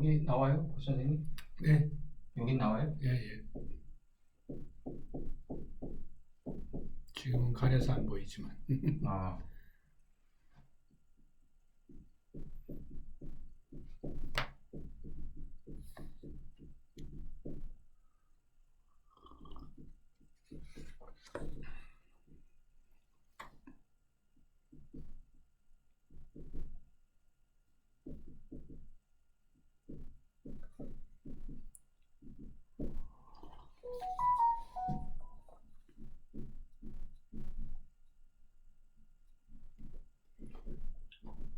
여기 나와요, 고 선생님? 네, 여기 나와요? 예, 예. 지금은 가려서 안 보이지만. 아, 참.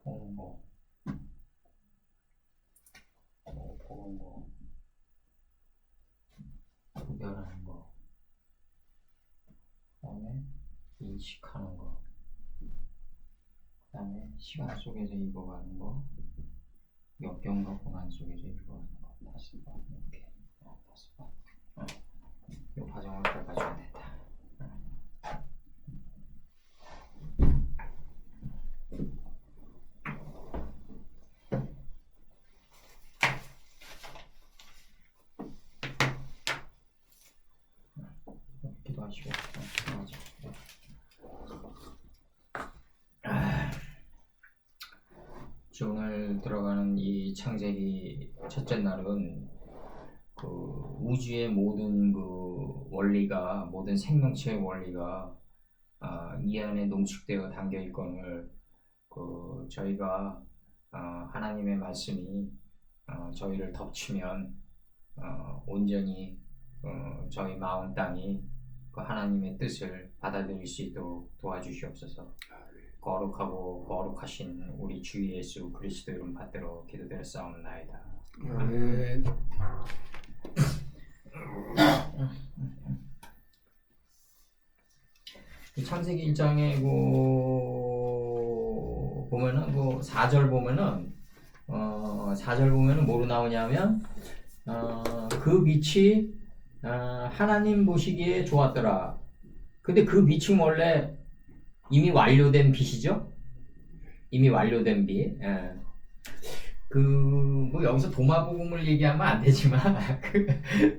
보는 거, 보는 거, 구별하는 거, 그다음에 인식하는 거, 그다음에 시간 속에서 읽어가는 거, 역경과 고난 속에서 읽어가는 거, 5번 이렇게 5번. 이 과정을 밟아주면 된다. 기도하시고 오늘 들어가는 이 창세기 첫째 날은 그 우주의 모든 그 원리가, 모든 생명체의 원리가 이 안에 농축되어 담겨 있건을 저희가 하나님의 말씀이 저희를 덮치면 온전히 저희 마음 땅이 그 하나님의 뜻을 받아들일 수 있도록 도와주시옵소서. 거룩하고 거룩하신 우리 주 예수 그리스도 이름 받들어 기도드렸사옵나이다. 아멘. 이 창세기 1장에 보면은 4절 보면은 4절 보면은 뭐로 나오냐면 그 빛이 하나님 보시기에 좋았더라. 근데 그 빛은 원래 이미 완료된 빛이죠. 이미 완료된 빛. 뭐 여기서 도마복음을 얘기하면 안 되지만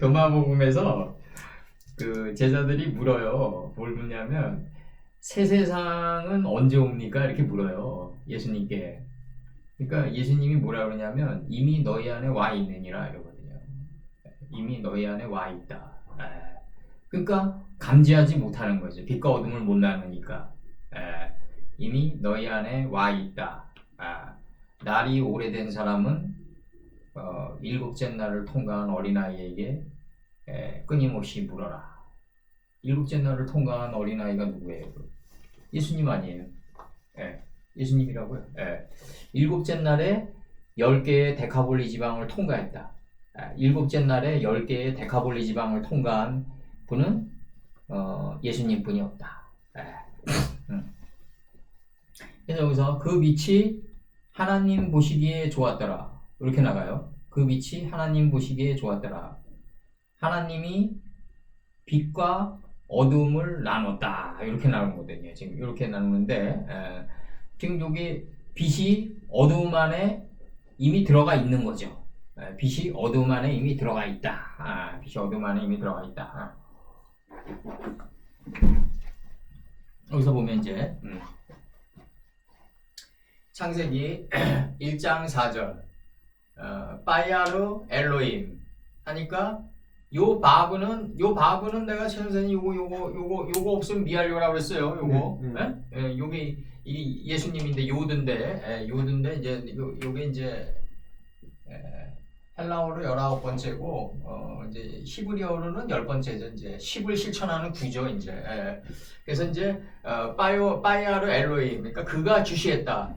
도마복음에서 그 제자들이 물어요. 뭘 묻냐면 새 세상은 언제 옵니까? 이렇게 물어요. 예수님께. 그러니까 예수님이 뭐라 그러냐면 이미 너희 안에 와 있느니라 이러거든요. 이미 너희 안에 와 있다. 그러니까 감지하지 못하는 거죠. 빛과 어둠을 못 나누니까. 이미 너희 안에 와 있다. 날이 오래된 사람은 일곱째 날을 통과한 어린아이에게 끊임없이 물어라. 일곱째 날을 통과한 어린아이가 누구예요? 예수님 아니에요? 예수님이라고요? 일곱째 날에 10개의 데카볼리 지방을 통과했다. 일곱째 날에 10개의 데카볼리 지방을 통과한 분은 예수님 뿐이 없다. 그래서 여기서 그 빛이 하나님 보시기에 좋았더라. 이렇게 나가요. 그 빛이 하나님 보시기에 좋았더라. 하나님이 빛과 어둠을 나눴다. 이렇게 나누거든요. 지금 이렇게 나누는데 지금 여기 빛이 어둠 안에 이미 들어가 있는 거죠. 빛이 어둠 안에 이미 들어가 있다. 빛이 어둠 안에 이미 들어가 있다. 여기서 보면 이제 창세기 1장 4절 빠이아르 엘로임 하니까 요 바브는 내가 선생님 요거 없으면 미알요라고 그랬어요. 요거 요게 이 예수님인데 요드인데 이제 요게 이제 헬라어로 19번째고 이제 히브리어로는 10번째죠. 이제 10을 실천하는 구조 이제. 그래서 이제 빠이아르 엘로임 그러니까 그가 주시했다.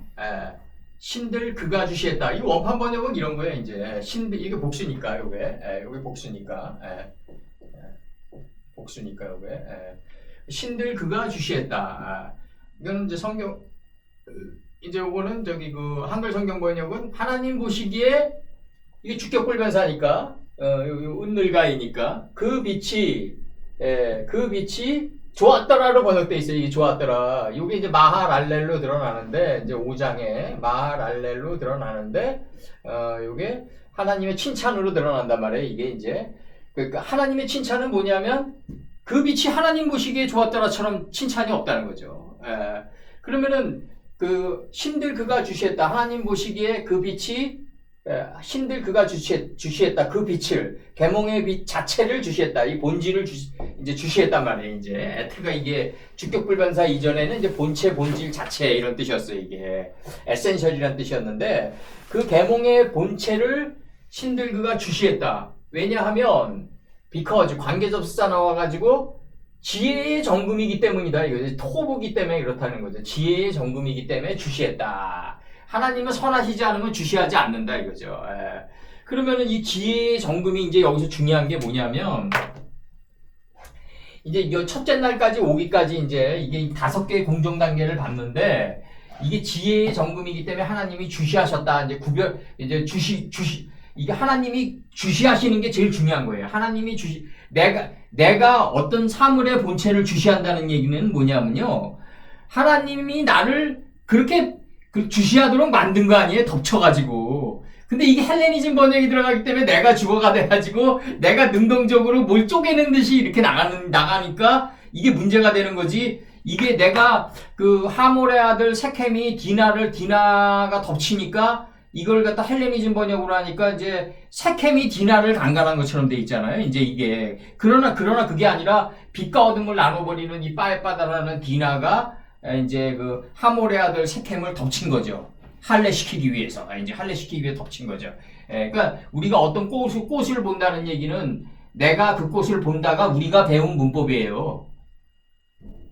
신들 그가 주시했다. 이 원판 번역은 이런 거예요. 이제 신들 이게 복수니까 요게 복수니까 복수니까 요게 신들 그가 주시했다. 이거는 이제 성경 이제 요거는 저기 그 한글 성경 번역은 하나님 보시기에 이게 주격불변사니까 은늘가이니까 그 빛이 좋았더라로 번역돼 있어요. 이게 좋았더라. 이게 이제 마하랄렐로 드러나는데 이제 5장에 마하랄렐로 드러나는데 이게 하나님의 칭찬으로 드러난단 말이에요. 이게 이제 그러니까 하나님의 칭찬은 뭐냐면 그 빛이 하나님 보시기에 좋았더라처럼 칭찬이 없다는 거죠. 그러면은 그 신들 그가 주시했다. 하나님 보시기에 그 빛이 신들 그가 주시했다. 그 빛을 계몽의 빛 자체를 주시했다. 이 본질을 이제 주시했단 말이에요. 이제 에트가 이게 주격불변사 이전에는 이제 본체 본질 자체 이런 뜻이었어요. 이게 에센셜이란 뜻이었는데 그 계몽의 본체를 신들 그가 주시했다. 왜냐하면 because 관계접수사 나와가지고 지혜의 정금이기 때문이다. 이거죠. 토부기 때문에 그렇다는 거죠. 지혜의 정금이기 때문에 주시했다. 하나님은 선하시지 않으면 주시하지 않는다 이거죠. 예. 그러면은 이 지혜의 정금이 이제 여기서 중요한 게 뭐냐면 이제 이 첫째 날까지 오기까지 이제 이게 5개의 공정 단계를 봤는데 이게 지혜의 정금이기 때문에 하나님이 주시하셨다. 이제 이제 이게 하나님이 주시하시는 게 제일 중요한 거예요. 하나님이 내가 어떤 사물의 본체를 주시한다는 얘기는 뭐냐면요. 하나님이 나를 그렇게 주시하도록 만든 거 아니에요? 덮쳐가지고. 근데 이게 헬레니즘 번역이 들어가기 때문에 내가 주어가 돼가지고 내가 능동적으로 뭘 쪼개는 듯이 이렇게 나가니까 이게 문제가 되는 거지. 이게 내가 그 하몰의 아들 세켐이 디나가 덮치니까 이걸 갖다 헬레니즘 번역으로 하니까 이제 세켐이 디나를 강간한 것처럼 돼 있잖아요. 이제 이게 그러나 그게 아니라 빛과 어둠을 나눠버리는 이 빠에빠다라는 디나가 이제 그 하몰의 아들 세켐을 덮친 거죠. 할례시키기 위해서 이제 할례시키기 위해 덮친 거죠. 그러니까 우리가 어떤 꽃을 본다는 얘기는 내가 그 꽃을 본다가 우리가 배운 문법이에요.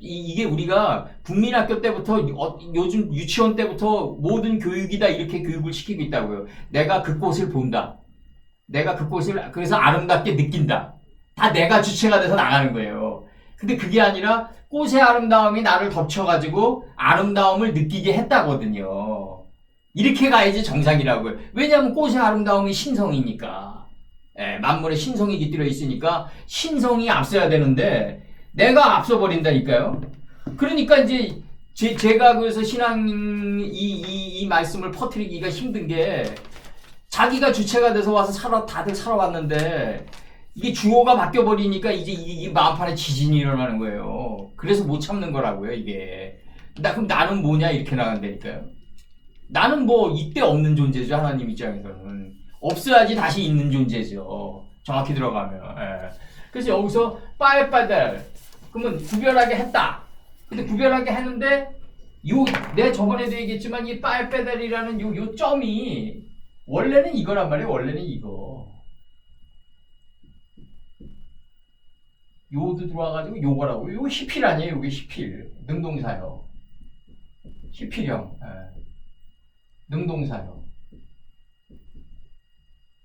이게 우리가 국민학교 때부터 요즘 유치원 때부터 모든 교육이 다 이렇게 교육을 시키고 있다고요. 내가 그 꽃을 본다. 내가 그 꽃을 그래서 아름답게 느낀다. 다 내가 주체가 돼서 나가는 거예요. 근데 그게 아니라 꽃의 아름다움이 나를 덮쳐가지고 아름다움을 느끼게 했다거든요. 이렇게 가야지 정상이라고요. 왜냐하면 꽃의 아름다움이 신성이니까. 만물에 신성이 깃들어 있으니까 신성이 앞서야 되는데 내가 앞서버린다니까요. 그러니까 이제 제가 그래서 신앙 이 말씀을 퍼뜨리기가 힘든 게 자기가 주체가 돼서 와서 다들 살아왔는데 이게 주어가 바뀌어버리니까 이제 이 마음판에 지진이 일어나는 거예요. 그래서 못 참는 거라고요, 이게. 그럼 나는 뭐냐 이렇게 나간다니까요. 나는 뭐 이때 없는 존재죠. 하나님 입장에서는 없어야지 다시 있는 존재죠. 정확히 들어가면. 그래서 여기서 빠에빠델 그러면 구별하게 했다. 근데 구별하게 했는데 내가 저번에도 얘기했지만 이 빠에빠델이라는 요 점이 원래는 이거란 말이에요. 원래는 이거 요도 들어와가지고 요거라고. 요거 히필 아니에요. 요게 히필 능동사요. 히필형. 능동사역.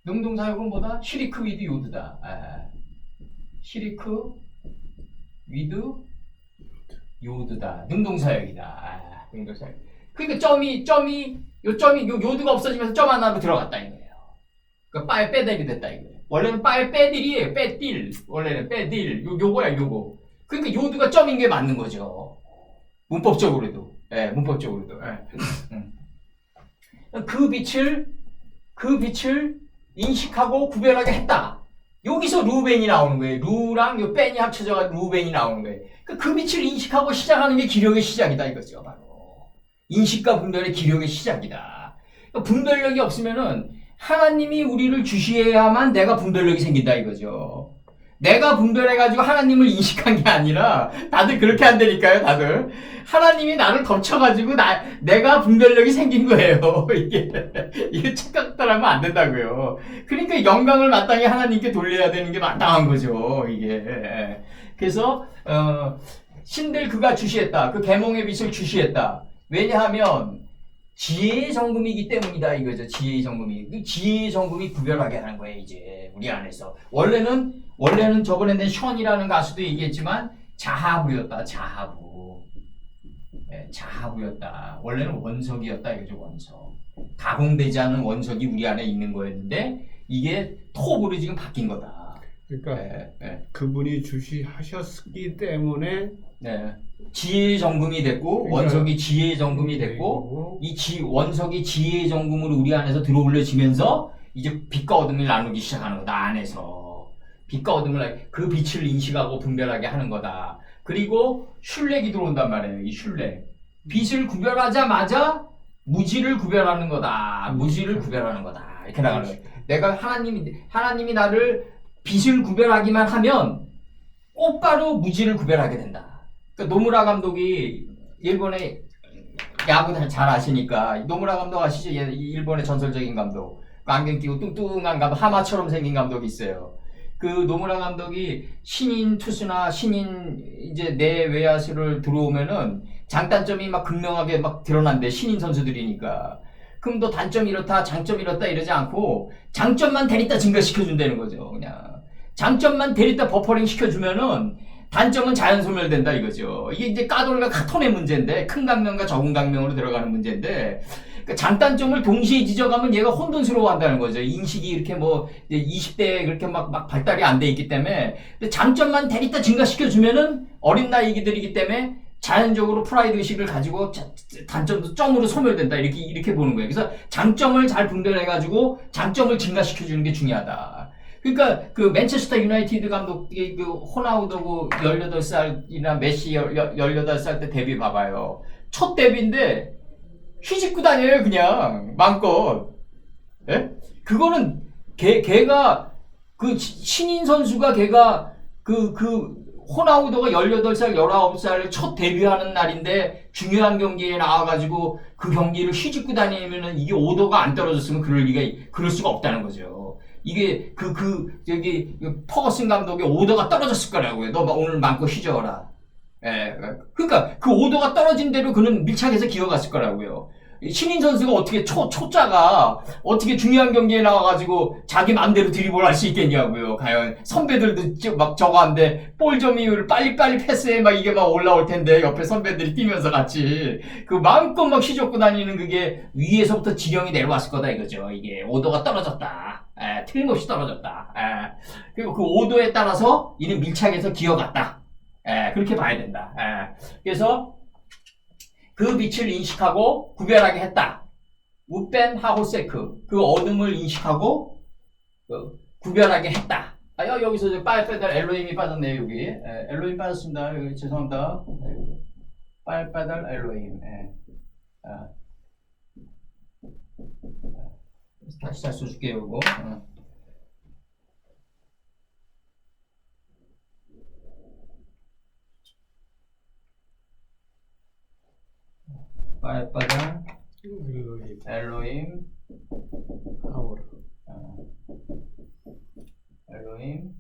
능동사역은 뭐다? 시리크 위드 요드다. 시리크 위드 요드다. 능동사역이다. 능동사역. 그러니까 점이 요드가 없어지면서 점 하나로 들어갔다 이거예요. 그러니까 빠에 빼들이 됐다 이거예요. 원래는 빠에 빼들이에요. 빼딜. 원래는 빼딜. 요거야 요거. 그러니까 요드가 점인 게 맞는 거죠. 문법적으로도. 문법적으로도. 그 빛을 인식하고 구별하게 했다. 여기서 루벤이 나오는 거예요. 루랑 요 벤이 합쳐져가 루벤이 나오는 거예요. 그 빛을 인식하고 시작하는 게 기력의 시작이다 이거죠. 바로 인식과 분별의 기력의 시작이다. 분별력이 없으면은 하나님이 우리를 주시해야만 내가 분별력이 생긴다 이거죠. 내가 분별해가지고 하나님을 인식한 게 아니라 다들 그렇게 한다니까요. 다들 하나님이 나를 덮쳐가지고 내가 분별력이 생긴 거예요. 이게 착각따라하면 안 된다고요. 그러니까 영광을 마땅히 하나님께 돌려야 되는 게 마땅한 거죠. 이게 그래서 신들 그가 주시했다. 그 계몽의 빛을 주시했다. 왜냐하면 지혜의 정금이기 때문이다 이거죠. 지혜의 정금이. 그 지혜의 정금이 구별하게 하는 거예요. 이제 우리 안에서 원래는 저번에 내 션이라는 가수도 얘기했지만 자하부였다. 자하부였다. 원래는 원석이었다 이거죠. 원석. 가공되지 않은 원석이 우리 안에 있는 거였는데 이게 톱으로 지금 바뀐 거다. 그러니까 그분이 주시하셨기 때문에 지혜의 정금이 됐고 그러니까, 원석이 지혜의 정금이 됐고 원석이 지혜의 정금으로 우리 안에서 들어올려지면서 이제 빛과 어둠을 나누기 시작하는 거다. 안에서 빛과 어둠을 그 빛을 인식하고 분별하게 하는 거다. 그리고 슐렉이 들어온단 말이에요. 이 슐렉 빛을 구별하자마자 무지를 구별하는 거다. 무지를 구별하는 거다. 이렇게 나가는 거예요. 내가 하나님이 나를 빛을 구별하기만 하면 곧바로 무지를 구별하게 된다. 그러니까 노무라 감독이 일본의 야구 잘 아시니까 노무라 감독 아시죠? 일본의 전설적인 감독. 안경 끼고 뚱뚱한 감독, 하마처럼 생긴 감독이 있어요. 그 노무라 감독이 신인 투수나 신인 이제 내외야수를 들어오면은 장단점이 막 극명하게 막 드러난대. 신인 선수들이니까. 그럼 너 단점 이렇다, 장점 이렇다 이러지 않고 장점만 데리다 증가시켜준다는 거죠. 그냥 장점만 데리다 버퍼링 시켜주면은 단점은 자연 소멸된다 이거죠. 이게 이제 까돌과 카톤의 문제인데 큰 강명과 적은 강명으로 들어가는 문제인데 그러니까 장단점을 동시에 지적하면 얘가 혼돈스러워한다는 거죠. 인식이 이렇게 뭐 20대에 그렇게 막 발달이 안 돼 있기 때문에 근데 장점만 데리다 증가시켜주면은 어린 나이들이기 때문에 자연적으로 프라이드 의식을 가지고 단점도 점으로 소멸된다 이렇게 보는 거예요. 그래서 장점을 잘 분별해가지고 장점을 증가시켜주는 게 중요하다. 그러니까 그 맨체스터 유나이티드 감독이 그 호나우드고 18살이나 메시 18살 때 데뷔 봐봐요. 첫 데뷔인데 휘짓고 다녀요 그냥 마음껏. 예? 그거는 걔가 그 신인 선수가 걔가 그 호나우도가 18살, 19살 첫 데뷔하는 날인데 중요한 경기에 나와가지고 그 경기를 휘짓고 다니면은 이게 오도가 안 떨어졌으면 그럴 수가 없다는 거죠. 이게 저기 퍼거슨 감독의 오도가 떨어졌을 거라고요. 너 오늘 마음껏 휘저어라. 예. 그러니까 그 오도가 떨어진 대로 그는 밀착해서 기어갔을 거라고요. 신인 선수가 어떻게 초짜가 어떻게 중요한 경기에 나와가지고 자기 맘대로 드리블 할 수 있겠냐고요. 과연 선배들도 막 저거 한데 볼 점이율 빨리빨리 패스해 막 이게 막 올라올 텐데 옆에 선배들이 뛰면서 같이 그 마음껏 막 휘젓고 다니는 그게 위에서부터 지령이 내려왔을 거다 이거죠. 이게 오도가 떨어졌다. 틀림없이 떨어졌다. 그리고 그 오도에 따라서 이는 밀착해서 기어갔다. 그렇게 봐야 된다. 그래서 그 빛을 인식하고 구별하게 했다. 우벤 하호세크 그 어둠을 인식하고 구별하게 했다. 여기서 이제 빨빼달 엘로힘이 빠졌네요. 여기 엘로힘 빠졌습니다. 여기 죄송합니다. 빨빼달 엘로힘. 다시 잘 써줄게요. 이거. 빨빼달 엘로힘 하오르 엘로힘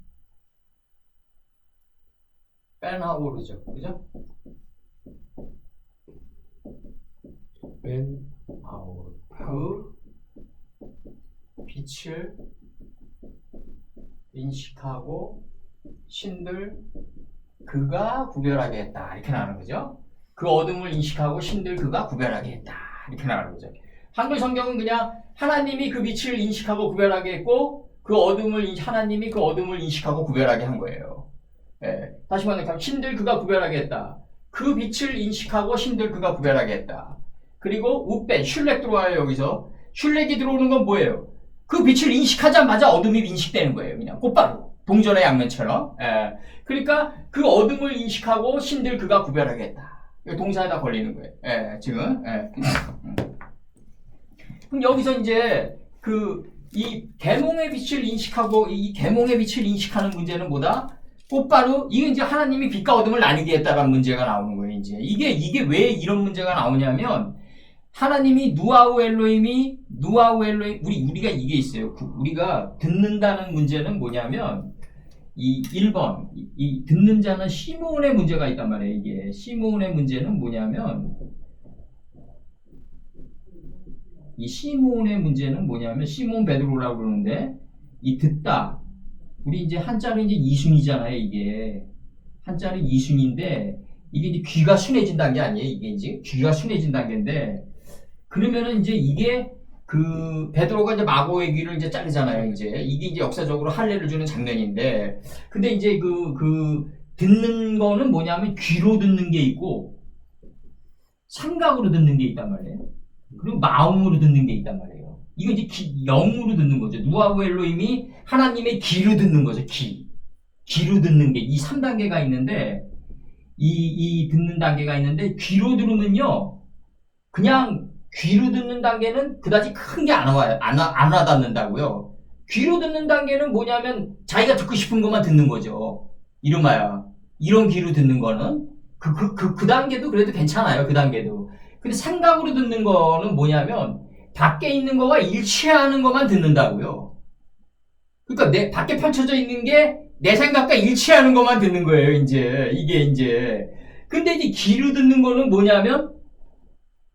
벤하오르죠. 그죠? 벤 하오르 그 빛을 인식하고 신들 그가 구별하게 했다. 이렇게 나오는 거죠. 그 어둠을 인식하고 신들 그가 구별하게 했다. 이렇게 나오는 거죠. 한글 성경은 그냥 하나님이 그 빛을 인식하고 구별하게 했고 하나님이 그 어둠을 인식하고 구별하게 한 거예요. 다시 말하면 신들 그가 구별하게 했다. 그 빛을 인식하고 신들 그가 구별하게 했다. 그리고 우벤 슐렉 들어와요. 여기서 슐렉이 들어오는 건 뭐예요? 그 빛을 인식하자마자 어둠이 인식되는 거예요. 그냥 곧바로 동전의 양면처럼. 그러니까 그 어둠을 인식하고 신들 그가 구별하게 했다. 동사에다 걸리는 거예요. 지금. 그럼 여기서 이제 이 계몽의 빛을 인식하고 이 계몽의 빛을 인식하는 문제는 뭐다? 곧바로 이게 이제 하나님이 빛과 어둠을 나뉘게 했다라는 문제가 나오는 거예요. 이제 이게 왜 이런 문제가 나오냐면 하나님이 누아우 엘로힘 우리가 이게 있어요. 우리가 듣는다는 문제는 뭐냐면 이 1번 이 듣는 자는 시몬의 문제가 있단 말이에요. 이게 시몬의 문제는 뭐냐면 시몬 베드로라고 그러는데 이 듣다 우리 이제 한자로 이제 이순이잖아요. 이게 한자로 이순인데 이게 이제 귀가 순해진다는 게 아니에요. 이게 이제 귀가 순해진다는 게인데 그러면은 이제 이게 그 베드로가 이제 마고의 귀를 이제 자르잖아요. 이제 이게 이제 역사적으로 할례를 주는 장면인데, 근데 이제 그 듣는 거는 뭐냐면 귀로 듣는 게 있고 삼각으로 듣는 게 있단 말이에요. 그리고 마음으로 듣는 게 있단 말이에요. 이거 이제 영으로 듣는 거죠. 누아우 엘로힘이 하나님의 귀로 듣는 거죠. 귀로 듣는 게 이 3단계가 있는데 이 듣는 단계가 있는데 귀로 들으면요 그냥 귀로 듣는 단계는 그다지 큰 게 안 와요. 안 와닿는다고요. 귀로 듣는 단계는 뭐냐면 자기가 듣고 싶은 것만 듣는 거죠. 이름하여 이런 귀로 듣는 거는 그 단계도 그래도 괜찮아요. 그 단계도. 근데 생각으로 듣는 거는 뭐냐면 밖에 있는 거가 일치하는 것만 듣는다고요. 그러니까 내 밖에 펼쳐져 있는 게 내 생각과 일치하는 것만 듣는 거예요, 이제. 이게 이제. 근데 이제 귀로 듣는 거는 뭐냐면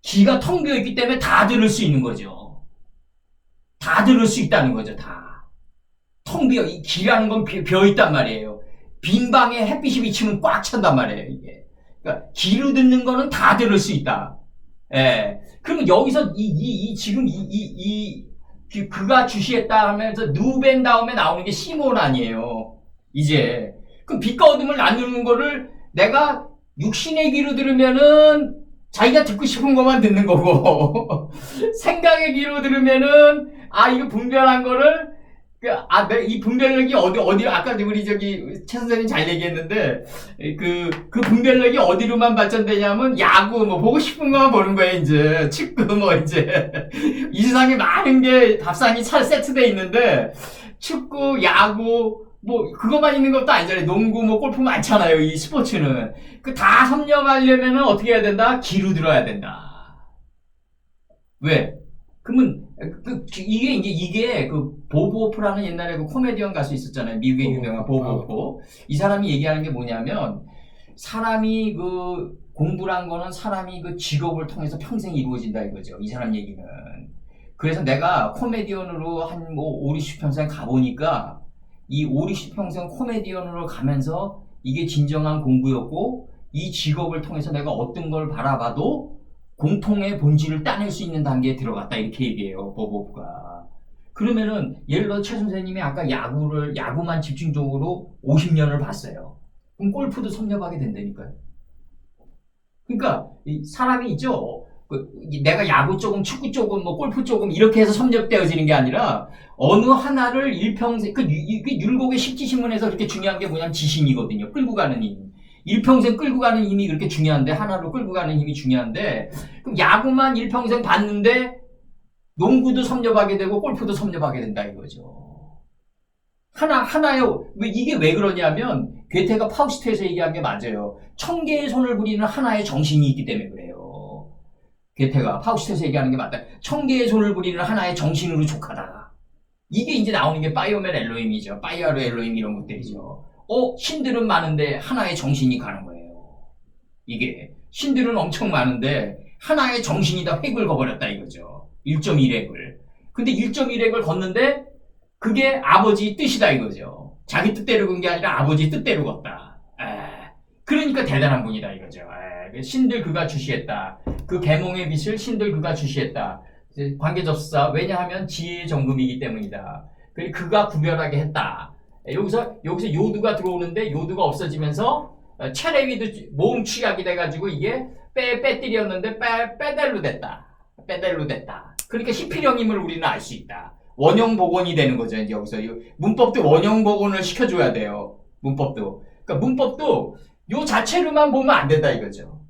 귀가 텅 비어 있기 때문에 다 들을 수 있는 거죠. 다 들을 수 있다는 거죠, 다. 텅 비어, 이 귀라는 건 비어 있단 말이에요. 빈 방에 햇빛이 비치면 꽉 찬단 말이에요, 이게. 그러니까 귀로 듣는 거는 다 들을 수 있다. 예. 그러면 여기서 지금 그가 주시했다 하면서 누벤 다음에 나오는 게 시몬 아니에요. 이제. 그럼 빛과 어둠을 나누는 거를 내가 육신의 귀로 들으면은 자기가 듣고 싶은 것만 듣는 거고, 생각의 귀로 들으면은, 이거 분별한 거를, 이 분별력이 어디, 아까 우리 최 선생님 잘 얘기했는데, 그 분별력이 어디로만 발전되냐면, 야구, 보고 싶은 것만 보는 거예요, 이제. 축구, 이제. 이 세상에 많은 게 밥상이 잘 세트돼 있는데, 축구, 야구, 그것만 있는 것도 아니잖아요. 농구, 골프 많잖아요, 이 스포츠는. 다 섭렵하려면은 어떻게 해야 된다? 귀로 들어야 된다. 왜? 그러면, 이게 보브 오프라는 옛날에 코미디언 가수 있었잖아요. 미국의 유명한 보브 오프. 이 사람이 얘기하는 게 뭐냐면, 사람이 공부란 거는 사람이 직업을 통해서 평생 이루어진다 이거죠. 이 사람 얘기는. 그래서 내가 코미디언으로 한 5, 60평생 가보니까, 이 5, 60평생 코미디언으로 가면서 이게 진정한 공부였고, 이 직업을 통해서 내가 어떤 걸 바라봐도 공통의 본질을 따낼 수 있는 단계에 들어갔다 이렇게 얘기해요, 보보프가. 그러면은 예를 들어 최 선생님이 아까 야구만 집중적으로 50년을 봤어요. 그럼 골프도 섭렵하게 된다니까요. 그러니까 사람이 있죠. 내가 야구 조금, 축구 조금, 골프 조금 이렇게 해서 섭렵되어지는 게 아니라 어느 하나를 일평생 율곡의 십지신문에서 그렇게 중요한 게 뭐냐면 지신이거든요. 끌고 가는 힘. 일평생 끌고 가는 힘이 그렇게 중요한데, 하나로 끌고 가는 힘이 중요한데, 그럼 야구만 일평생 봤는데 농구도 섭렵하게 되고 골프도 섭렵하게 된다 이거죠. 이게 왜 그러냐면 괴테가 파우스트에서 얘기한 게 맞아요. 1000개의 손을 부리는 하나의 정신이 있기 때문에 그래요. 괴테가 파우스트에서 얘기하는 게 맞다. 1000개의 손을 부리는 하나의 정신으로 족하다. 이게 이제 나오는 게 파이오멜 엘로힘이죠. 파이아르 엘로힘 이런 것들이죠. 신들은 많은데 하나의 정신이 가는 거예요. 이게 신들은 엄청 많은데 하나의 정신이 다 획을 거버렸다 이거죠. 1.1획을. 근데 1.1획을 걷는데 그게 아버지 뜻이다 이거죠. 자기 뜻대로 건 게 아니라 아버지 뜻대로 걷다. 그러니까 대단한 분이다 이거죠. 신들 그가 주시했다. 그 계몽의 빛을 신들 그가 주시했다. 관계접사. 왜냐하면 지혜의 정금이기 때문이다. 그가 구별하게 했다. 여기서 요두가 들어오는데 요두가 없어지면서 체레비도 모음 취약이 돼가지고 이게 빼들이었는데 빼델로 됐다. 빼델로 됐다. 그러니까 히필형임을 우리는 알 수 있다. 원형 복원이 되는 거죠. 이제 여기서 문법도 원형 복원을 시켜줘야 돼요. 문법도. 그러니까 문법도 요 자체로만 보면 안 된다 이거죠.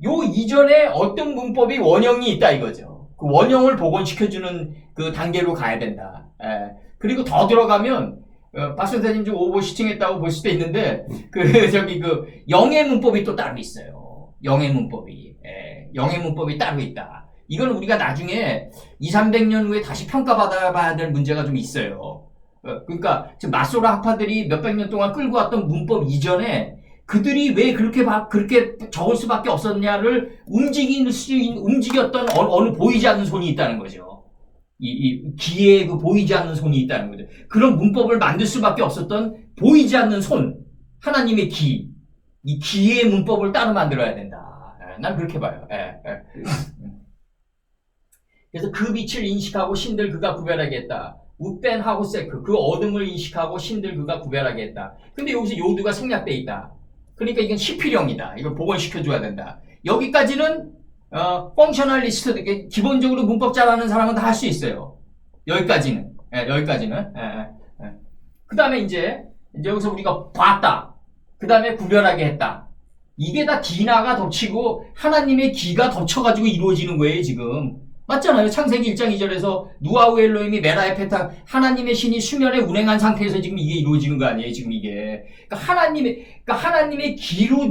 요 이전에 어떤 문법이 원형이 있다 이거죠. 그 원형을 복원시켜주는 그 단계로 가야 된다. 그리고 더 들어가면 박 선생님 좀 오버 시팅했다고 볼 수도 있는데 영의 문법이 또 따로 있어요. 영의 문법이. 영의 문법이 따로 있다. 이건 우리가 나중에 200~300년 후에 다시 평가받아봐야 될 문제가 좀 있어요. 그러니까 지금 마소라 학파들이 몇백 년 동안 끌고 왔던 문법 이전에 그들이 왜 그렇게 적을 수밖에 없었냐를 움직였던 어느 보이지 않는 손이 있다는 거죠. 이 기에 보이지 않는 손이 있다는 거죠. 그런 문법을 만들 수밖에 없었던 보이지 않는 손, 하나님의 기, 이 기의 문법을 따로 만들어야 된다. 난 그렇게 봐요. 그래서 그 빛을 인식하고 신들 그가 구별하게 했다. 우벤 하고세크, 그 어둠을 인식하고 신들 그가 구별하게 했다. 근데 여기서 요두가 생략돼 있다. 그러니까 이건 시필형이다. 이걸 복원시켜줘야 된다. 여기까지는 펑셔널리스트, 기본적으로 문법 잘하는 사람은 다 할 수 있어요. 여기까지는. 여기까지는. 그 다음에 이제 여기서 우리가 봤다. 그 다음에 구별하게 했다. 이게 다 디나가 덮치고 하나님의 기가 덮쳐가지고 이루어지는 거예요, 지금. 맞잖아요. 창세기 1장 2절에서 누아우 엘로힘이 메라의 페타, 하나님의 신이 수면에 운행한 상태에서 지금 이게 이루어지는 거 아니에요, 지금 이게. 그러니까 하나님의 기로,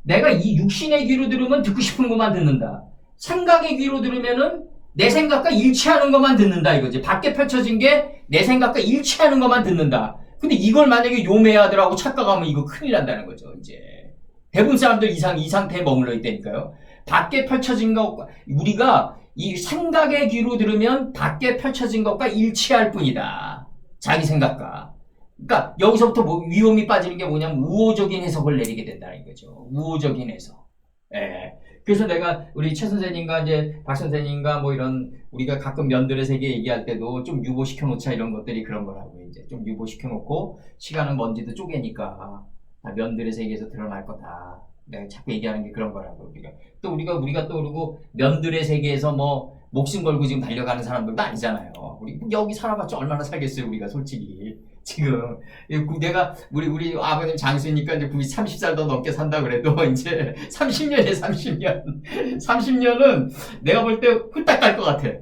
내가 이 육신의 귀로 들으면 듣고 싶은 것만 듣는다. 생각의 귀로 들으면은 내 생각과 일치하는 것만 듣는다 이거지. 밖에 펼쳐진 게 내 생각과 일치하는 것만 듣는다. 근데 이걸 만약에 요매하더라고 착각하면 이거 큰일 난다는 거죠. 이제 대부분 사람들 이 상태에 머물러 있다니까요. 밖에 펼쳐진 것과 우리가 이 생각의 귀로 들으면 밖에 펼쳐진 것과 일치할 뿐이다. 자기 생각과. 그러니까 여기서부터 뭐 위험이 빠지는 게 뭐냐면 우호적인 해석을 내리게 된다는 거죠. 우호적인 해석. 예. 그래서 내가 우리 최 선생님과 이제 박 선생님과 뭐 이런 우리가 가끔 면들의 세계 얘기할 때도 좀 유보시켜 놓자 이런 것들이 그런 거라고 이제 좀 유보시켜 놓고 시간은 먼지도 쪼개니까 면들의 세계에서 드러날 거다. 내가 자꾸 얘기하는 게 그런 거라고 우리가 또 그러고 면들의 세계에서 뭐 목숨 걸고 지금 달려가는 사람들도 아니잖아요. 우리 여기 살아봤자 얼마나 살겠어요 우리가 솔직히. 지금 내가 우리 아버님 장수니까 이제 30살 더 넘게 산다 그래도 이제 30년에 30년은 내가 볼 때 훌딱 갈 것 같아. 예.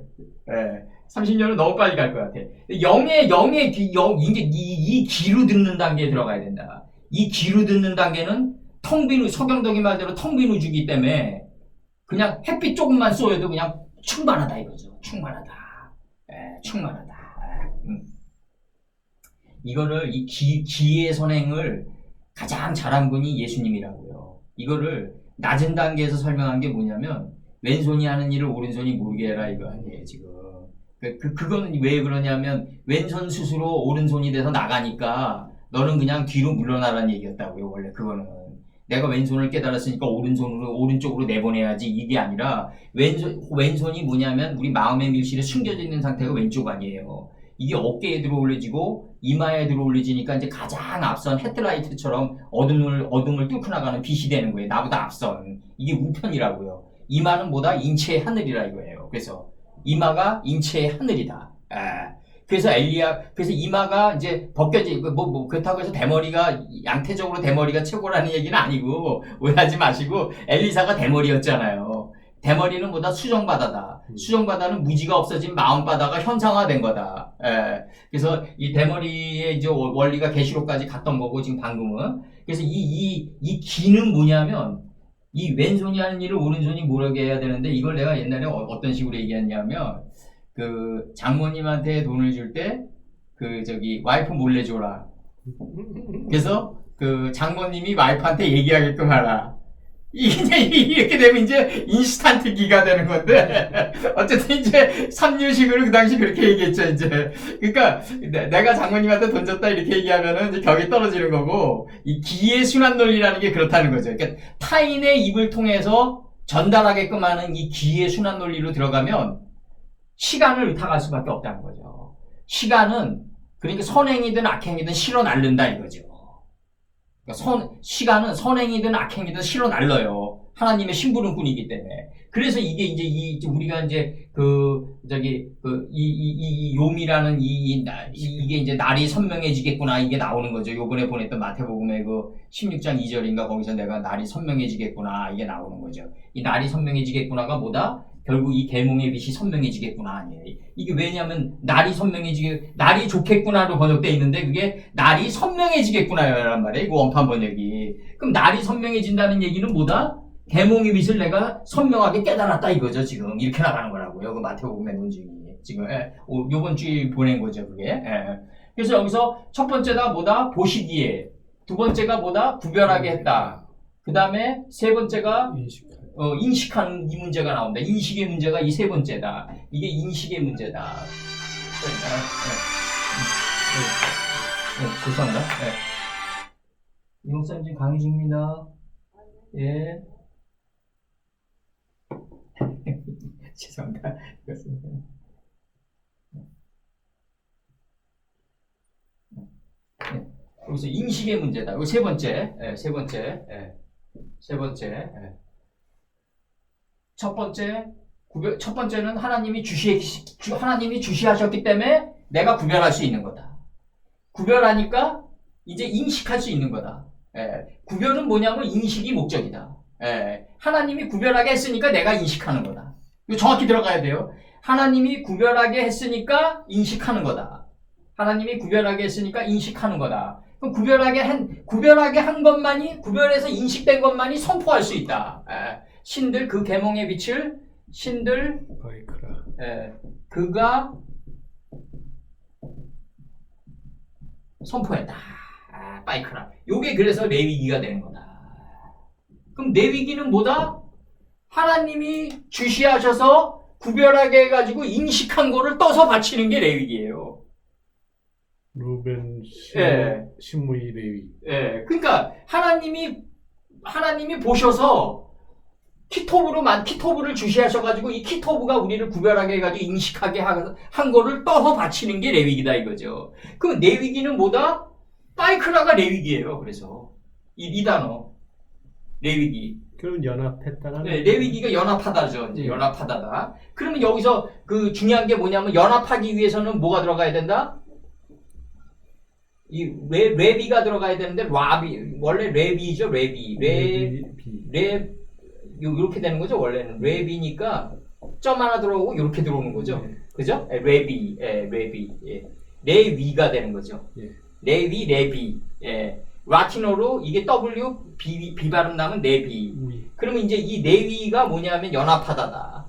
30년은 너무 빨리 갈 것 같아. 영의 귀, 이제 이 귀로 듣는 단계에 들어가야 된다. 이 귀로 듣는 단계는 서경덕이 말대로 텅 빈 우주기 때문에 그냥 햇빛 조금만 쏘여도 그냥 충만하다 이거죠. 충만하다. 예, 충만하다. 이거를 이 기의 선행을 가장 잘한 분이 예수님이라고요. 이거를 낮은 단계에서 설명한 게 뭐냐면 왼손이 하는 일을 오른손이 모르게 해라 이거 아니에요 지금. 그거는 왜 그러냐면 왼손 스스로 오른손이 돼서 나가니까 너는 그냥 뒤로 물러나라는 얘기였다고요. 원래 그거는 내가 왼손을 깨달았으니까 오른쪽으로 내보내야지 이게 아니라 왼손이 뭐냐면 우리 마음의 밀실에 숨겨져 있는 상태가 왼쪽 아니에요. 이게 어깨에 들어올려지고 이마에 들어올려지니까 이제 가장 앞선 헤드라이트처럼 어둠을 뚫고 나가는 빛이 되는 거예요. 나보다 앞선. 이게 우편이라고요. 이마는 뭐다? 인체의 하늘이라 이거예요. 그래서 이마가 인체의 하늘이다. 그래서 그래서 이마가 이제 그렇다고 해서 대머리가, 양태적으로 대머리가 최고라는 얘기는 아니고, 오해하지 마시고, 엘리사가 대머리였잖아요. 대머리는 뭐다? 수정바다다. 수정바다는 무지가 없어진 마음바다가 현상화된 거다. 그래서 이 대머리의 이제 원리가 계시록까지 갔던 거고, 지금 방금은. 그래서 이 기는 뭐냐면, 이 왼손이 하는 일을 오른손이 모르게 해야 되는데, 이걸 내가 옛날에 어떤 식으로 얘기했냐면, 장모님한테 돈을 줄 때, 와이프 몰래 줘라. 그래서, 장모님이 와이프한테 얘기하게끔 하라. 이렇게 되면 이제 인스턴트 기가 되는 건데, 어쨌든 이제 삼류식으로 그 당시 그렇게 얘기했죠, 이제. 그러니까, 내가 장모님한테 돈 줬다 이렇게 얘기하면은 이제 격이 떨어지는 거고, 이 기의 순환 논리라는 게 그렇다는 거죠. 그러니까 타인의 입을 통해서 전달하게끔 하는 이 기의 순환 논리로 들어가면, 시간을 의탁할 수밖에 없다는 거죠. 시간은 그러니까 선행이든 악행이든 실어 날른다 이거죠. 그러니까 시간은 선행이든 악행이든 실어 날려요. 하나님의 심부름꾼이기 때문에. 그래서 이게 이제 우리가 이제 이 요미라는 이게 이제 날이 선명해지겠구나 이게 나오는 거죠. 요번에 보냈던 마태복음의 16장 2절인가 거기서 내가 날이 선명해지겠구나 이게 나오는 거죠. 이 날이 선명해지겠구나가 뭐다? 결국 이 계몽의 빛이 선명해지겠구나 아니에요. 이게 왜냐면 날이 좋겠구나로 번역되어 있는데 그게 날이 선명해지겠구나란 말이에요. 이거 원판 번역이. 그럼 날이 선명해진다는 얘기는 뭐다? 계몽의 빛을 내가 선명하게 깨달았다 이거죠. 지금 이렇게 나가는 거라고요. 그 마태복음의 논증이 지금 요번 주에 보낸 거죠. 그게. 그래서 여기서 첫 번째가 뭐다? 보시기에. 두 번째가 뭐다? 구별하게 했다. 그 다음에 세 번째가 인식하는 이 문제가 나온다. 인식의 문제가 이 세 번째다. 이게 인식의 문제다. 죄송합니다. 이목사님 지금 강의 중입니다. 예. 죄송합니다. 여기서 인식의 문제다. 이거 세 번째. 세 번째. 첫 번째는 하나님이 주시하셨기 때문에 내가 구별할 수 있는 거다. 구별하니까 이제 인식할 수 있는 거다. 구별은 뭐냐면 인식이 목적이다. 하나님이 구별하게 했으니까 내가 인식하는 거다. 이거 정확히 들어가야 돼요. 하나님이 구별하게 했으니까 인식하는 거다. 하나님이 구별하게 했으니까 인식하는 거다. 그럼 구별하게 한 것만이, 구별해서 인식된 것만이 선포할 수 있다. 신들 그 계몽의 빛을 신들 바이크라. 그가 선포했다. 바이크라. 요게 그래서 레위기가 되는 거다. 그럼 레위기는 뭐다? 하나님이 주시하셔서 구별하게 해가지고 인식한 거를 떠서 바치는 게 레위기예요. 루벤, 예. 시므이, 레위. 그러니까 하나님이 보셔서 키토브를 주시하셔가지고 이 키토브가 우리를 구별하게 해가지고 인식하게 한 거를 떠서 바치는 게 레위기다 이거죠. 그럼 레위기는 뭐다? 바이크라가 레위기예요. 그래서 이 단어 레위기. 그럼 연합했다가. 레위기가 연합하다죠. 이제 연합하다다. 그러면 여기서 그 중요한 게 뭐냐면 연합하기 위해서는 뭐가 들어가야 된다? 이 레비가 들어가야 되는데 원래 레비죠. 레비. 이렇게 되는 거죠. 원래는 레비니까 점 하나 들어오고 이렇게 들어오는 거죠. 그죠? 레비. 레위가 되는 거죠. 레비. 라틴어로 이게 W B 발음 나면 레비. 그러면 이제 이 레위가 뭐냐면 연합하다다.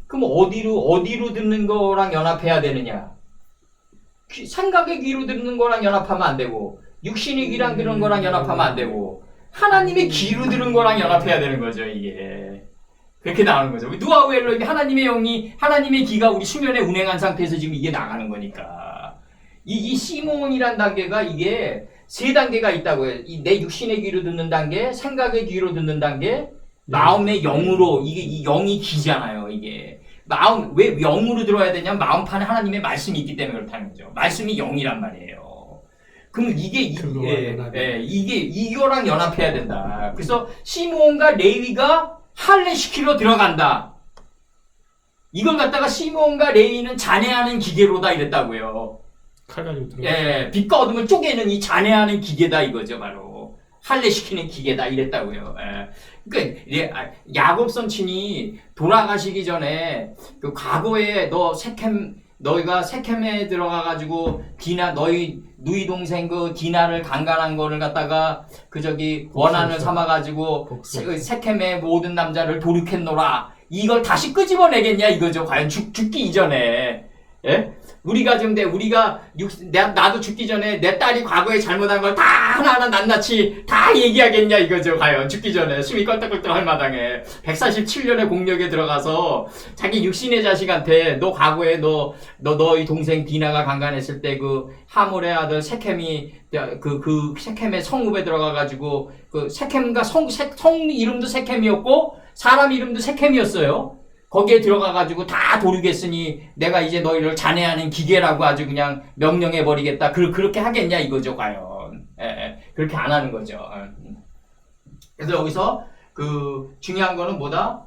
그럼 어디로 듣는 거랑 연합해야 되느냐? 생각의 귀로 듣는 거랑 연합하면 안 되고, 육신의 귀랑 들은 거랑 연합하면 안 되고, 하나님의 귀로 들은 거랑 연합해야 되는 거죠, 이게. 그렇게 나오는 거죠. 누가 왜 이게 하나님의 영이, 하나님의 귀가 우리 수면에 운행한 상태에서 지금 이게 나가는 거니까. 이 시몬이란 단계가 이게 세 단계가 있다고요. 내 육신의 귀로 듣는 단계, 생각의 귀로 듣는 단계, 마음의 영으로, 이 영이 귀잖아요, 이게. 왜 영으로 들어야 되냐면 마음판에 하나님의 말씀이 있기 때문에 그렇다는 거죠. 말씀이 영이란 말이에요. 그럼 이게 이거랑 연합해야 된다. 그래서 시므온과 레위가 할례시키러 들어간다. 이걸 갖다가 시므온과 레위는 잔해하는 기계로다 이랬다고요. 칼 가지고 들어가. 빛과 어둠을 쪼개는 이 잔해하는 기계다 이거죠, 바로. 할례시키는 기계다 이랬다고요. 그러니까 야곱선 친이 돌아가시기 전에 그 과거에 너희가 세켐에 들어가가지고 너희 누이 동생 그 디나를 강간한 거를 갖다가 원한을 삼아가지고 세켐의 모든 남자를 도륙했노라. 이걸 다시 끄집어내겠냐 이거죠. 과연 죽기 이전에. 예? 나도 죽기 전에 내 딸이 과거에 잘못한 걸 다 하나하나 낱낱이 다 얘기하겠냐 이거죠. 과연 죽기 전에 숨이 껄떡껄떡 할 마당에 147년의 공력에 들어가서 자기 육신의 자식한테 너 과거에 너희 동생 디나가 강간했을 때 그 하몰의 아들 세켐이 그 세켐의 성읍에 들어가가지고 그 세켐과 성 이름도 세켐이었고 사람 이름도 세켐이었어요. 거기에 들어가가지고 다 도륙했으니 내가 이제 너희를 잔해하는 기계라고 아주 그냥 명령해버리겠다. 그렇게 하겠냐 이거죠, 과연. 그렇게 안 하는 거죠. 그래서 여기서 그 중요한 거는 뭐다?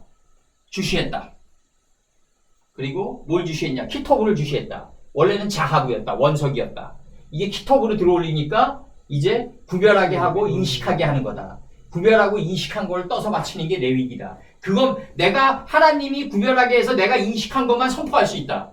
주시했다. 그리고 뭘 주시했냐? 키토브를 주시했다. 원래는 자하부였다. 원석이었다. 이게 키토브로 들어올리니까 이제 구별하게 하고 인식하게 하는 거다. 구별하고 인식한 걸 떠서 바치는 게 레위기다. 그건 내가 하나님이 구별하게 해서 내가 인식한 것만 선포할 수 있다.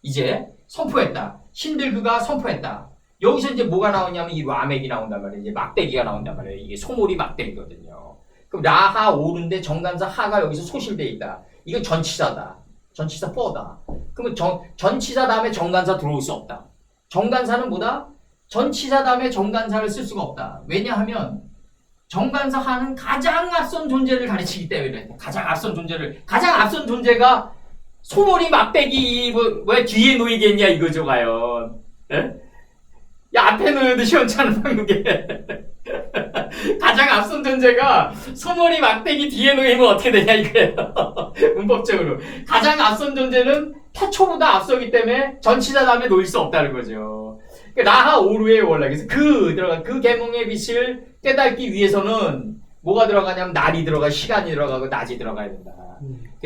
이제 선포했다. 신들 그가 선포했다. 여기서 이제 뭐가 나오냐면 이 라멕이 나온단 말이에요. 이제 막대기가 나온단 말이에요. 이게 소몰이 막대기거든요. 그럼 라하 오른데 정관사 하가 여기서 소실돼 있다. 이건 전치사다. 전치사 4다. 그러면 전치사 다음에 정관사 들어올 수 없다. 정관사는 뭐다? 전치사 다음에 정관사를 쓸 수가 없다. 왜냐하면 정관사 하는 가장 앞선 존재를 가르치기 때문에 가장 앞선 존재가 소몰이 막대기 왜 뒤에 놓이겠냐 이거죠 과연. 에? 야 앞에 놓여도 시원찮은 한국에 가장 앞선 존재가 소몰이 막대기 뒤에 놓이면 어떻게 되냐 이거예요. 문법적으로 가장 앞선 존재는 태초보다 앞서기 때문에 전치사 다음에 놓일 수 없다는 거죠. 라하 오르의 원래 그래서 그 계몽의 빛을 깨닫기 위해서는 뭐가 들어가냐면 날이 들어가 시간이 들어가고 낮이 들어가야 된다.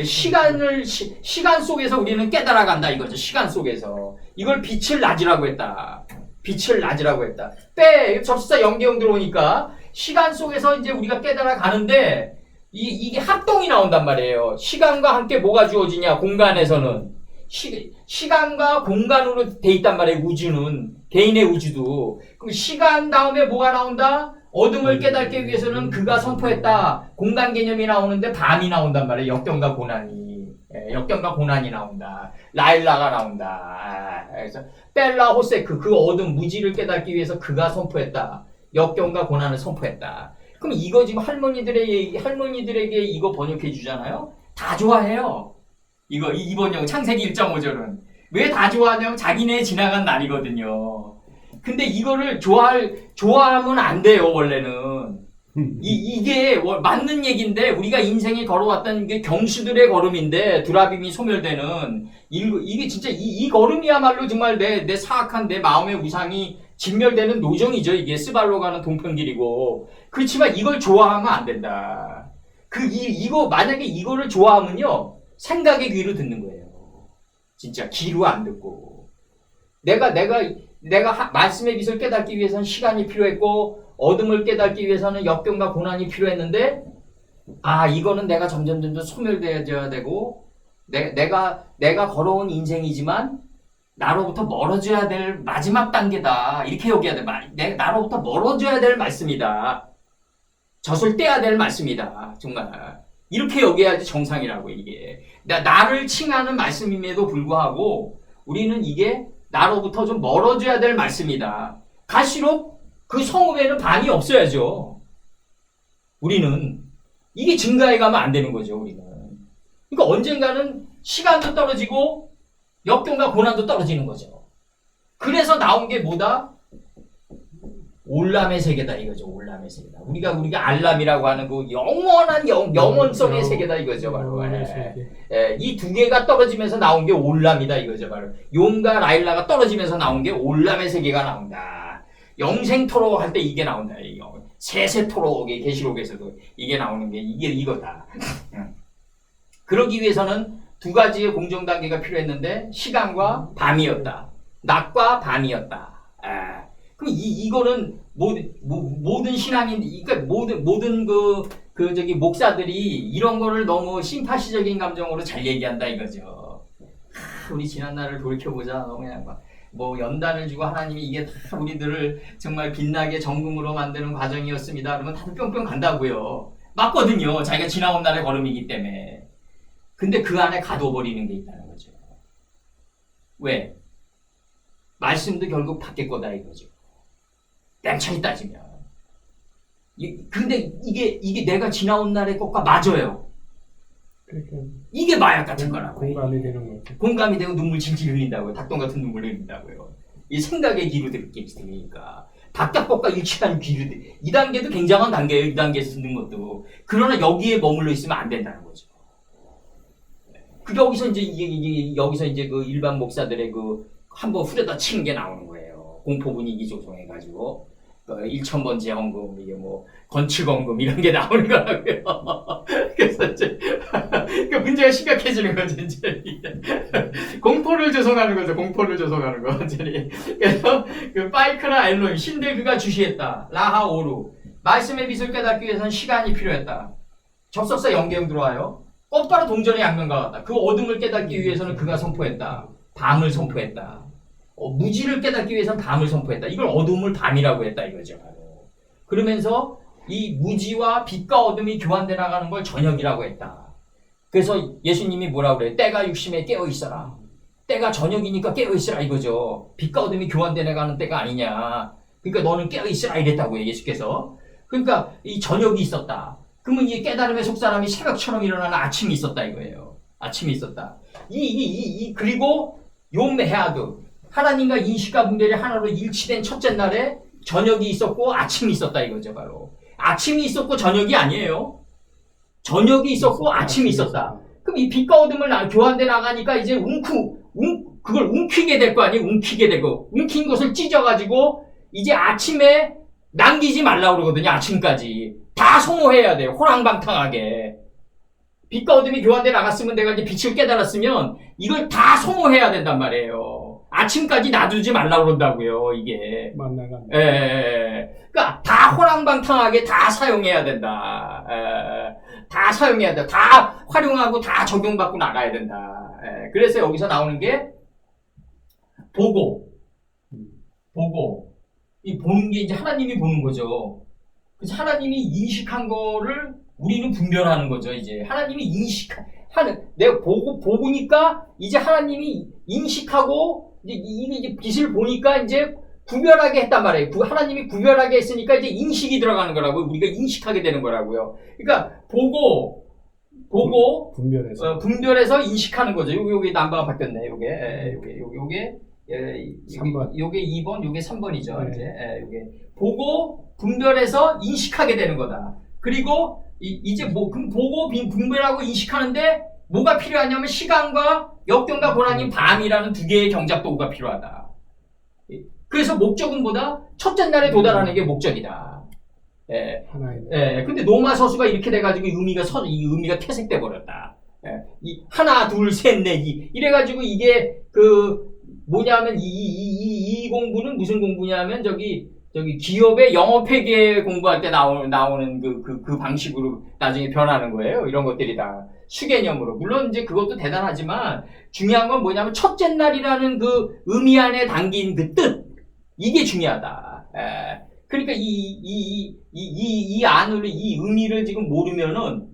시간 속에서 우리는 깨달아간다 이거죠. 시간 속에서 이걸 빛을 낮이라고 했다. 빛을 낮이라고 했다. 접시사 연계형 들어오니까 시간 속에서 이제 우리가 깨달아 가는데 이게 합동이 나온단 말이에요. 시간과 함께 뭐가 주어지냐? 공간에서는 시간과 공간으로 돼 있단 말이에요. 우주는 개인의 우주도. 그럼 시간 다음에 뭐가 나온다? 어둠을 깨닫기 위해서는 그가 선포했다. 공간 개념이 나오는데 밤이 나온단 말이에요. 역경과 고난이. 역경과 고난이 나온다. 라일라가 나온다. 그래서 벨라 호세크, 그 어둠 무지를 깨닫기 위해서 그가 선포했다. 역경과 고난을 선포했다. 그럼 이거 지금 할머니들에게 이거 번역해 주잖아요. 다 좋아해요. 이 번역 창세기 1.5절은 왜 다 좋아하냐면 자기네 지나간 날이거든요. 근데 이거를 좋아하면 안 돼요, 원래는. 이게 맞는 얘기인데, 우리가 인생에 걸어왔던 게 경수들의 걸음인데, 두라빔이 소멸되는, 이게 진짜 이 걸음이야말로 정말 내 사악한 내 마음의 우상이 진멸되는 노정이죠. 이게 스발로 가는 동편길이고. 그렇지만 이걸 좋아하면 안 된다. 만약에 이거를 좋아하면요, 생각의 귀로 듣는 거예요. 진짜 귀로 안 듣고. 내가 말씀의 빛을 깨닫기 위해서는 시간이 필요했고, 어둠을 깨닫기 위해서는 역경과 고난이 필요했는데, 이거는 내가 점점 소멸되어야 되고, 내가 걸어온 인생이지만, 나로부터 멀어져야 될 마지막 단계다. 이렇게 여겨야 돼. 나로부터 멀어져야 될 말씀이다. 젖을 떼야 될 말씀이다. 정말. 이렇게 여겨야지 정상이라고, 이게. 나를 칭하는 말씀임에도 불구하고, 우리는 이게 나로부터 좀 멀어져야 될 말씀이다. 갈수록 그 성읍에는 밤이 없어야죠. 우리는. 이게 증가해 가면 안 되는 거죠, 우리는. 그러니까 언젠가는 시간도 떨어지고 역경과 고난도 떨어지는 거죠. 그래서 나온 게 뭐다? 올람의 세계다 이거죠. 올람의 세계다. 우리가 알람이라고 하는 그 영원한 영원성의 세계다 이거죠. 바로. 이 두 개가 떨어지면서 나온 게 올람이다 이거죠. 바로. 용과 라일라가 떨어지면서 나온 게 올람의 세계가 나온다. 영생토록 할 때 이게 나온다. 세세토록의 계시록에서도 이게 나오는 게 이거다. 그러기 위해서는 두 가지의 공정 단계가 필요했는데 시간과 밤이었다. 낮과 밤이었다. 그럼 이거는 모든 신앙인, 그러니까 모든 목사들이 이런 거를 너무 심파시적인 감정으로 잘 얘기한다 이거죠. 우리 지난 날을 돌이켜보자. 그냥 연단을 주고 하나님이 이게 다 우리들을 정말 빛나게 정금으로 만드는 과정이었습니다. 그러면 다들 뿅뿅 간다고요. 맞거든요. 자기가 지나온 날의 걸음이기 때문에. 근데 그 안에 가둬버리는 게 있다는 거죠. 왜? 말씀도 결국 바뀔 거다 이거죠. 땡차이 따지면. 근데 이게 내가 지나온 날의 것과 맞아요. 그러니까 이게 마약 같은 거라고. 공감이 되는 거죠. 공감이 되고 눈물 질질 흘린다고요. 닭똥 같은 눈물 흘린다고요. 이 생각의 기로 들으니까. 닭닭볶아 일치하는 기로 2단계도 굉장한 단계예요. 2단계에서 듣는 것도. 그러나 여기에 머물러 있으면 안 된다는 거죠. 여기서 이제 그 일반 목사들의 한번 후려다 치는 게 나오는 거예요. 공포 분위기 조성해가지고. 1,000번째 헌금, 이게 건축헌금 이런 게 나오는 거라고요. 그래서 이제, 문제가 심각해지는 거죠, 이제. 공포를 조성하는 거죠, 공포를 조성하는 거, 완전히. 그래서, 파이크라 엘로임, 신들 그가 주시했다. 라하 오루. 말씀의 빛을 깨닫기 위해서는 시간이 필요했다. 접속사 연계형 들어와요. 곧바로 동전의 양면과 같다. 그 어둠을 깨닫기 위해서는 그가 선포했다. 밤을 선포했다. 무지를 깨닫기 위해서는 밤을 선포했다. 이걸 어둠을 밤이라고 했다 이거죠. 그러면서 이 무지와 빛과 어둠이 교환돼 나가는 걸 저녁이라고 했다. 그래서 예수님이 뭐라고 그래요? 때가 육심에 깨어 있어라. 때가 저녁이니까 깨어 있으라 이거죠. 빛과 어둠이 교환돼 나가는 때가 아니냐. 그러니까 너는 깨어 있으라 이랬다고요. 예수께서. 그러니까 이 저녁이 있었다. 그러면 이 깨달음의 속사람이 새벽처럼 일어나는 아침이 있었다 이거예요. 아침이 있었다. 그리고 용메헤아드. 하나님과 인식과 분별이 하나로 일치된 첫째 날에 저녁이 있었고 아침이 있었다 이거죠. 바로 아침이 있었고 저녁이 아니에요. 저녁이 있었고 아침이 있었다. 그럼 이 빛과 어둠을 교환돼 나가니까 이제 그걸 움키게 될 거 아니에요. 움키게 되고 움킨 것을 찢어가지고 이제 아침에 남기지 말라고 그러거든요. 아침까지 다 소모해야 돼요. 호랑방탕하게. 빛과 어둠이 교환돼 나갔으면 내가 이제 빛을 깨달았으면 이걸 다 소모해야 된단 말이에요. 아침까지 놔두지 말라고 그런다고요, 이게. 만나가. 그러니까 다 호랑방탕하게 다 사용해야 된다. 다 사용해야 돼. 다 활용하고 다 적용받고 나가야 된다. 그래서 여기서 나오는 게 보고. 이 보는 게 이제 하나님이 보는 거죠. 그래서 하나님이 인식한 거를 우리는 분별하는 거죠. 이제 하나님이 내가 보니까 이제 하나님이 인식하고 이제 빛을 보니까 이제 구별하게 했단 말이에요. 하나님이 구별하게 했으니까 이제 인식이 들어가는 거라고요. 우리가 인식하게 되는 거라고요. 그러니까 보고 분별해서 인식하는 거죠. 요게 남바가 바뀌었네. 요게 3번. 요게 2번, 요게 3번이죠. 네. 이제 요게 보고 분별해서 인식하게 되는 거다. 그리고 이제 그럼 보고 분별하고 인식하는데 뭐가 필요하냐면 시간과 역경과 고난인 밤이라는 두 개의 경작 도구가 필요하다. 그래서 목적은 뭐다? 첫째 날에 도달하는 게 목적이다. 하나의. 근데 노마 서수가 이렇게 돼가지고 이 의미가 퇴색돼 버렸다. 하나, 둘, 셋, 넷, 이래가지고 이게 뭐냐면 이 공부는 무슨 공부냐면 저기 기업의 영업회계 공부할 때 나오는 그 방식으로 나중에 변하는 거예요. 이런 것들이 다 수개념으로. 물론 이제 그것도 대단하지만 중요한 건 뭐냐면 첫째 날이라는 그 의미 안에 담긴 그 뜻. 이게 중요하다. 그러니까 이 안으로 이 의미를 지금 모르면은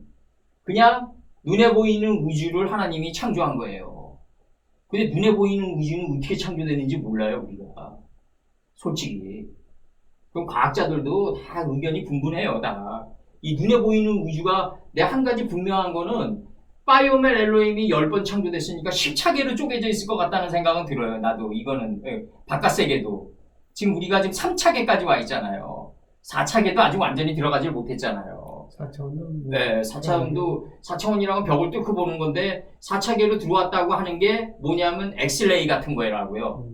그냥 눈에 보이는 우주를 하나님이 창조한 거예요. 근데 눈에 보이는 우주는 어떻게 창조됐는지 몰라요, 우리가. 솔직히. 그럼 과학자들도 다 의견이 분분해요, 다. 이 눈에 보이는 우주가 내 한 가지 분명한 거는 파이오멜 엘로힘이 10번 창조됐으니까 10차계로 쪼개져 있을 것 같다는 생각은 들어요. 나도 이거는 바깥 세계도. 지금 우리가 지금 3차계까지 와 있잖아요. 4차계도 아직 완전히 들어가질 못했잖아요. 4차원은 네, 4차원이라고 벽을 뚫고 보는 건데 4차계로 들어왔다고 하는 게 뭐냐면 엑스레이 같은 거라고요.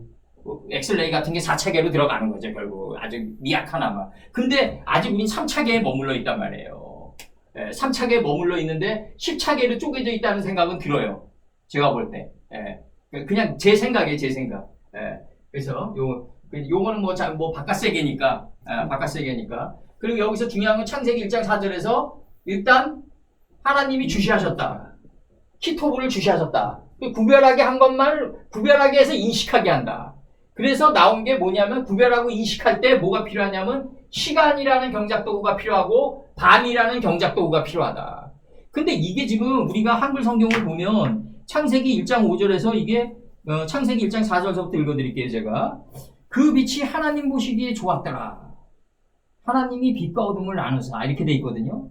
엑스레이 같은 게 4차계로 들어가는 거죠, 결국. 아주 미약하나마. 근데 아직 우린 3차계에 머물러 있단 말이에요. 3차계에 머물러 있는데 10차계로 쪼개져 있다는 생각은 들어요. 제가 볼 때. 그냥 제 생각이에요, 제 생각. 그래서 요거는 뭐 바깥 세계니까. 바깥 세계니까. 그리고 여기서 중요한 건 창세기 1장 4절에서 일단 하나님이 주시하셨다. 키토브를 주시하셨다. 구별하게 한 것만 구별하게 해서 인식하게 한다. 그래서 나온 게 뭐냐면 구별하고 인식할 때 뭐가 필요하냐면 시간이라는 경작도구가 필요하고 밤이라는 경작도구가 필요하다. 근데 이게 지금 우리가 한글 성경을 보면 창세기 1장 5절에서 이게 창세기 1장 4절서부터 읽어드릴게요. 제가 그 빛이 하나님 보시기에 좋았더라. 하나님이 빛과 어둠을 나누사 이렇게 돼 있거든요.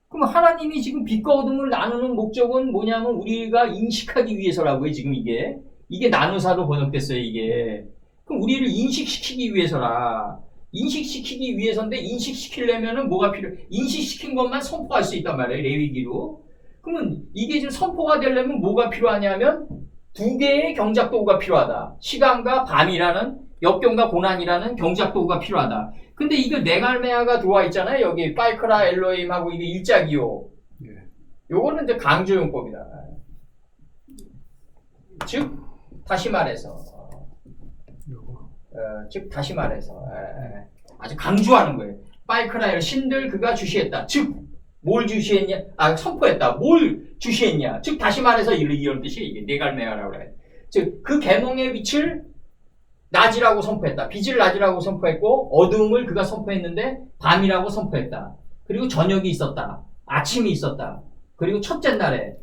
그럼 하나님이 지금 빛과 어둠을 나누는 목적은 뭐냐면 우리가 인식하기 위해서라고요. 지금 이게 나누사로 번역됐어요. 이게 그럼 우리를 인식시키기 위해서라. 인식시키기 위해서인데 인식시키려면은 뭐가 필요해? 인식시킨 것만 선포할 수 있단 말이에요. 레위기로. 그러면 이게 지금 선포가 되려면 뭐가 필요하냐면 두 개의 경작도구가 필요하다. 시간과 밤이라는 역경과 고난이라는 경작도구가 필요하다. 근데 이거 네갈메아가 들어와 있잖아요. 여기 파이크라 엘로힘하고 이게 일자기요. 요거는 이제 강조용법이다. 즉 다시 말해서 아주 강조하는 거예요. 파이크라 신들 그가 주시했다. 즉 뭘 주시했냐? 선포했다. 뭘 주시했냐? 즉 다시 말해서 이런 뜻이 이게 네갈메아라고 그래. 즉 그 계몽의 빛을 낮이라고 선포했다. 빛을 낮이라고 선포했고 어둠을 그가 선포했는데 밤이라고 선포했다. 그리고 저녁이 있었다. 아침이 있었다. 그리고 첫째 날에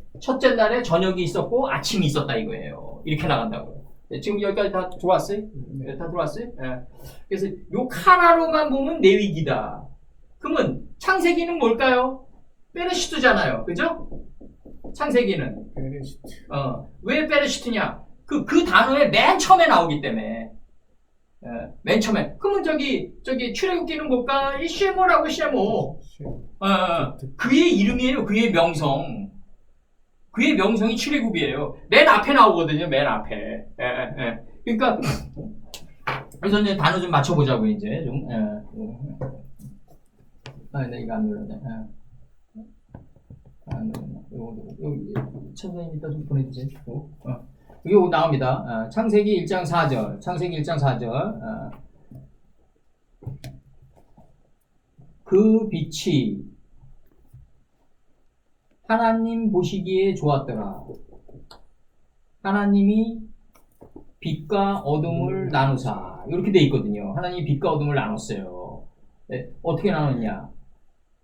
저녁이 있었고 아침이 있었다 이거예요. 이렇게 나간다고요. 지금 여기까지 다 들어왔어요? 다 들어왔어요? 그래서 요 하나로만 보면 내위기다. 그러면 창세기는 뭘까요? 베레시트잖아요. 그죠? 창세기는. 베레시트. 왜 베레시트냐? 그 단어에 맨 처음에 나오기 때문에. 맨 처음에. 그러면 저기 출애굽기는 뭘까? 이 쉐모라고 쉐모. 그의 이름이에요. 그의 명성. 그의 명성이 출애굽이에요. 맨 앞에 나오거든요. 맨 앞에. 그러니까 그래서 이제 단어 좀 맞춰보자고 이제 좀. 네, 이거 안 눌렀네. 안 눌렀네. 여기 선생님 이따 좀 보내주세요. 이거 나옵니다. 창세기 1장 4절. 창세기 1장 4절. 그 빛이 하나님 보시기에 좋았더라. 하나님이 빛과 어둠을 나누사. 이렇게 돼 있거든요. 하나님이 빛과 어둠을 나눴어요. 어떻게 나눴냐?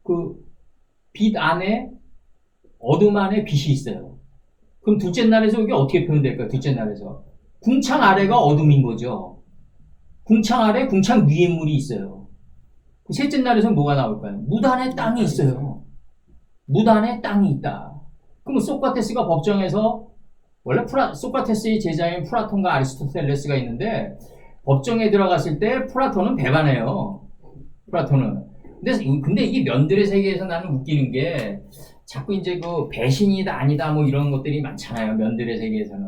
그 빛 안에 어둠 안에 빛이 있어요. 그럼 둘째 날에서 이게 어떻게 표현될까요? 둘째 날에서 궁창 아래가 어둠인 거죠. 궁창 아래, 궁창 위에 물이 있어요. 그 셋째 날에서는 뭐가 나올까요? 물 안에 땅이 있어요. 물 안에 땅이 있다. 그럼 소크라테스가 법정에서 원래 소크라테스의 제자인 플라톤과 아리스토텔레스가 있는데 법정에 들어갔을 때 플라톤은 배반해요. 플라톤은. 근데 이게 면들의 세계에서 나는 웃기는 게 자꾸 이제 그 배신이다 아니다 뭐 이런 것들이 많잖아요. 면들의 세계에서는.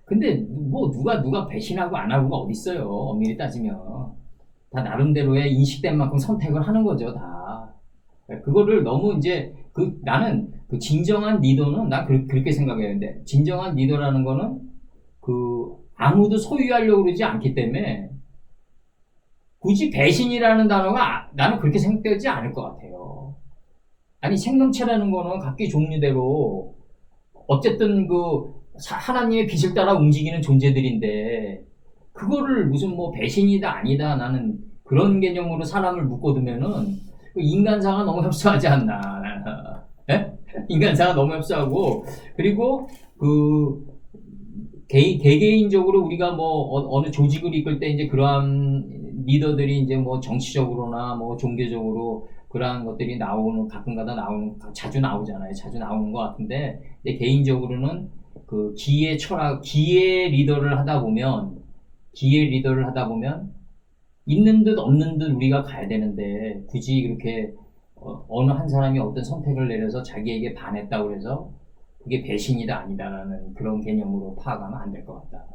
근데 뭐 누가 배신하고 안 하고가 어딨어요. 엄밀히 따지면. 다 나름대로의 인식된 만큼 선택을 하는 거죠, 다. 그거를 너무 이제 나는 그 진정한 리더는 난 그렇게 생각했는데 진정한 리더라는 거는 아무도 소유하려고 그러지 않기 때문에 굳이 배신이라는 단어가 나는 그렇게 생각되지 않을 것 같아요. 아니 생명체라는 거는 각기 종류대로 어쨌든 하나님의 빛을 따라 움직이는 존재들인데 그거를 무슨 뭐 배신이다 아니다 나는 그런 개념으로 사람을 묶어두면은 인간사가 너무 협소하지 않나. 네? 인간사가 너무 협소하고 그리고 개개인적으로 우리가 뭐 어느 조직을 이끌 때 이제 그러한 리더들이 이제 뭐 정치적으로나 뭐 종교적으로 그러한 것들이 가끔가다 자주 나오잖아요. 자주 나오는 것 같은데 근데 개인적으로는 기의 철학, 기의 리더를 하다 보면 있는 듯 없는 듯 우리가 가야 되는데 굳이 그렇게 어느 한 사람이 어떤 선택을 내려서 자기에게 반했다고 해서 그게 배신이다 아니다라는 그런 개념으로 파악하면 안 될 것 같다.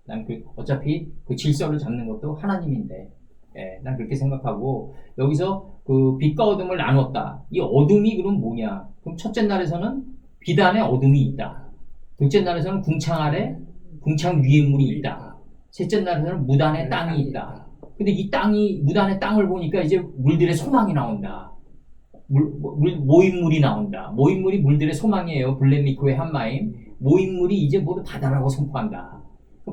난 어차피 그 질서를 잡는 것도 하나님인데, 난 그렇게 생각하고 여기서 빛과 어둠을 나눴다. 이 어둠이 그럼 뭐냐? 그럼 첫째 날에서는 빛 안에 어둠이 있다. 둘째 날에서는 궁창 아래, 궁창 위에 물이 있다. 셋째 날에서는 물 안에 땅이 있다. 근데 이 물 안에 땅을 보니까 이제 물들의 소망이 나온다. 모인물이 나온다. 모인물이 물들의 소망이에요. 블레미코의 한마임. 모인물이 이제 모두 바다라고 선포한다.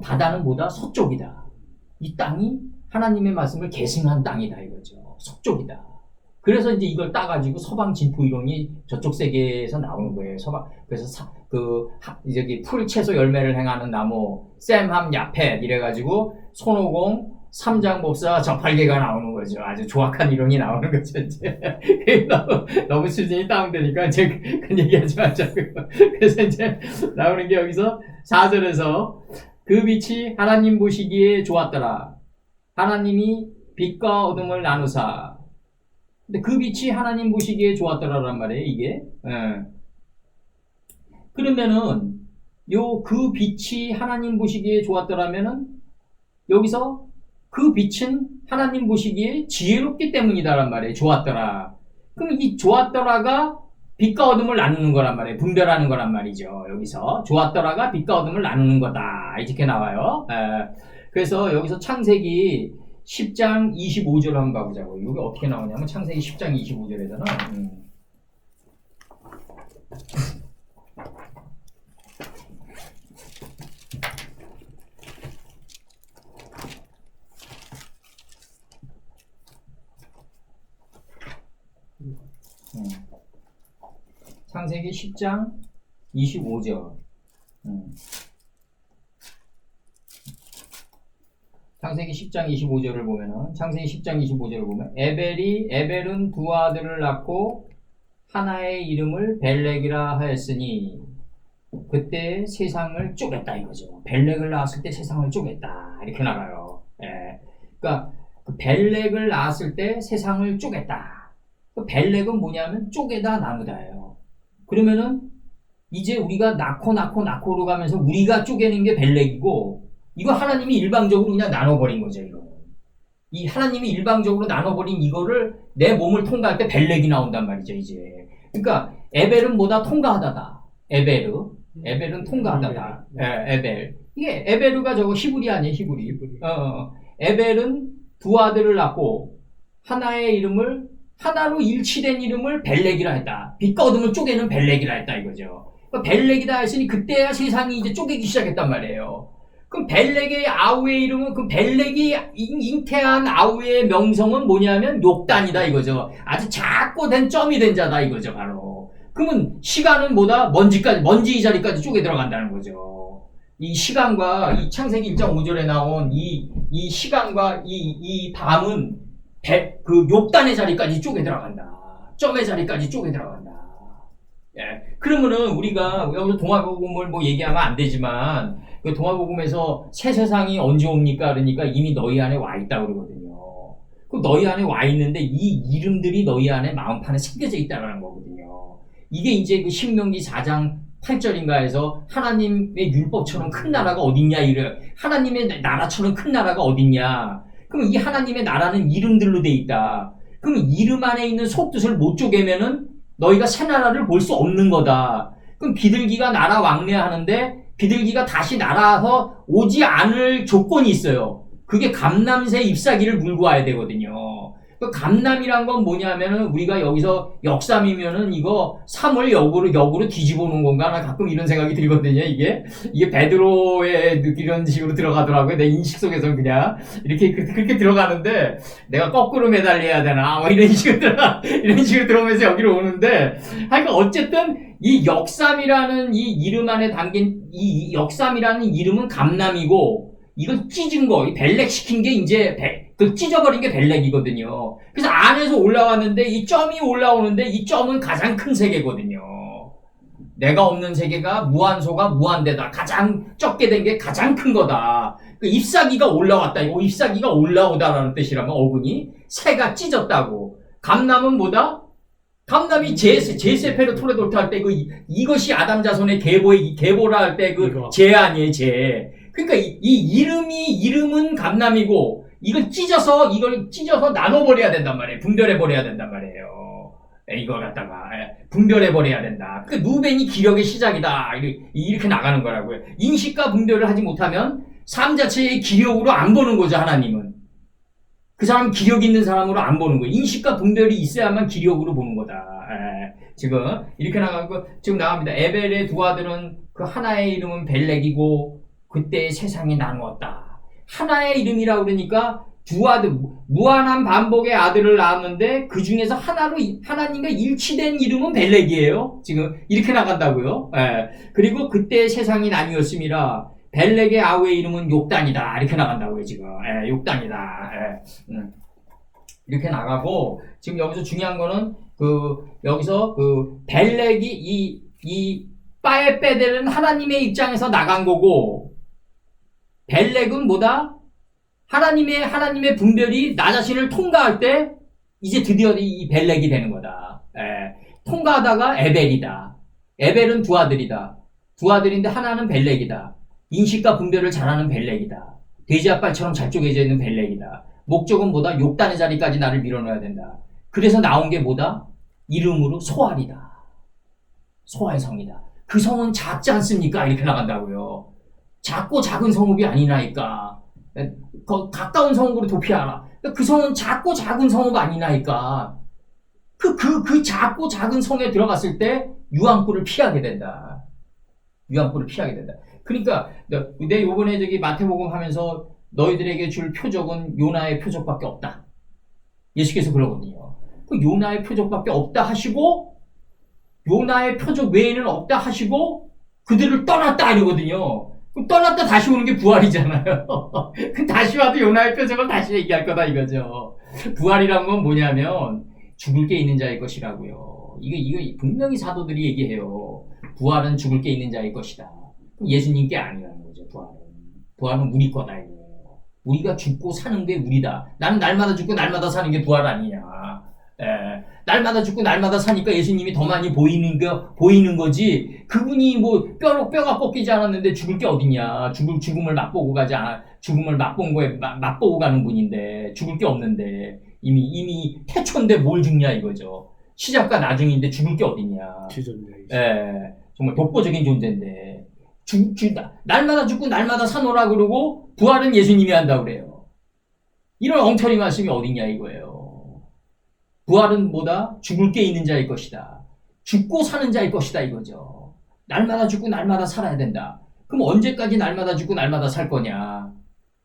바다는 뭐다? 서쪽이다. 이 땅이 하나님의 말씀을 계승한 땅이다 이거죠. 서쪽이다. 그래서 이제 이걸 따가지고 서방 진포 이론이 저쪽 세계에서 나오는 거예요. 그래서 저기 풀 채소 열매를 행하는 나무, 샘함 야펫 이래가지고 손오공, 삼장법사 저팔계가 나오는 거죠. 아주 조악한 이론이 나오는 거죠. 이제 너무 수준이 다운되니까 이제 그 얘기하지 말자고요. 그래서 이제 나오는 게 여기서 4절에서 그 빛이 하나님 보시기에 좋았더라. 하나님이 빛과 어둠을 나누사. 근데 그 빛이 하나님 보시기에 좋았더라란 말이에요. 이게. 그러면은 그 빛이 하나님 보시기에 좋았더라면은 여기서 그 빛은 하나님 보시기에 지혜롭기 때문이다란 말이에요. 좋았더라. 그럼 이 좋았더라가 빛과 어둠을 나누는 거란 말이에요. 분별하는 거란 말이죠. 여기서 좋았더라가 빛과 어둠을 나누는 거다. 이렇게 나와요. 그래서 여기서 창세기 10장 25절 한번 봐보자고. 이게 어떻게 나오냐면 창세기 10장 25절에서는 창세기 10장 25절. 창세기 10장 25절을 보면은 에벨은 두 아들을 낳고 하나의 이름을 벨렉이라 하였으니 그때 세상을 쪼갰다 이거죠. 벨렉을 낳았을 때 세상을 쪼갰다 이렇게 나가요. 그러니까 벨렉을 낳았을 때 세상을 쪼갰다. 벨렉은 뭐냐면 쪼개다 나누다예요. 그러면은 이제 우리가 낳고로 가면서 우리가 쪼개는 게 벨렉이고 이거 하나님이 일방적으로 그냥 나눠버린 거죠. 이거는. 이 하나님이 일방적으로 나눠버린 이거를 내 몸을 통과할 때 벨렉이 나온단 말이죠. 이제. 그러니까 에벨은 뭐다? 통과하다다. 에벨은 통과하다다. 에벨. 이게 에벨가 저거 히브리 아니에요? 히브리. 에벨은 두 아들을 낳고 하나의 이름을 하나로 일치된 이름을 벨렉이라 했다. 빛과 어둠을 쪼개는 벨렉이라 했다 이거죠. 그러니까 벨렉이다 했으니 그때야 세상이 이제 쪼개기 시작했단 말이에요. 그럼 벨렉의 아우의 이름은 그 벨렉이 잉태한 아우의 명성은 뭐냐면 욕단이다 이거죠. 아주 작고 된 점이 된 자다 이거죠 바로. 그러면 시간은 뭐다? 먼지 이 자리까지 쪼개 들어간다는 거죠. 이 시간과 이 창세기 1.5절에 나온 이 시간과 이 밤은 그 욕단의 자리까지 쪼개 들어간다. 점의 자리까지 쪼개 들어간다. 예. 그러면은 우리가 여기서 동화복음을 뭐 얘기하면 안 되지만 그 동화복음에서 새 세상이 언제 옵니까? 그러니까 이미 너희 안에 와 있다 그러거든요. 그 너희 안에 와 있는데 이 이름들이 너희 안에 마음판에 새겨져 있다는 거거든요. 이게 이제 그 신명기 4장 8절인가에서 하나님의 율법처럼 큰 나라가 어딨냐 이래. 하나님의 나라처럼 큰 나라가 어딨냐. 그럼 이 하나님의 나라는 이름들로 돼 있다. 그럼 이름 안에 있는 속뜻을 못 쪼개면은 너희가 새 나라를 볼 수 없는 거다. 그럼 비둘기가 날아 왕래하는데 비둘기가 다시 날아서 오지 않을 조건이 있어요. 그게 감람새 잎사귀를 물고 와야 되거든요. 그 감람이란 건 뭐냐면은 우리가 여기서 역삼이면은 이거 3을 역으로 뒤집어 놓은 건가? 나 가끔 이런 생각이 들거든요. 이게 베드로의 이런 식으로 들어가더라고요. 내 인식 속에서는 그냥 그렇게 들어가는데 내가 거꾸로 매달려야 되나? 뭐 이런 식으로 들어오면서 여기로 오는데 하여간 어쨌든 이 역삼이라는 이 이름 안에 담긴 이 역삼이라는 이름은 감람이고 이걸 찢은 거, 벨렉 시킨 게 이제 그 찢어버린 게 벨렉이거든요. 그래서 안에서 올라왔는데 이 점이 올라오는데 이 점은 가장 큰 세계거든요. 내가 없는 세계가 무한소가 무한대다. 가장 적게 된 게 가장 큰 거다. 그 잎사귀가 올라왔다. 잎사귀가 올라오다라는 뜻이라면 어근이 새가 찢었다고. 감남은 뭐다? 감남이 제세페르 토레돌타 할 때 이것이 아담 자손의 계보라 할 때 제 아니에요, 제. 그러니까 이름은 감남이고 이걸 찢어서 나눠버려야 된단 말이에요. 분별해버려야 된단 말이에요. 이걸 갖다가 분별해버려야 된다. 그 누벤이 기력의 시작이다. 이렇게 나가는 거라고요. 인식과 분별을 하지 못하면 삶 자체의 기력으로 안 보는 거죠, 하나님은. 그 사람 기력 있는 사람으로 안 보는 거예요. 인식과 분별이 있어야만 기력으로 보는 거다. 지금 이렇게 나가고 지금 나갑니다. 에벨의 두 아들은 그 하나의 이름은 벨렉이고 그때 세상이 나누었다. 하나의 이름이라고 그러니까 두 아들, 무한한 반복의 아들을 낳았는데 그 중에서 하나님과 일치된 이름은 벨렉이에요. 지금 이렇게 나간다고요. 그리고 그때 세상이 나뉘었음이라 벨렉의 아우의 이름은 욕단이다. 이렇게 나간다고요. 지금 욕단이다. 이렇게 나가고 지금 여기서 중요한 거는 여기서 벨렉이 이 빠에빼델은 하나님의 입장에서 나간 거고 벨렉은 뭐다? 하나님의 분별이 나 자신을 통과할 때 이제 드디어 이 벨렉이 되는 거다. 통과하다가 에벨이다. 에벨은 두 아들이다. 두 아들인데 하나는 벨렉이다. 인식과 분별을 잘하는 벨렉이다. 돼지 앞발처럼 잘 쪼개져 있는 벨렉이다. 목적은 뭐다? 욕단의 자리까지 나를 밀어넣어야 된다. 그래서 나온 게 뭐다? 이름으로 소알이다. 소알 성이다. 그 성은 작지 않습니까? 이렇게 나간다고요. 작고 작은 성읍이 아니나이까. 가까운 성읍으로 도피하라. 그 성은 작고 작은 성읍 아니나이까. 그 작고 작은 성에 들어갔을 때 유황불을 피하게 된다. 유황불을 피하게 된다. 그러니까 내 요번에 마태복음 하면서 너희들에게 줄 표적은 요나의 표적밖에 없다. 예수께서 그러거든요. 그 요나의 표적밖에 없다 하시고 요나의 표적 외에는 없다 하시고 그들을 떠났다 이러거든요. 그럼 떠났다 다시 오는 게 부활이잖아요. 그 다시 와도 요나의 표적을 다시 얘기할 거다 이거죠. 부활이란 건 뭐냐면 죽을 게 있는 자의 것이라고요. 이거 분명히 사도들이 얘기해요. 부활은 죽을 게 있는 자의 것이다. 예수님께 아니라는 거죠. 부활은 우리 거다 이거예요. 우리가 죽고 사는 게 우리다. 나는 날마다 죽고 날마다 사는 게 부활 아니냐. 날마다 죽고 날마다 사니까 예수님이 더 많이 보이는 거지. 그분이 뭐 뼈가 꺾이지 않았는데 죽을 게 어딨냐. 죽음을 맛보고 가지 않아. 죽음을 맛보고 가는 분인데 죽을 게 없는데 이미 태초인데 뭘 죽냐 이거죠. 시작과 나중인데 죽을 게 어딨냐. 정말 독보적인 존재인데 날마다 죽고 날마다 사노라 그러고 부활은 예수님이 한다 그래요. 이런 엉터리 말씀이 어딨냐 이거예요. 부활은 뭐다? 죽을 게 있는 자의 것이다. 죽고 사는 자의 것이다 이거죠. 날마다 죽고 날마다 살아야 된다. 그럼 언제까지 날마다 죽고 날마다 살 거냐?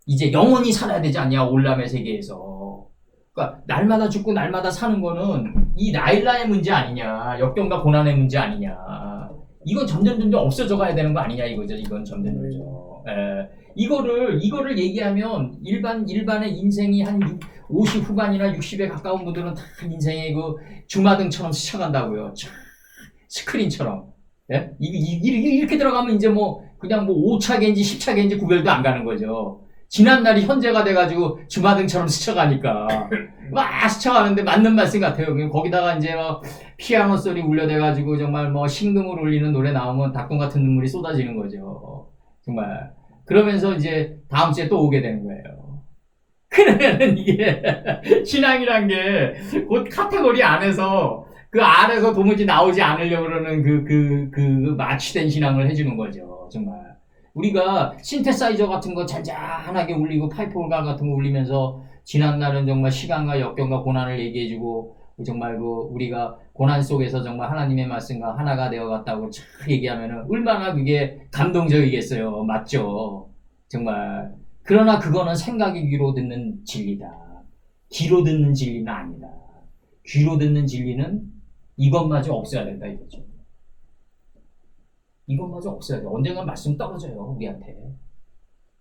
이제 영원히 살아야 되지 않냐? 올람의 세계에서. 그러니까 날마다 죽고 날마다 사는 거는 이 라일라의 문제 아니냐? 역경과 고난의 문제 아니냐? 이건 점점 없어져 가야 되는 거 아니냐 이거죠. 이건 점점. 이거를 얘기하면 일반의 인생이 한 50 후반이나 60에 가까운 분들은 다 인생의 그 주마등처럼 스쳐간다고요. 스크린처럼. 예? 이렇게 들어가면 이제 뭐 그냥 뭐 5차계인지 10차계인지 구별도 안 가는 거죠. 지난날이 현재가 돼가지고 주마등처럼 스쳐가니까 막 스쳐가는데 맞는 말씀 같아요. 거기다가 이제 막 피아노 소리 울려대가지고 정말 뭐 심금을 울리는 노래 나오면 닭똥 같은 눈물이 쏟아지는 거죠. 정말. 그러면서 이제 다음 주에 또 오게 되는 거예요. 그러면은 이게 신앙이란 게 곧 카테고리 안에서 그 안에서 도무지 나오지 않으려고 그러는 그 마취된 신앙을 해주는 거죠. 정말. 우리가 신테사이저 같은 거 잔잔하게 울리고 파이프 오르간 같은 거 울리면서 지난날은 정말 시간과 역경과 고난을 얘기해주고 정말 그 우리가 고난 속에서 정말 하나님의 말씀과 하나가 되어갔다고 쫙 얘기하면은 얼마나 그게 감동적이겠어요. 맞죠? 정말. 그러나 그거는 생각이 귀로 듣는 진리다. 귀로 듣는 진리는 아니다. 귀로 듣는 진리는 이것마저 없어야 된다 이거죠. 이것마저 없어야 돼. 언젠가 말씀 떨어져요, 우리한테.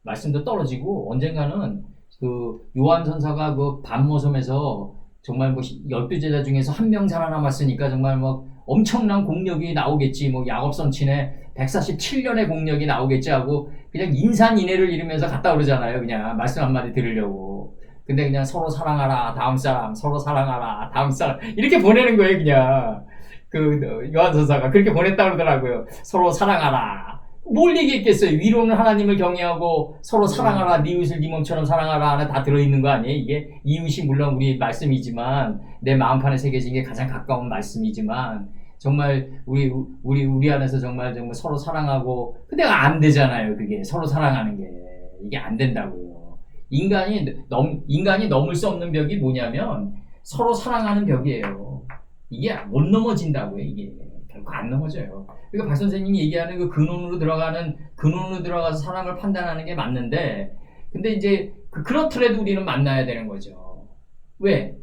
말씀도 떨어지고, 언젠가는 그 요한 선사가 그 반모섬에서 정말 뭐 12제자 중에서 한 명 살아남았으니까 정말 뭐 엄청난 공력이 나오겠지. 뭐 야곱선친의 147년의 공력이 나오겠지 하고 그냥 인산인해를 이루면서 갔다 그러잖아요. 그냥 말씀 한마디 들으려고. 근데 그냥 서로 사랑하라, 다음 사람, 서로 사랑하라, 다음 사람. 이렇게 보내는 거예요, 그냥. 그 요한 선사가 그렇게 보냈다 그러더라고요. 서로 사랑하라. 뭘 얘기했겠어요? 위로는 하나님을 경외하고 서로 사랑하라. 네 이웃을 네 몸처럼 사랑하라. 안에 다 들어있는 거 아니에요? 이게 이웃이 물론 우리 말씀이지만 내 마음판에 새겨진 게 가장 가까운 말씀이지만 정말 우리 안에서 정말 서로 사랑하고 근데 안 되잖아요. 그게 서로 사랑하는 게 이게 안 된다고요. 인간이 넘을 수 없는 벽이 뭐냐면 서로 사랑하는 벽이에요. 이게 못 넘어진다고요. 이게 결코 안 넘어져요. 그러니까 박 선생님이 얘기하는 그 근원으로 들어가서 사람을 판단하는 게 맞는데, 근데 이제 그렇더라도 우리는 만나야 되는 거죠. 왜?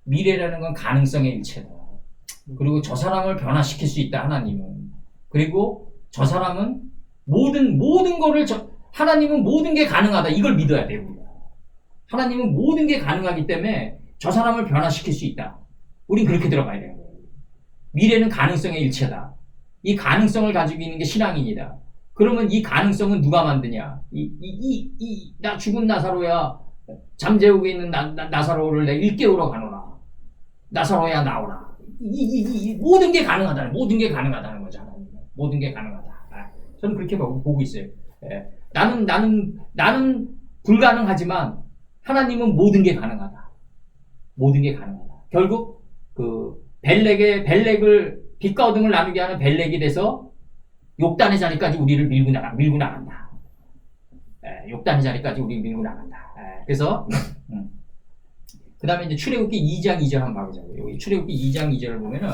미래라는 건 가능성의 일체다. 그리고 저 사람을 변화시킬 수 있다. 하나님은. 그리고 저 사람은 모든 거를 하나님은 모든 게 가능하다. 이걸 믿어야 돼요. 우리가. 하나님은 모든 게 가능하기 때문에 저 사람을 변화시킬 수 있다. 우린 그렇게 들어가야 되는 거예요. 미래는 가능성의 일체다. 이 가능성을 가지고 있는 게 신앙인이다. 그러면 이 가능성은 누가 만드냐? 나 죽은 나사로야. 잠재우고 있는 나사로를 내 일깨우러 가노라. 나사로야 나오라. 모든 게 가능하다는, 모든 게 가능하다는 거죠. 하나님은. 모든 게 가능하다. 저는 그렇게 보고 있어요. 나는 불가능하지만 하나님은 모든 게 가능하다. 모든 게 가능하다. 결국 벨렉을 빛과 어둠을 나누게 하는 벨렉이 돼서 욕단의 자리까지 우리를 밀고 나간다. 욕단의 자리까지 우리를 밀고 나간다. 그래서 그 다음에 이제 출애굽기 2장 2절 한번 봐보자고요. 여기 출애굽기 2장 2절을 보면은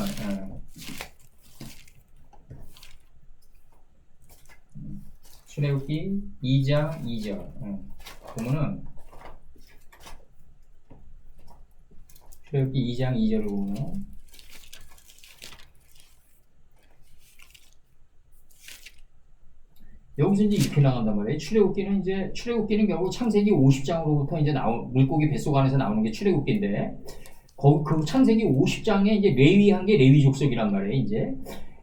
출애굽기 2장 2절 보면은 출애굽기 2장 2절을 보면 여기서 이제 이렇게 나간단 말이에요. 출애굽기는 결국 창세기 50장으로부터 이제 물고기 뱃속 안에서 나오는 게 출애굽기인데 그 창세기 50장에 이제 레위한 게 레위 족속이란 말이에요. 이제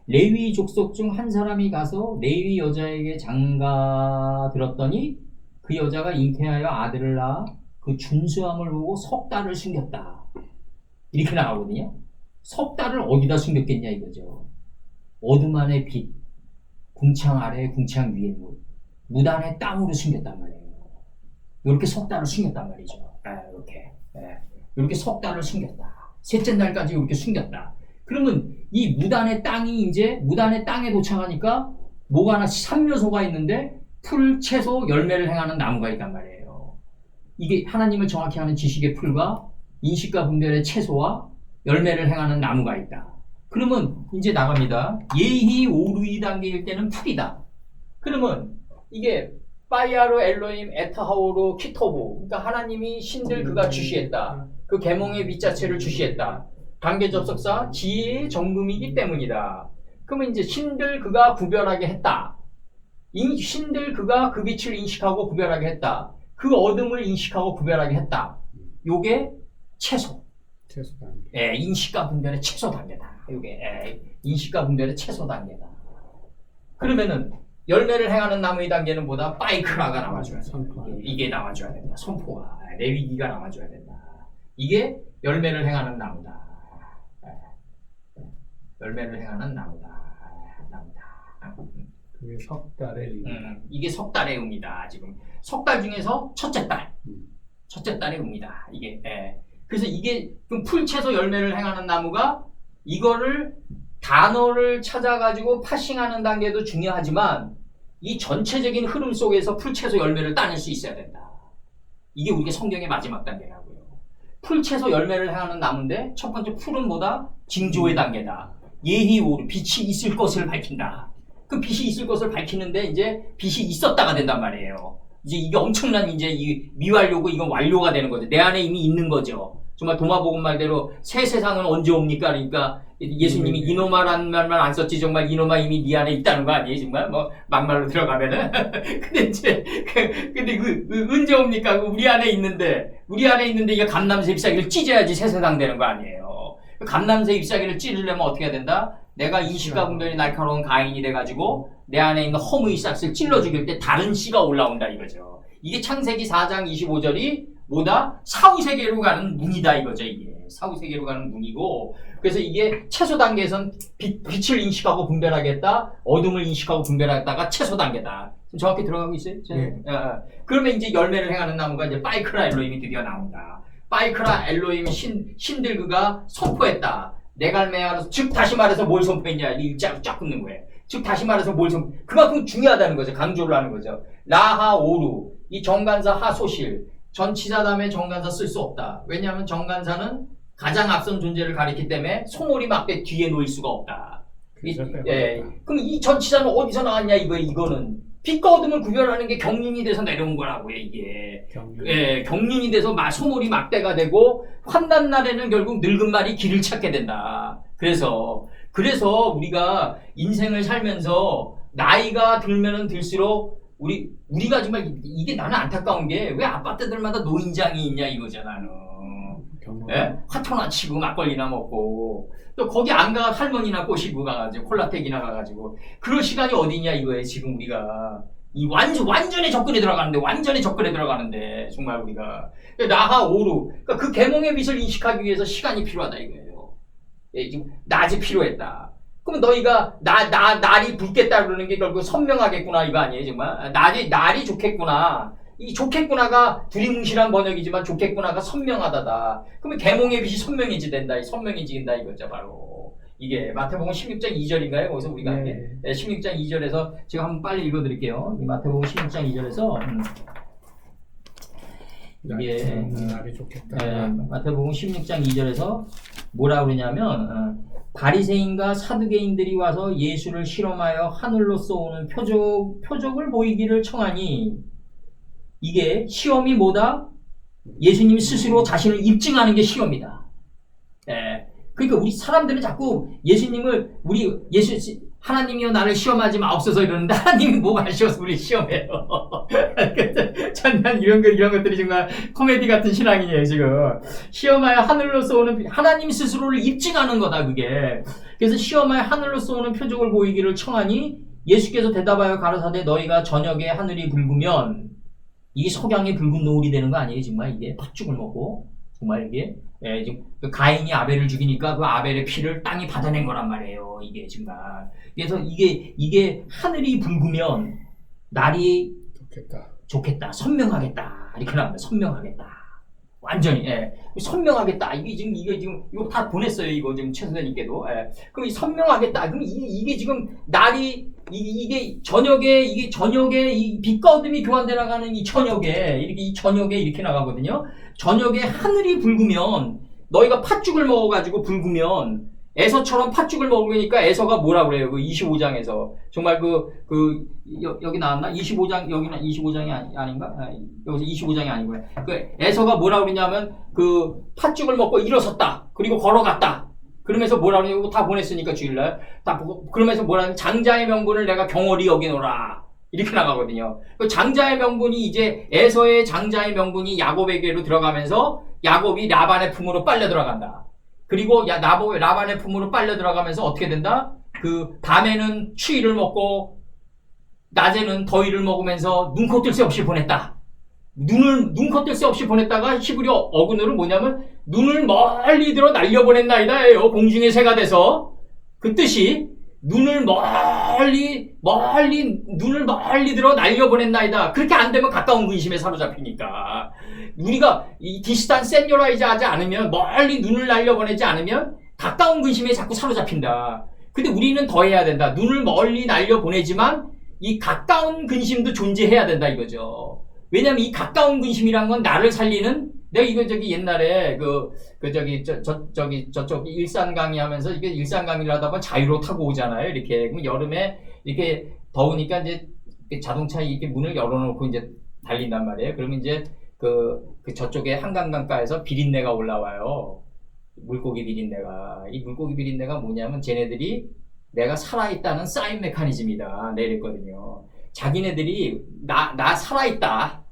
레위 족속 중 한 사람이 가서 레위 여자에게 장가 들었더니 그 여자가 잉태하여 아들을 낳아 그 준수함을 보고 석 달을 숨겼다. 이렇게 나가거든요. 석 달을 어디다 숨겼겠냐 이거죠. 어둠 안의 빛, 궁창 아래, 궁창 위에 무단의 땅으로 숨겼단 말이에요. 이렇게 석 달을 숨겼단 말이죠. 이렇게 석 달을 숨겼다. 셋째 날까지 이렇게 숨겼다. 그러면 이 무단의 땅이 이제 무단의 땅에 도착하니까 뭐가 하나 삼요소가 있는데 풀, 채소, 열매를 행하는 나무가 있단 말이에요. 이게 하나님을 정확히 하는 지식의 풀과 인식과 분별의 채소와 열매를 행하는 나무가 있다. 그러면 이제 나갑니다. 예희 오류이 단계일 때는 풀이다. 그러면 이게 파이아르 엘로임 에타하오르 키토부, 그러니까 하나님이 신들 그가 주시했다. 그 계몽의 밑자체를 주시했다. 관계 접속사 지혜의 정금이기 때문이다. 그러면 이제 신들 그가 구별하게 했다. 신들 그가 그 빛을 인식하고 구별하게 했다. 그 어둠을 인식하고 구별하게 했다. 요게 최소. 최소 단계. 예, 인식과 분별의 최소 단계다. 요게 인식과 분별의 최소 단계다. 그러면은 열매를 행하는 나무의 단계는 뭐다? 파이크라가 나와줘야 된다. 이게 나와줘야 된다. 선포가 레위기가 나와줘야 된다. 이게 열매를 행하는 나무다. 열매를 행하는 나무다. 그게 석 달의 의미. 이게 석 달의 의미다. 지금 석 달 중에서 첫째 달, 첫째 달의 의미다. 이게 그래서 이게 좀 풀채소 열매를 행하는 나무가 이거를 단어를 찾아가지고 파싱하는 단계도 중요하지만 이 전체적인 흐름 속에서 풀채소 열매를 따낼 수 있어야 된다. 이게 우리가 성경의 마지막 단계라고요. 풀채소 열매를 행하는 나무인데 첫 번째 풀은 뭐다? 징조의 단계다. 예히 오르 빛이 있을 것을 밝힌다. 그 빛이 있을 것을 밝히는데 이제 빛이 있었다가 된단 말이에요. 이제 이게 엄청난 이제 이 미완료고 이건 완료가 되는 거죠. 내 안에 이미 있는 거죠. 정말 도마복음 말대로 새 세상은 언제 옵니까? 그러니까 예수님이 이노마라는 말만 안 썼지 정말 이노마 이미 네 안에 있다는 거 아니에요? 정말 뭐 막말로 들어가면은 근데 이제 근데 언제 옵니까? 우리 안에 있는데 이게 감람새 잎사귀를 찢어야지 새 세상 되는 거 아니에요? 감람새 잎사귀를 찢으려면 어떻게 해야 된다? 내가 인식과 분별이 날카로운 가인이 돼가지고 내 안에 있는 허무의 싹을 찔러 죽일 때 다른 씨가 올라온다 이거죠. 이게 창세기 4장 25절이 뭐다? 사후세계로 가는 문이다 이거죠. 이게 사후세계로 가는 문이고, 그래서 이게 최소 단계에선 빛을 인식하고 분별하겠다, 어둠을 인식하고 분별하겠다가 최소 단계다. 지금 정확히 들어가고 있어요? 네. 그러면 이제 열매를 행하는 나무가 이제 파이크라 엘로임이 드디어 나온다. 파이크라 엘로임 신들 그가 선포했다. 내갈매하라서, 즉 다시 말해서 뭘 선포했냐? 이 일자로 쫙 끊는 거예요. 즉 다시 말해서 뭘 선포, 그만큼 중요하다는 거죠. 강조를 하는 거죠. 라하오루, 이 정관사 하소실, 전치사 다음에 정관사 쓸 수 없다. 왜냐하면 정관사는 가장 앞선 존재를 가리키기 때문에 소몰이 막대 뒤에 놓일 수가 없다. 그럼 이 전치사는 어디서 나왔냐 이거는 빛과 어둠을 구별하는 게 경륜이 돼서 내려온 거라고요. 이게 경륜이 돼서 소몰이 막대가 되고 환난 날에는 결국 늙은 말이 길을 찾게 된다. 그래서 우리가 인생을 살면서 나이가 들면은 들수록 우리가 정말 이게 나는 안타까운 게 왜 아파트들마다 노인장이 있냐 이거잖아. 화토나 치고 막걸리나 먹고 또 거기 안 가 할머니나 꼬시고 가가지고 콜라텍이나 가가지고 그럴 시간이 어디냐 이거예요. 지금 우리가 이 완전히 접근에 들어가는데 정말 우리가 나하 오루, 그러니까 그 계몽의 빛을 인식하기 위해서 시간이 필요하다 이거예요. 지금 낮이 필요했다. 그럼 너희가 날이 붉겠다 그러는 게 결국 선명하겠구나 이거 아니에요 정말? 날이 좋겠구나. 이 좋겠구나가 두리뭉실한 번역이지만 좋겠구나가 선명하다다. 그러면 계몽의 빛이 선명해진다 이거죠. 바로 이게 마태복음 16장 2절인가요? 거기서 우리가 네. 16장 2절에서 제가 한번 빨리 읽어드릴게요. 이 마태복음 16장 2절에서 이게 날이 좋겠다. 마태복음 16장 2절에서 뭐라 그러냐면 바리새인과 사두개인들이 와서 예수를 실험하여 하늘로서 오는 표적을 보이기를 청하니, 이게 시험이 뭐다? 예수님이 스스로 자신을 입증하는 게 시험이다. 그러니까 우리 사람들은 자꾸 예수님을 하나님이여 나를 시험하지 마옵소서 이러는데 하나님이 뭐가 쉬워서 우리 시험해요. 전 이런 것들이 정말 코미디 같은 신앙이에요 지금. 시험하여 하늘로서 오는, 하나님 스스로를 입증하는 거다 그게. 그래서 시험하여 하늘로서 오는 표적을 보이기를 청하니 예수께서 대답하여 가라사대 너희가 저녁에 하늘이 붉으면, 이게 석양이 붉은 노을이 되는 거 아니에요 정말. 이게 팥죽을 먹고 정말 이게 지금 그 가인이 아벨을 죽이니까 그 아벨의 피를 땅이 받아낸 거란 말이에요 이게 정말. 그래서 이게 하늘이 붉으면 날이 좋겠다 선명하겠다 이렇게 나옵니다. 선명하겠다 완전히 선명하겠다. 이게 지금 이거 다 보냈어요 이거 지금 최 선생님께도. 그럼 이 선명하겠다. 그럼 이게 지금 날이 이게 저녁에 이 빛과 어둠이 교환돼 나가는 이 저녁에 이렇게 나가거든요. 저녁에 하늘이 붉으면, 너희가 팥죽을 먹어가지고 붉으면 에서처럼 팥죽을 먹으니까 에서가 뭐라 그래요? 그 25장에서 정말 여기 나왔나? 25장 여기는 25장이 아닌가? 여기서 25장이 아니고요. 그 에서가 뭐라 그러냐면 그 팥죽을 먹고 일어섰다. 그리고 걸어갔다. 그러면서 뭐라 그러냐고 다 보냈으니까 주일날 다 보고 그러면서 뭐라 하면 장자의 명분을 내가 경홀히 여기노라. 이렇게 나가거든요. 그 장자의 명분이 이제 에서의 장자의 명분이 야곱에게로 들어가면서 야곱이 라반의 품으로 빨려 들어간다. 그리고 라반의 품으로 빨려 들어가면서 어떻게 된다? 그 밤에는 추위를 먹고 낮에는 더위를 먹으면서 눈코 뜰 새 없이 보냈다. 눈코 뜰 새 없이 보냈다가 히브리 어근으로 뭐냐면 눈을 멀리 들어 날려보냈나이다예요. 공중의 새가 돼서 그 뜻이 눈을 멀리 들어 날려보냈나이다. 그렇게 안 되면 가까운 근심에 사로잡히니까. 우리가 이 디스탄 세뇨라이즈 하지 않으면 멀리 눈을 날려보내지 않으면 가까운 근심에 자꾸 사로잡힌다. 근데 우리는 더 해야 된다. 눈을 멀리 날려보내지만 이 가까운 근심도 존재해야 된다 이거죠. 왜냐면 이 가까운 근심이란 건 나를 살리는 내가 이거 옛날에 저쪽 일산 강의하면서 이게 일산 강의를 하다 보면 자유로 타고 오잖아요. 이렇게 그럼 여름에 이렇게 더우니까 이제 자동차 이렇게 문을 열어놓고 이제 달린단 말이에요. 그러면 이제 저쪽에 한강강가에서 비린내가 올라와요. 물고기 비린내가. 이 물고기 비린내가 뭐냐면 쟤네들이 내가 살아있다는 사인 메커니즘이다. 내랬거든요. 자기네들이 나 살아있다.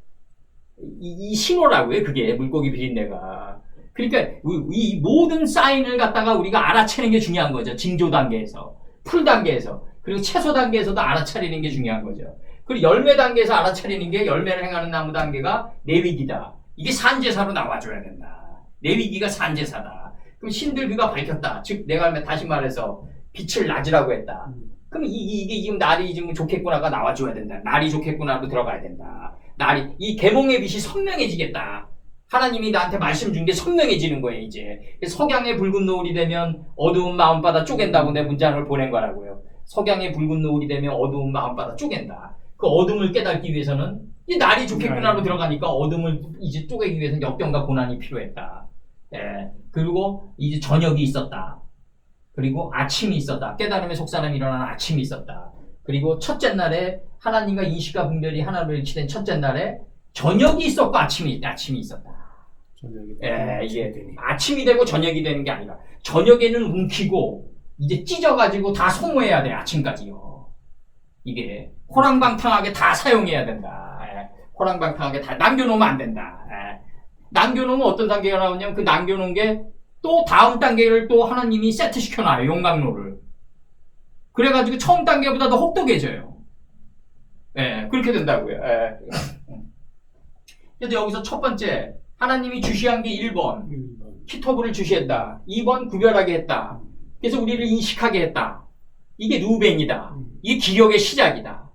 이 신호라고요. 그게 물고기 비린내가. 그러니까 이 모든 사인을 갖다가 우리가 알아채는 게 중요한 거죠. 징조 단계에서, 풀 단계에서, 그리고 채소 단계에서도 알아차리는 게 중요한 거죠. 그리고 열매 단계에서 알아차리는 게 열매를 행하는 나무 단계가 내위기다. 이게 산제사로 나와줘야 된다. 내위기가 산제사다. 그럼 신들 그가 밝혔다. 즉 내가 다시 말해서 빛을 낮으라고 했다. 그럼 이게 지금 날이 지금 좋겠구나가 나와줘야 된다. 날이 좋겠구나로 들어가야 된다. 이 계몽의 빛이 선명해지겠다. 하나님이 나한테 말씀 준 게 선명해지는 거예요, 이제. 석양의 붉은 노을이 되면 어두운 마음바다 쪼갠다고 내 문장을 보낸 거라고요. 석양의 붉은 노을이 되면 어두운 마음바다 쪼갠다. 그 어둠을 깨닫기 위해서는 이 날이 좋겠구나로 들어가니까 어둠을 이제 쪼개기 위해서는 역경과 고난이 필요했다. 예. 그리고 이제 저녁이 있었다. 그리고 아침이 있었다. 깨달음의 속사람이 일어나는 아침이 있었다. 그리고 첫째 날에 하나님과 인식과 분별이 하나로 일치된 첫째 날에 저녁이 있었고 아침이 있었다. 이게 아침이 되고 저녁이 되는 게 아니라 저녁에는 움키고 이제 찢어가지고 다 소모해야 돼. 아침까지요. 이게 호랑방탕하게 다 사용해야 된다. 호랑방탕하게 다 남겨놓으면 안 된다. 남겨놓으면 어떤 단계가 나오냐면 그 남겨놓은 게 또 다음 단계를 또 하나님이 세트시켜놔요. 용광로를. 그래가지고 처음 단계보다 더 혹독해져요. 그렇게 된다고요. 그래서 여기서 첫 번째 하나님이 주시한 게 1번 키토브를 주시했다. 2번 구별하게 했다. 그래서 우리를 인식하게 했다. 이게 누벤이다. 이게 기력의 시작이다.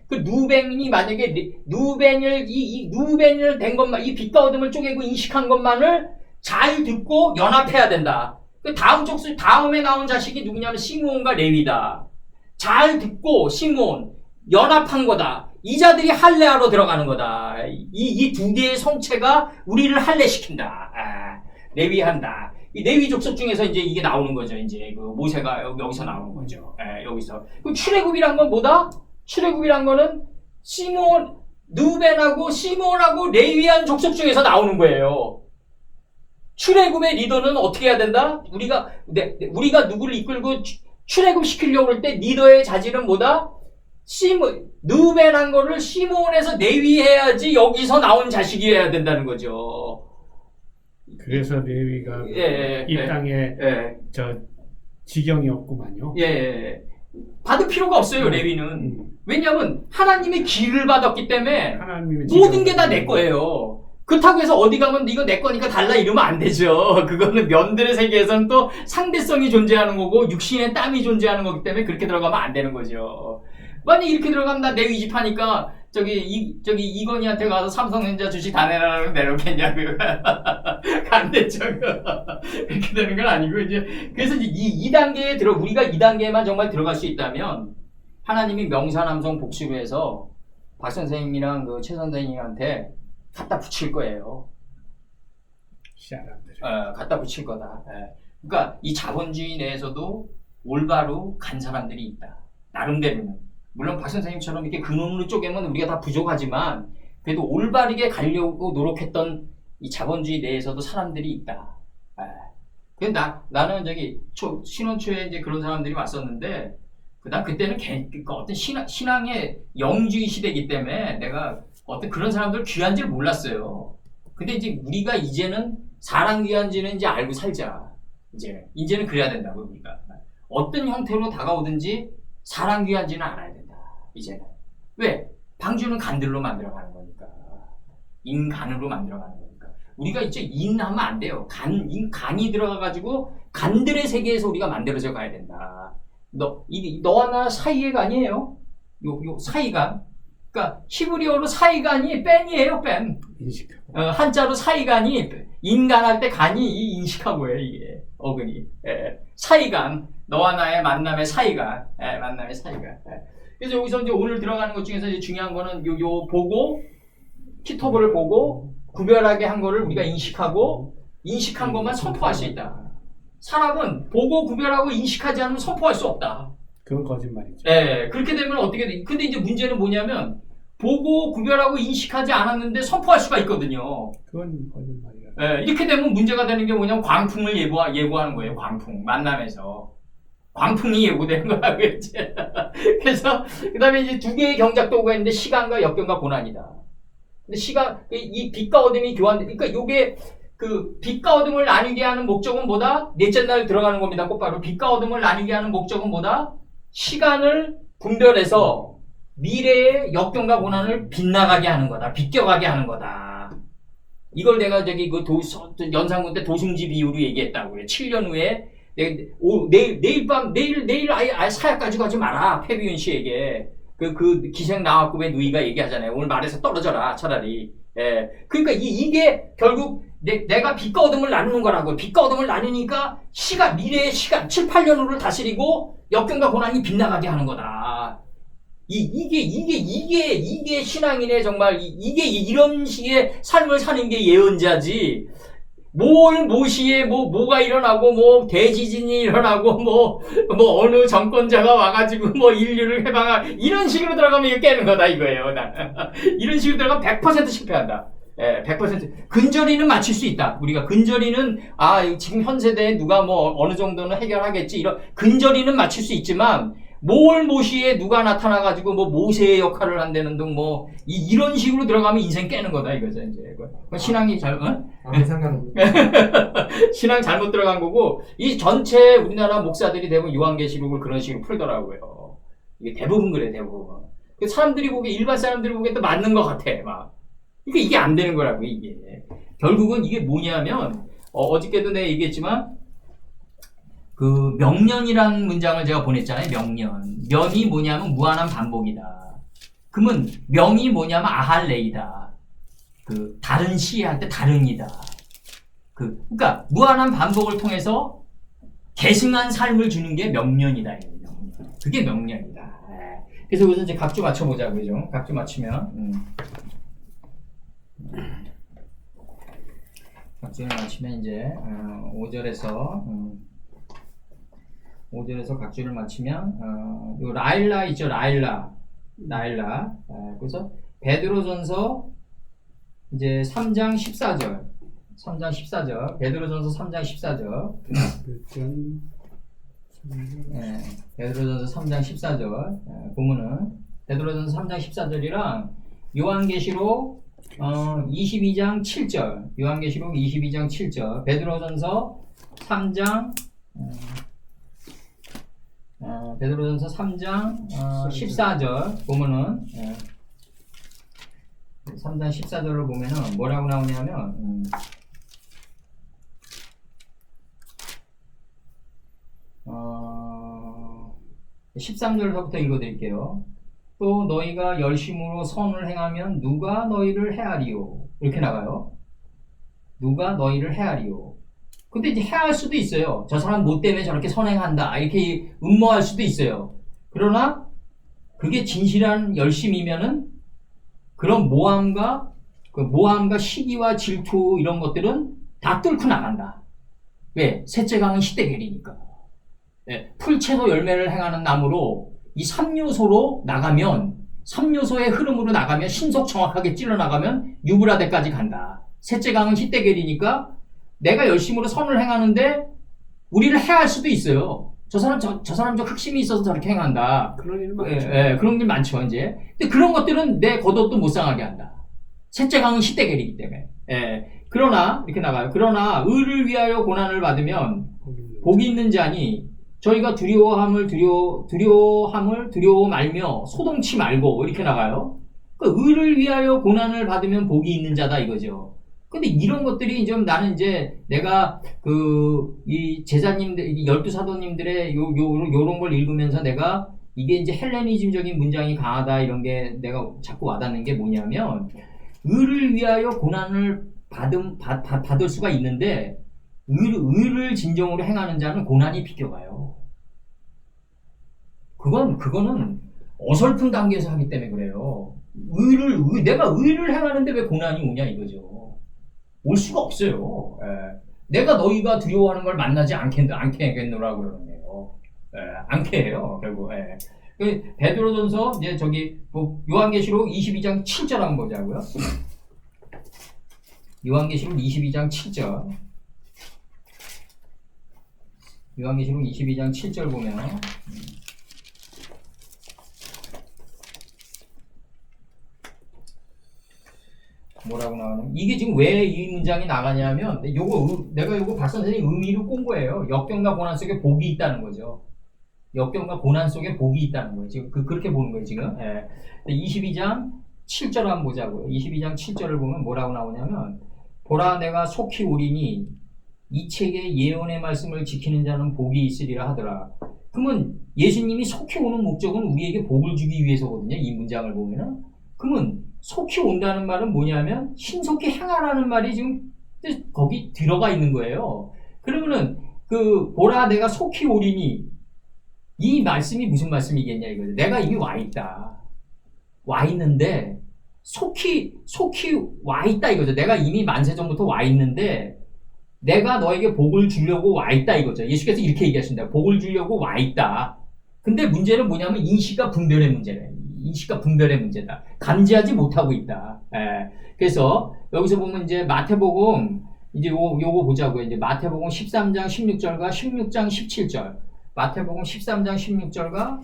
그 누벤이 만약에 누벤을 된 것만 이 빛과 어둠을 쪼개고 인식한 것만을 잘 듣고 연합해야 된다. 그 다음에 나온 자식이 누구냐면 시므온과 레위다. 잘 듣고 시므온 연합한 거다. 이 자들이 할례하러 들어가는 거다. 이 두 개의 성체가 우리를 할례시킨다. 레위한다. 이 레위 족속 중에서 이제 이게 나오는 거죠. 이제 그 모세가 여기서 나오는 거죠. 여기서. 그 출애굽이란 건 뭐다? 출애굽이란 거는 누벤하고 시므온하고 레위한 족속 중에서 나오는 거예요. 출애굽의 리더는 어떻게 해야 된다? 우리가 누구를 이끌고 출애굽 시키려고 할 때 리더의 자질은 뭐다? 누벤한 거를 시므온에서 내위해야지 여기서 나온 자식이어야 된다는 거죠. 그래서 레위가 이 땅에 지경이 없구만요. 받을 필요가 없어요. 레위는. 왜냐하면 하나님의 길을 받았기 때문에 하나님의 모든 게 다 내 거예요. 그렇다고 해서 어디 가면 이거 내 거니까 달라 이러면 안 되죠. 그거는 면들의 세계에서는 또 상대성이 존재하는 거고 육신의 땀이 존재하는 거기 때문에 그렇게 들어가면 안 되는 거죠. 만약 이렇게 들어가면 나 내 의지파니까 이건희한테 가서 삼성전자 주식 다 내라고 내놓겠냐고요. 안 되죠. 그렇게 되는 건 아니고 이제 그래서 이제 이 단계에 우리가 이 단계에만 정말 들어갈 수 있다면 하나님이 명사남성 복수로 해서 박 선생님이랑 그 최 선생님한테 갖다 붙일 거예요. 사람들. 갖다 붙일 거다. 그러니까 이 자본주의 내에서도 올바로 간 사람들이 있다. 나름대로는. 물론 박 선생님처럼 이렇게 근원으로 쪼개면 우리가 다 부족하지만 그래도 올바르게 가려고 노력했던 이 자본주의 내에서도 사람들이 있다. 예. 나는 신혼 초에 이제 그런 사람들이 왔었는데, 난 그때는 어떤 신앙의 영주의 시대이기 때문에 내가 어떤 그런 사람들 귀한지를 몰랐어요. 근데 이제 우리가 이제는 사랑 귀한지는 이제 알고 살자. 이제는 그래야 된다고, 우리가. 어떤 형태로 다가오든지 사랑 귀한지는 알아야 된다. 이제는. 왜? 방주는 간들로 만들어가는 거니까. 인간으로 만들어가는 거니까. 우리가 이제 인하면 안 돼요. 간이 들어가가지고 간들의 세계에서 우리가 만들어져 가야 된다. 너와 나 사이의 간이에요. 요 사이간. 그러니까 히브리어로 사이간이 뺀이에요, 뺀. 인식하고. 한자로 사이간이 인간할 때 간이 인식하고요, 이게 어근이. 사이간. 너와 나의 만남의 사이간. 만남의 사이간. 그래서 여기서 이제 오늘 들어가는 것 중에서 이제 중요한 거는 요 보고 키토브를 보고 구별하게 한 거를 우리가 인식하고 인식한 것만 선포할 수 있다. 사람은 보고 구별하고 인식하지 않으면 선포할 수 없다. 그건 거짓말이죠. 그렇게 되면 어떻게 돼? 근데 이제 문제는 뭐냐면 보고 구별하고 인식하지 않았는데 선포할 수가 있거든요. 그건 거짓말이야. 이렇게 되면 문제가 되는 게 뭐냐면 광풍을 예고하는 거예요. 광풍. 만남에서. 광풍이 예고되는 거라고 했지. 그래서 그 다음에 이제 두 개의 경작도구가 있는데 시간과 역경과 고난이다. 근데 이 빛과 어둠이 그러니까 요게 그 빛과 어둠을 나뉘게 하는 목적은 뭐다? 넷째 날 들어가는 겁니다. 곧바로 빛과 어둠을 나뉘게 하는 목적은 뭐다? 시간을 분별해서 미래의 역경과 고난을 빗나가게 하는 거다. 비껴가게 하는 거다. 이걸 내가 연산군 때 도승지 비유로 얘기했다고 그래. 7년 후에 내일 아예 사약 가지고 가지 마라. 패비윤 씨에게. 그 기생 나왔고 왜 누이가 얘기하잖아요. 오늘 말에서 떨어져라. 차라리. 그러니까 이게 결국 내가 빛과 어둠을 나누는 거라고. 빛과 어둠을 나누니까 미래의 시간 7, 8년 후를 다스리고 역경과 고난이 빗나가게 하는 거다. 이게 신앙이네. 정말 이게 이런 식의 삶을 사는 게 예언자지. 모시에 뭐가 일어나고 뭐 대지진이 일어나고 뭐 어느 정권자가 와가지고 뭐 인류를 이런 식으로 들어가면 이거 깨는 거다 이거예요. 이런 식으로 들어가면 100% 실패한다. 100% 근저리는 맞출 수 있다. 우리가 근저리는 지금 현 세대에 누가 뭐 어느 정도는 해결하겠지 이런 근저리는 맞출 수 있지만 모시에 누가 나타나가지고 뭐 모세의 역할을 한다는 등 뭐 이런 식으로 들어가면 인생 깨는 거다 이거죠 이제. 신앙이 신앙 잘못 들어간 거고 이 전체 우리나라 목사들이 대부분 요한계시록을 그런 식으로 풀더라고요. 이게 대부분 그래 대부분. 일반 사람들이 보기에 또 맞는 것 같아 막. 그러니까 이게 안 되는 거라고 이게. 결국은 이게 뭐냐면 어저께도 내가 얘기했지만. 그 명년이라는 문장을 제가 보냈잖아요. 명이 뭐냐면 무한한 반복이다. 그러면 명이 뭐냐면 아할레이다. 그 다른 시할 때 다른이다. 그러니까 무한한 반복을 통해서 계승한 삶을 주는 게 명년이다. 그게 명년이다. 그래서 여기서 이제 각주 맞춰보자고 그죠? 각주 맞추면 각주를 맞추면 이제 5절에서 각주를 맞추면 요 라일라 있죠. 라일라. 그래서 베드로전서 이제 3장 14절. 베드로전서 3장 14절. 베드로전서 3장 14절. 보면은 베드로전서 3장 14절이랑 요한계시록 22장 7절. 요한계시록 22장 7절. 베드로전서 3장 베드로전서 3장 14절 보면은 3장 14절을 보면은 뭐라고 나오냐면 13절부터 읽어드릴게요. 또 너희가 열심으로 선을 행하면 누가 너희를 해하리요. 이렇게 나가요. 누가 너희를 해하리요. 근데 이제 해할 수도 있어요. 저 사람 뭐 때문에 저렇게 선행한다. 이렇게 음모할 수도 있어요. 그러나 그게 진실한 열심이면은 그런 모함과 시기와 질투 이런 것들은 다 뚫고 나간다. 왜? 셋째 강은 희대결이니까. 예, 풀채소 열매를 행하는 나무로 이 3요소로 나가면 3요소의 흐름으로 나가면 신속 정확하게 찔러 나가면 유브라데까지 간다. 셋째 강은 희대결이니까 내가 열심으로 선을 행하는데 우리를 해할 수도 있어요. 저 사람 저 흑심이 있어서 저렇게 행한다. 그런 일 많죠. 그런 일 많죠 이제. 근데 그런 것들은 내 겉옷도 못 상하게 한다. 셋째 강은 희대결이기 때문에. 그러나 이렇게 나가요. 그러나 의를 위하여 고난을 받으면 복이 있는 자니 저희가 두려워 말며 소동치 말고 이렇게 나가요. 그 의를 위하여 고난을 받으면 복이 있는 자다 이거죠. 근데 이런 것들이 좀 나는 이제 내가 이 제자님들, 이 12사도님들의 요런 걸 읽으면서 내가 이게 이제 헬레니즘적인 문장이 강하다 이런 게 내가 자꾸 와닿는 게 뭐냐면 의를 위하여 고난을 받을 수가 있는데 의를 진정으로 행하는 자는 고난이 비껴가요. 그거는 어설픈 단계에서 하기 때문에 그래요. 내가 의를 행하는데 왜 고난이 오냐 이거죠. 올 수가 없어요. 내가 너희가 두려워하는 걸 만나지 않겠노라 그러네요. 않게 해요, 결국. 베드로전서, 이제 요한계시록 22장 7절 한번 보자고요. 요한계시록 22장 7절. 요한계시록 22장 7절 보면, 뭐라고 나오냐면 이게 지금 왜 이 문장이 나가냐면 내가 요거 박 선생님 의미로 꼰 거예요. 역경과 고난 속에 복이 있다는 거죠. 역경과 고난 속에 복이 있다는 거예요. 지금 그렇게 보는 거예요 지금. 22장 7절 한번 보자고요. 22장 7절을 보면 뭐라고 나오냐면 보라 내가 속히 오리니 이 책의 예언의 말씀을 지키는 자는 복이 있으리라 하더라. 그러면 예수님이 속히 오는 목적은 우리에게 복을 주기 위해서거든요. 이 문장을 보면은. 그러면 속히 온다는 말은 뭐냐면 신속히 행하라는 말이 지금 거기 들어가 있는 거예요. 그러면은 보라 내가 속히 오리니 이 말씀이 무슨 말씀이겠냐 이거죠. 내가 이미 와 있다. 와 있는데 속히 와 있다 이거죠. 내가 이미 만세전부터 와 있는데 내가 너에게 복을 주려고 와 있다 이거죠. 예수께서 이렇게 얘기하신다. 복을 주려고 와 있다. 근데 문제는 뭐냐면 인식과 분별의 문제래. 인식과 분별의 문제다. 감지하지 못하고 있다. 그래서 여기서 보면 이제 마태복음 이제 요거 보자고요. 이제 마태복음 13장 16절과 16장 17절. 마태복음 13장 16절과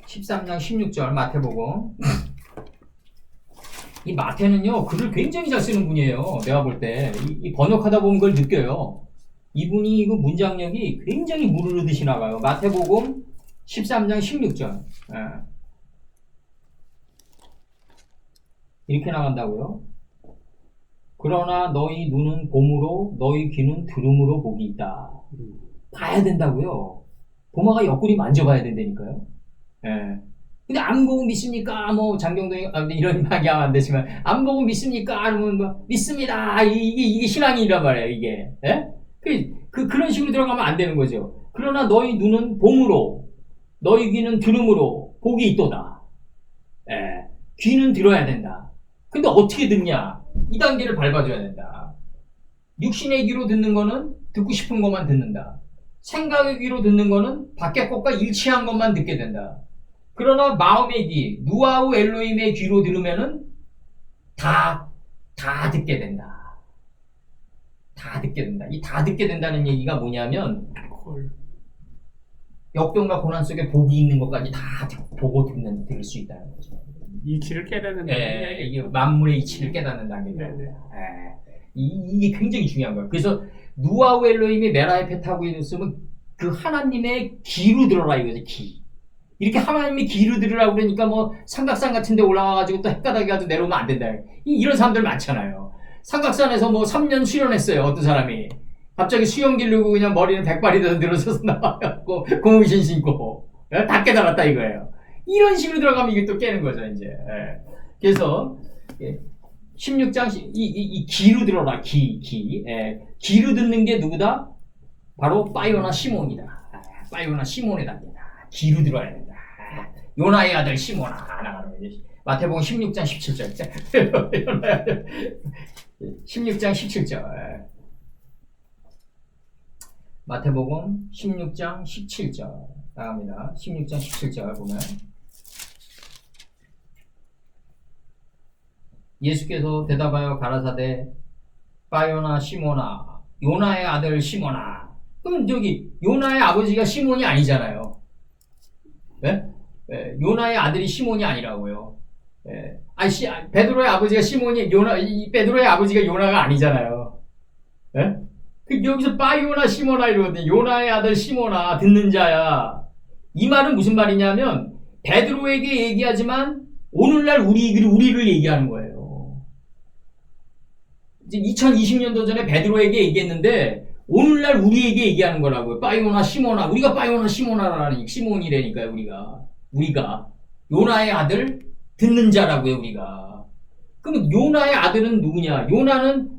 13장 16절 마태복음. 이 마태는요 글을 굉장히 잘 쓰는 분이에요. 내가 볼 때 이 번역하다 보면 그걸 느껴요. 이분이 이거 문장력이 굉장히 물 흐르듯이 나가요. 마태복음 13장 16절. 이렇게 나간다고요. 그러나 너희 눈은 봄으로 너희 귀는 들음으로 복이 있다. 봐야 된다고요. 도마가 옆구리 만져봐야 된다니까요. 근데 안 보고 믿습니까? 뭐 장경동이 이런 말이 하면 안 되지만 안 보고 믿습니까? 그러면 뭐 믿습니다. 이게 신앙이란 말이에요. 이게. 그런 식으로 들어가면 안 되는 거죠. 그러나 너희 눈은 봄으로 너희 귀는 들음으로 복이 있도다. 귀는 들어야 된다. 근데 어떻게 듣냐? 이 단계를 밟아줘야 된다. 육신의 귀로 듣는 거는 듣고 싶은 것만 듣는다. 생각의 귀로 듣는 거는 밖의 것과 일치한 것만 듣게 된다. 그러나 마음의 귀, 누아우 엘로힘의 귀로 들으면은 다 듣게 된다. 다 듣게 된다. 이 다 듣게 된다는 얘기가 뭐냐면 역경과 고난 속에 복이 있는 것까지 다 보고 들을 수 있다는 거죠. 이치를 깨닫는 이게 만물의 이치를 깨닫는 단계입니다. 이게 굉장히 중요한 거예요. 그래서 누아우 엘로힘이 메라에페 타고 있으면 그 하나님의 귀로 들어라 이거지. 귀. 이렇게 하나님의 귀로 들으라고 그러니까 뭐 삼각산 같은 데 올라와가지고 또 헷가닥이 가지고 내려오면 안 된다. 이런 사람들 많잖아요. 삼각산에서 뭐 3년 수련했어요. 어떤 사람이. 갑자기 수영 기르고 그냥 머리는 백발이 돼서 늘어서서 나와갖고 고무신 신고 다 깨달았다 이거예요. 이런 식으로 들어가면 이게 또 깨는 거죠 이제. 그래서 16장 이 귀로 들어라. 귀로 듣는 게 누구다? 바로 바요나 시몬이다. 바요나 시몬의 단계다. 귀로 들어야 된다. 요나의 아들 시몬아 나가는 거지. 마태복음 16장 17절. 16장 17절. 마태복음 16장 17절 나갑니다. 16장 17절 보면 예수께서 대답하여 가라사대 바요나 시몬아 요나의 아들 시몬아. 그럼 저기 요나의 아버지가 시몬이 아니잖아요. 네? 네, 요나의 아들이 시몬이 아니라고요. 네. 베드로의 아버지가 시몬이 베드로의 아버지가 요나가 아니잖아요. 네? 여기서 바요나 시몬아 이러거든요. 요나의 아들 시몬아 듣는 자야. 이 말은 무슨 말이냐면 베드로에게 얘기하지만 오늘날 우리를 얘기하는 거예요. 이제 2020년도 전에 베드로에게 얘기했는데 오늘날 우리에게 얘기하는 거라고요. 바요나 시몬아. 우리가 바요나 시몬아라니 시몬이라니까요. 우리가 요나의 아들 듣는 자라고요. 우리가. 그럼 요나의 아들은 누구냐? 요나는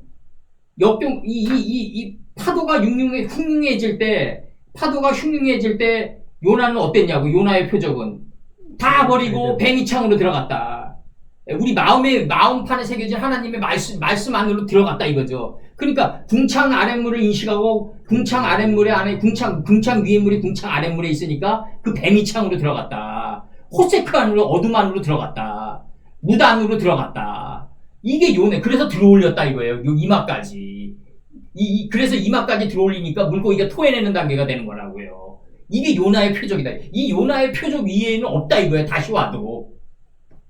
역경 이 파도가 흉흉해질 때 요나는 어땠냐고. 요나의 표적은 다 버리고 뱀이창으로 들어갔다. 우리 마음판에 새겨진 하나님의 말씀 안으로 들어갔다 이거죠. 그러니까 궁창 아랫물을 인식하고 궁창 아랫물에 안에 궁창 위에 물이 궁창 아랫물에 있으니까 그 뱀이창으로 들어갔다. 호세크 안으로 어둠 안으로 들어갔다. 무 안으로 들어갔다. 이게 요네. 그래서 들어올렸다 이거예요. 요 이마까지. 그래서 이마까지 들어올리니까 물고기가 토해내는 단계가 되는 거라고요. 이게 요나의 표적이다. 이 요나의 표적 위에는 없다 이거예요. 다시 와도.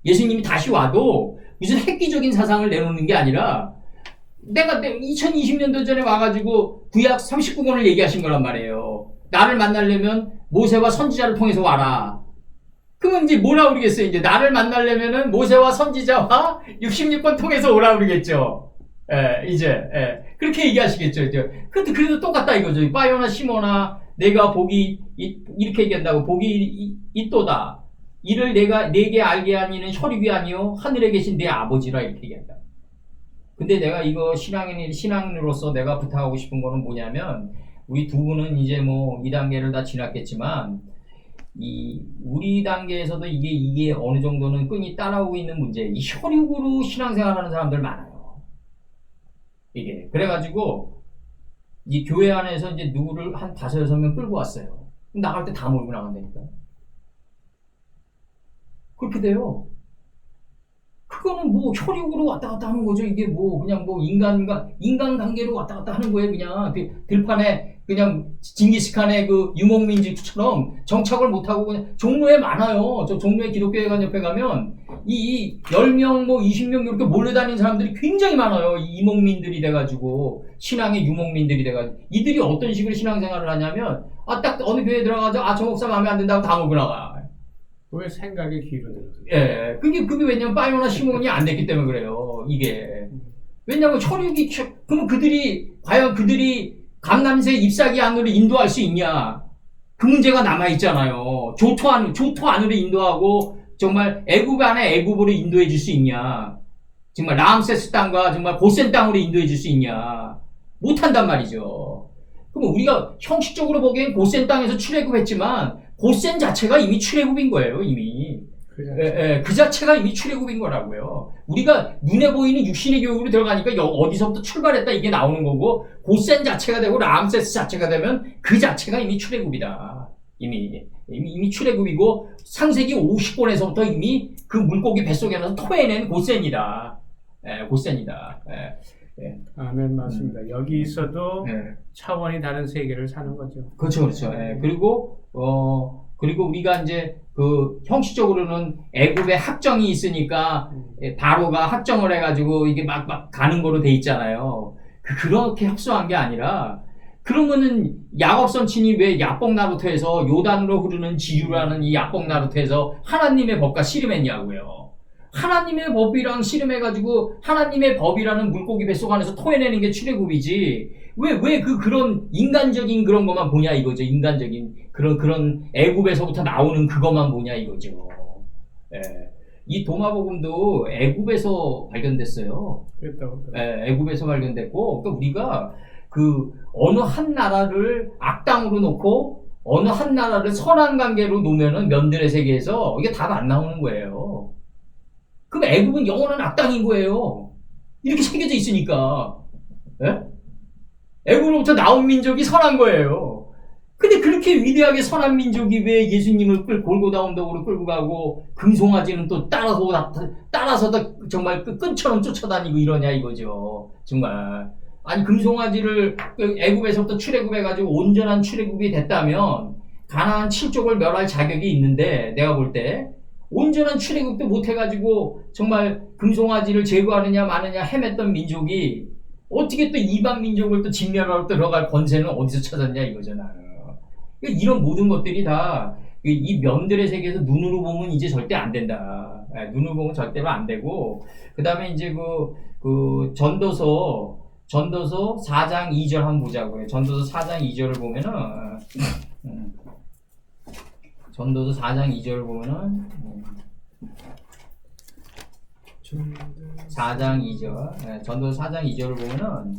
예수님이 다시 와도 무슨 획기적인 사상을 내놓는 게 아니라 내가 2020년도 전에 와가지고 구약 39권을 얘기하신 거란 말이에요. 나를 만나려면 모세와 선지자를 통해서 와라. 그러면 이제 뭐라 그러겠어요? 이제 나를 만나려면은 모세와 선지자와 66권 통해서 오라 그러겠죠. 그렇게 얘기하시겠죠. 그래도 똑같다 이거죠. 바요나 시몬아, 내가 복이 이렇게 얘기한다고. 복이 있도다. 이를 내게 알게 하니는 혈육이 아니요 하늘에 계신 내 아버지라 이렇게 얘기한다. 근데 내가 이거 신앙인으로서 내가 부탁하고 싶은 거는 뭐냐면 우리 두 분은 이제 뭐 이 단계를 다 지났겠지만 우리 단계에서도 이게 어느 정도는 끈이 따라오고 있는 문제. 이 혈육으로 신앙생활하는 사람들 많아요. 이게 그래가지고 이 교회 안에서 이제 누구를 한 5-6명 끌고 왔어요. 나갈 때 다 몰고 나간다니까. 그렇게 돼요. 그거는 뭐 혈육으로 왔다 갔다 하는 거죠. 이게 뭐 그냥 뭐 인간관계로 왔다 갔다 하는 거예요. 그냥 들판에 그냥 징기스칸의 그 유목민주처럼 정착을 못하고 그냥 종로에 많아요. 저 종로에 기독교회관 옆에 가면 이 10명 뭐 20명 이렇게 몰려다니는 사람들이 굉장히 많아요. 이 이목민들이 돼가지고 신앙의 유목민들이 돼가지고 이들이 어떤 식으로 신앙생활을 하냐면 딱 어느 교회에 들어가서 저 목사 마음에 안 든다고 다 몰고 나가. 왜 생각의 귀로 들어서? 예, 그게 왜냐면 바요나 시몬이 안 됐기 때문에 그래요. 이게 왜냐면 혈육이 그러면 과연 그들이 강남새 잎사귀 안으로 인도할 수 있냐? 그 문제가 남아 있잖아요. 조토 안으로 인도하고 정말 애굽 안에 애굽으로 인도해 줄 수 있냐? 정말 라암세스 땅과 정말 고센 땅으로 인도해 줄 수 있냐? 못 한단 말이죠. 그럼 우리가 형식적으로 보기엔 고센 땅에서 출애굽했지만 고센 자체가 이미 출애굽인 거예요, 이미. 그 자체가 이미 출애굽인 거라고요. 우리가 눈에 보이는 육신의 교육으로 들어가니까 어디서부터 출발했다 이게 나오는 거고, 고센 자체가 되고 라암세스 자체가 되면 그 자체가 이미 출애굽이다. 이미 출애굽이고, 창세기 50권에서부터 이미 그 물고기 뱃속에 넣어서 토해낸 고센이다. 고센이다. 아멘, 맞습니다. 여기 있어도 차원이 다른 세계를 사는 거죠. 그렇죠. 그리고 우리가 이제 그 형식적으로는 애굽에 합정이 있으니까 바로가 합정을 해가지고 이게 막 가는 거로 돼 있잖아요. 그렇게 협소한 게 아니라 그러면은 야곱 선친이 왜 야복 나루터에서 요단으로 흐르는 지류라는 이 야복 나루터에서 하나님의 법과 씨름했냐고요. 하나님의 법이랑 씨름해가지고 하나님의 법이라는 물고기 뱃속 안에서 토해내는 게 출애굽이지. 왜 그런 인간적인 그런 것만 보냐 이거죠. 인간적인 그런 애굽에서부터 나오는 그것만 보냐 이거죠. 이 도마복음도 애굽에서 발견됐어요. 그랬다고. 애굽에서 발견됐고, 그러니까 우리가 그 어느 한 나라를 악당으로 놓고 어느 한 나라를 선한 관계로 놓으면은 면들의 세계에서 이게 답 안 나오는 거예요. 그럼 애굽은 영원한 악당인 거예요. 이렇게 새겨져 있으니까. 예? 애굽으로부터 나온 민족이 선한 거예요. 근데 그렇게 위대하게 선한 민족이 왜 예수님을 골고다 언덕으로 끌고 가고 금송아지는 또 따라서 정말 끈처럼 쫓아다니고 이러냐 이거죠. 정말. 아니 금송아지를 애굽에서부터 출애굽해가지고 온전한 출애굽이 됐다면 가나안 7족을 멸할 자격이 있는데 내가 볼 때 온전한 출애굽도 못해가지고 정말 금송아지를 제거하느냐 마느냐 헤맸던 민족이 어떻게 또 이방 민족을 또 진멸하러 들어갈 권세는 어디서 찾았냐 이거잖아요. 그러니까 이런 모든 것들이 다 이 면들의 세계에서 눈으로 보면 이제 절대 안 된다. 눈으로 보면 절대로 안 되고 그 다음에 이제 그 전도서 4장 2절 한번 보자고요. 전도서 4장 2절을 보면은 전도서 4장 2절을 보면은 4장 2절 전도서 4장 2절을 보면은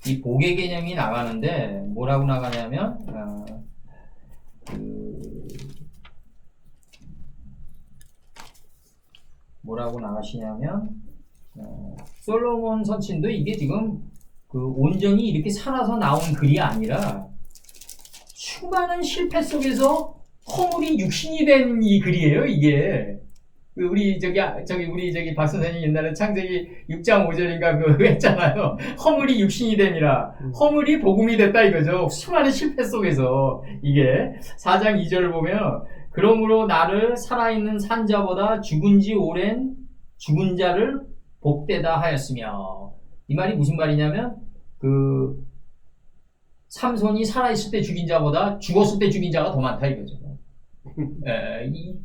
이 복의 개념이 나가는데 뭐라고 나가냐면 뭐라고 나가시냐면 솔로몬 선친도 이게 지금 그 온전히 이렇게 살아서 나온 글이 아니라 수많은 실패 속에서 허물이 육신이 된 이 글이에요. 이게 우리 박 선생님 옛날에 창세기 6장 5절인가 그거 했잖아요. 허물이 육신이 됨이라 허물이 복음이 됐다 이거죠. 수많은 실패 속에서 이게 4장 2절을 보면 그러므로 나를 살아있는 산자보다 죽은 지 오랜 죽은 자를 복되다 하였으며 이 말이 무슨 말이냐면 그 삼손이 살아있을 때 죽인 자보다 죽었을 때 죽인 자가 더 많다 이거죠.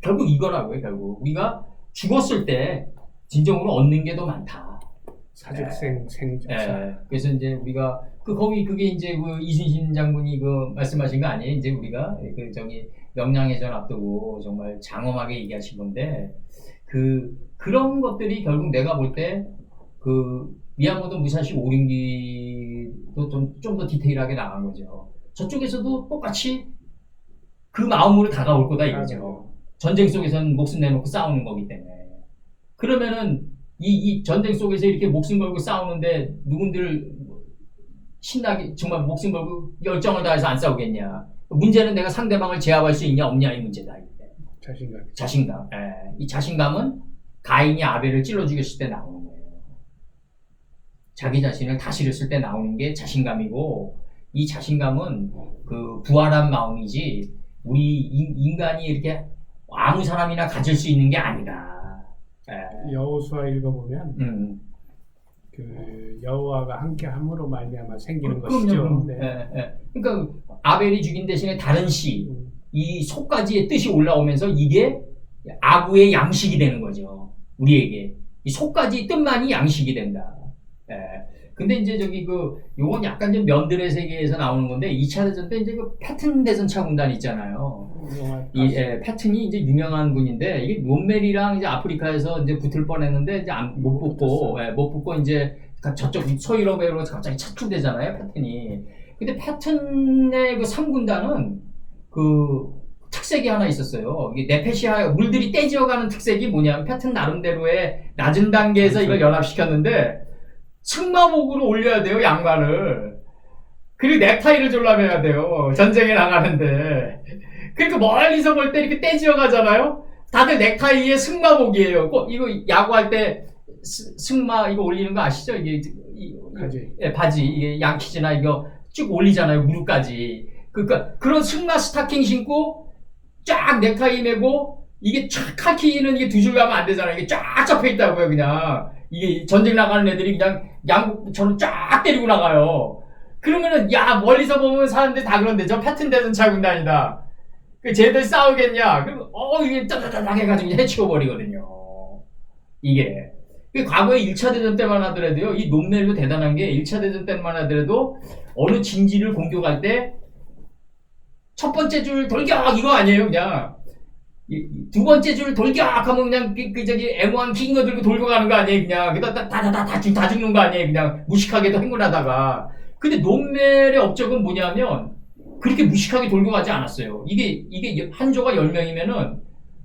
결국 이거라고요. 결국 우리가 죽었을 때 진정으로 얻는 게 더 많다. 사직생 생자사. 그래서 이제 우리가 그게 이제 그 이순신 장군이 그 말씀하신 거 아니에요? 이제 우리가 명량해전 앞두고 정말 장엄하게 얘기하신 건데 그런 것들이 결국 내가 볼 때 미야모토 무사시 오륜기도 좀 더 디테일하게 나간 거죠. 저쪽에서도 똑같이 그 마음으로 다가올 거다 이거죠. 전쟁 속에서는 목숨 내놓고 싸우는 거기 때문에. 그러면은 이 전쟁 속에서 이렇게 목숨 걸고 싸우는데 누군들 신나게 정말 목숨 걸고 열정을 다해서 안 싸우겠냐. 문제는 내가 상대방을 제압할 수 있냐 없냐 이 문제다. 자신감. 이 자신감은 가인이 아벨을 찔러 죽였을 때 나오는 거예요. 자기 자신을 다스렸을 때 나오는 게 자신감이고 이 자신감은 그 부활한 마음이지 우리 인간이 이렇게 아무 사람이나 가질 수 있는 게 아니다. 여호수아 읽어보면 그 여호와가 함께함으로 말미암아 생기는 것이죠. 그러니까 아벨이 죽인 대신에 다른 이 속가지의 뜻이 올라오면서 이게 아구의 양식이 되는 거죠. 우리에게 이 속가지 뜻만이 양식이 된다. 근데 이제 요건 약간 좀 면들의 세계에서 나오는 건데 2차 대전 때 이제 그 패튼 대전차 군단 있잖아요. 패튼이 이제 유명한 군인데 이게 논메리랑 이제 아프리카에서 이제 붙을 뻔했는데 이제 못 붙고 이제 저쪽 서유럽으로 갑자기 차출되잖아요. 패튼이. 근데 패튼의 그 3군단은 그 특색이 하나 있었어요. 이게 네페시아 물들이 떼지어가는 특색이 뭐냐면 패튼 나름대로의 낮은 단계에서 이걸 연합시켰는데 승마복으로 올려야 돼요, 양말을. 그리고 넥타이를 졸라매야 돼요, 전쟁에 나가는데. 그러니까 멀리서 볼 때 이렇게 떼지어 가잖아요? 다들 넥타이에 승마복이에요. 이거 야구할 때 승마 이거 올리는 거 아시죠? 이게 바지. 이게 양키즈나 이거 쭉 올리잖아요, 무릎까지. 그러니까 그런 승마 스타킹 신고 쫙 넥타이 메고 이게 쫙 카키는 이게 두 줄 가면 안 되잖아요. 이게 쫙 잡혀 있다고요, 그냥. 이게 전쟁 나가는 애들이 그냥 양쪽으로 쫙 때리고 나가요. 그러면은 멀리서 보면 사람들이 다 그런데 저 패튼 대전차 군단이다. 쟤들 싸우겠냐? 그리고 이게 짜자자작 해가지고 해치워 버리거든요. 이게 과거에 1차 대전 때만 하더라도요. 이 논멜도 대단한 게 1차 대전 때만 하더라도 어느 진지를 공격할 때 첫 번째 줄 돌격 이거 아니에요, 그냥. 두 번째 줄 돌격하면 그냥 M1 긴 거 들고 돌고 가는 거 아니에요, 그냥. 다 죽는 거 아니에요, 그냥. 무식하게도 행군하다가. 근데 논멜의 업적은 뭐냐면 그렇게 무식하게 돌고 가지 않았어요. 이게 한 조가 10명이면은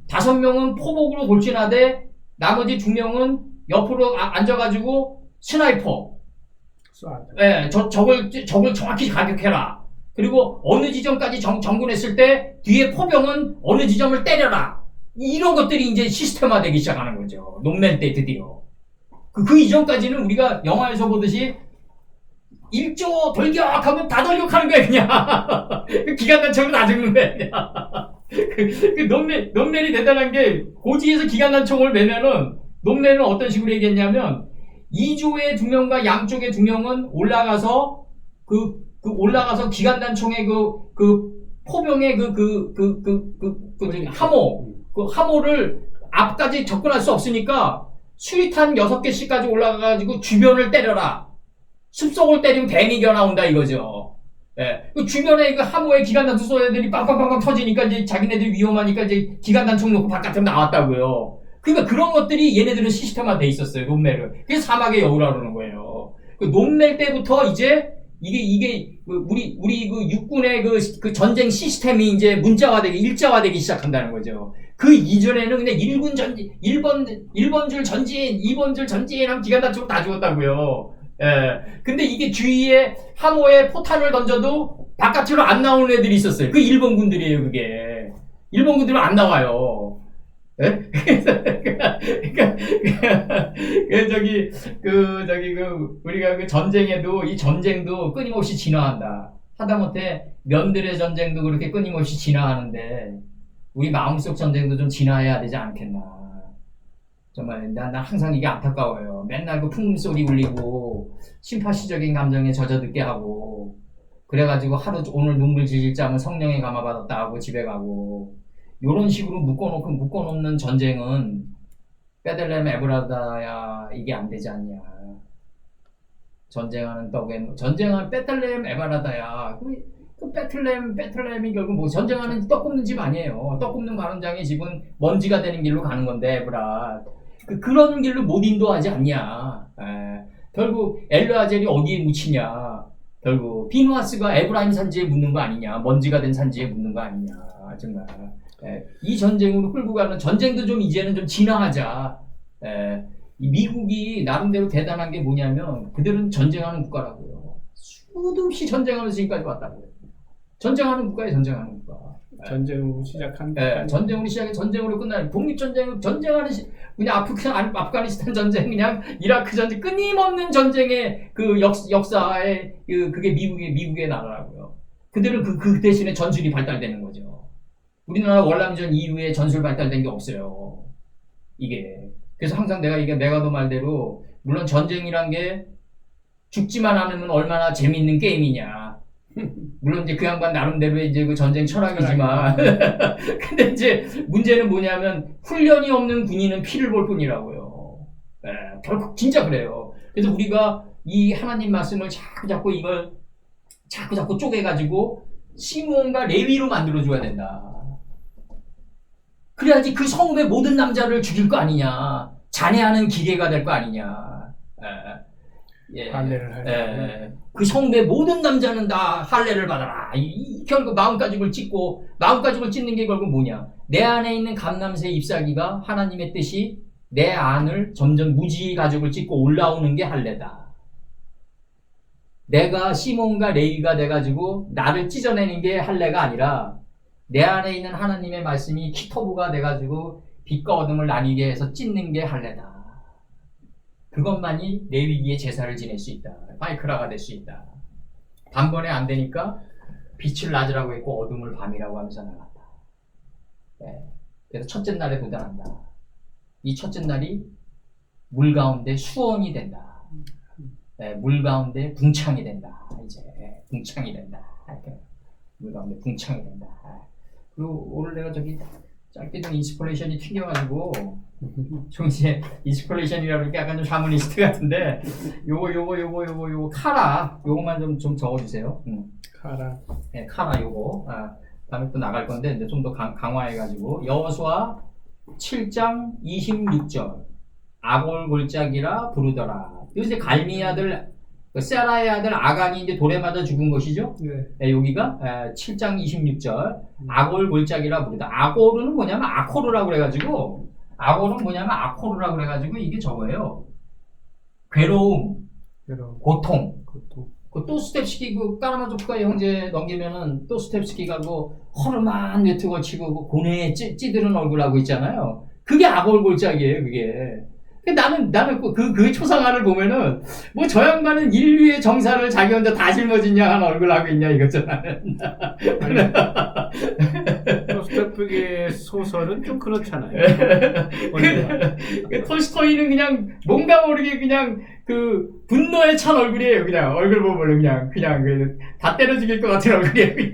5명은 포복으로 돌진하되 나머지 2명은 옆으로 앉아가지고 스나이퍼. 쏴. 예, 적을 정확히 가격해라. 그리고 어느 지점까지 정군했을 때 뒤에 포병은 어느 지점을 때려라. 이런 것들이 이제 시스템화되기 시작하는 거죠. 논멜 때 드디어. 그 이전까지는 우리가 영화에서 보듯이 일조 돌격하면 다 돌격하는 거야 그냥. 기관단총으로 다 죽는 거야 그냥. 그 논멜이 대단한 게 고지에서 기관단총을 매면은 논멜은 어떤 식으로 얘기했냐면 2조의 2명과 양쪽의 2명은 올라가서 올라가서 기관단총의 그 포병의 함호를 앞까지 접근할 수 없으니까 수리탄 6개씩까지 올라가가지고 주변을 때려라. 숲속을 때리면 뱀이 기어 나온다 이거죠. 예. 그 주변에 그 함호에 기관단총 쏘는 애들이 빵빵빵빵 터지니까 이제 자기네들 위험하니까 이제 기관단총 놓고 바깥으로 나왔다고요. 그러니까 그런 것들이 얘네들은 시스템화 돼 있었어요. 논멜을. 그게 사막의 여우라 그러는 거예요. 그 논멜 때부터 이제 이게 우리 그 육군의 그 전쟁 시스템이 이제 문자화되기 일자화되기 시작한다는 거죠. 그 이전에는 그냥 1번 줄 전진, 2번 줄 전진 하면 기관단총 다 죽었다고요. 예. 근데 이게 주위에 함호에 포탄을 던져도 바깥으로 안 나오는 애들이 있었어요. 그 일본 군들이에요, 그게. 일본 군들은 안 나와요. 예? 우리가 그 전쟁에도, 이 전쟁도 끊임없이 진화한다. 하다못해 면들의 전쟁도 그렇게 끊임없이 진화하는데, 우리 마음속 전쟁도 좀 진화해야 되지 않겠나. 정말, 난 항상 이게 안타까워요. 맨날 그 풍문소리 울리고, 심파시적인 감정에 젖어듣게 하고, 그래가지고 오늘 눈물 질질 짜면 성령에 감화받았다 하고 집에 가고, 요런 식으로 묶어놓는 전쟁은 베들레헴 에브라다야 이게 안 되지 않냐. 전쟁하는 베들레헴 에브라다야. 그 베틀레헴이 결국 뭐 전쟁하는 떡 굽는 집 아니에요. 떡 굽는 가는장의 집은 먼지가 되는 길로 가는 건데 에브라. 그런 길로 못 인도하지 않냐. 결국 엘르아젤이 어디에 묻히냐. 결국 비누아스가 에브라임 산지에 묻는 거 아니냐. 먼지가 된 산지에 묻는 거 아니냐. 정말. 이 전쟁으로 끌고 가는 전쟁도 좀 이제는 좀 진화하자. 이 미국이 나름대로 대단한 게 뭐냐면 그들은 전쟁하는 국가라고요. 수도 없이 전쟁하면서 지금까지 왔다고요. 전쟁하는 국가에 전쟁하는 국가. 전쟁으로 시작한 전쟁으로 시작해 전쟁으로 끝나는 독립전쟁 전쟁하는 그냥 아프가니스탄 전쟁 그냥 이라크 전쟁 끊임없는 전쟁의 그 역사에 그게 미국의 나라라고요. 그들은 그 대신에 전술이 발달되는 거죠. 우리나라 월남전 이후에 전술 발달된 게 없어요. 이게. 그래서 항상 내가 이게 메가도 말대로 물론 전쟁이란 게 죽지만 않으면 얼마나 재밌는 게임이냐. 물론 이제 그 양반 나름대로 이제 그 전쟁 철학이지만 근데 이제 문제는 뭐냐면 훈련이 없는 군인은 피를 볼 뿐이라고요. 결국 진짜 그래요. 그래서 우리가 이 하나님 말씀을 자꾸 이걸 자꾸 쪼개가지고 시므온과 레위로 만들어줘야 된다. 그래야지 그 성읍의 모든 남자를 죽일 거 아니냐. 잔해하는 기계가 될 거 아니냐. 할례를 하냐. 그 성읍의 모든 남자는 다 할례를 받아라. 결국 마음가짐을 찢는 게 결국 뭐냐. 내 안에 있는 감람새 잎사귀가 하나님의 뜻이 내 안을 점점 무지히 가죽을 찢고 올라오는 게 할례다. 내가 시몬과 레위가 돼가지고 나를 찢어내는 게 할례가 아니라 내 안에 있는 하나님의 말씀이 키터부가 돼가지고 빛과 어둠을 나뉘게 해서 찢는 게 할례다. 그것만이 레위기의 제사를 지낼 수 있다. 마이크라가 될 수 있다. 단번에 안 되니까 빛을 낮이라고 했고 어둠을 밤이라고 하면서 나갔다. 그래서 첫째 날에 도달한다. 이 첫째 날이 물 가운데 수원이 된다. 물 가운데 붕창이 된다. 이제 붕창이 된다. 물 가운데 붕창이 된다. 그리고 오늘 내가 저기 짧게 좀 인스피레이션이 튀겨가지고 좀 이제 인스피레이션이라 그러니까 약간 좀 샤머니스트 같은데 요거 카라 요거만 좀 적어주세요. 카라. 네, 카라 요거. 다음에 또 나갈 건데 이제 좀 더 강화해가지고 여호수아 7장 26절 아골 골짜기라 부르더라. 이제 갈미 아들 세라의 아들 아간이 이제 돌에 맞아 죽은 것이죠. 네. 여기가 7장 26절 아골 골짜기라 부르다. 아골은 뭐냐면 아코르라고 그래가지고 이게 저거예요. 괴로움, 그럼 고통. 그것도 그 또스텝스키 그 까라마조프가 형제 넘기면은 또스텝스키가 그 허름한 외투 걸치고 그 고뇌에 찌드는 얼굴하고 있잖아요. 그게 악얼골짝이에요, 그게. 나는 그 초상화를 보면은 뭐 저 양반은 인류의 정사를 자기 혼자 다 짊어지냐 한 얼굴하고 있냐 이거잖아. 도스토옙스키의 소설은 좀 그렇잖아요. 톨스토이는 그냥 뭔가 모르게 그냥 그 분노에 찬 얼굴이에요. 그냥 얼굴 보면 그냥 다 때려 죽일 것 같은 얼굴이에요. 그냥.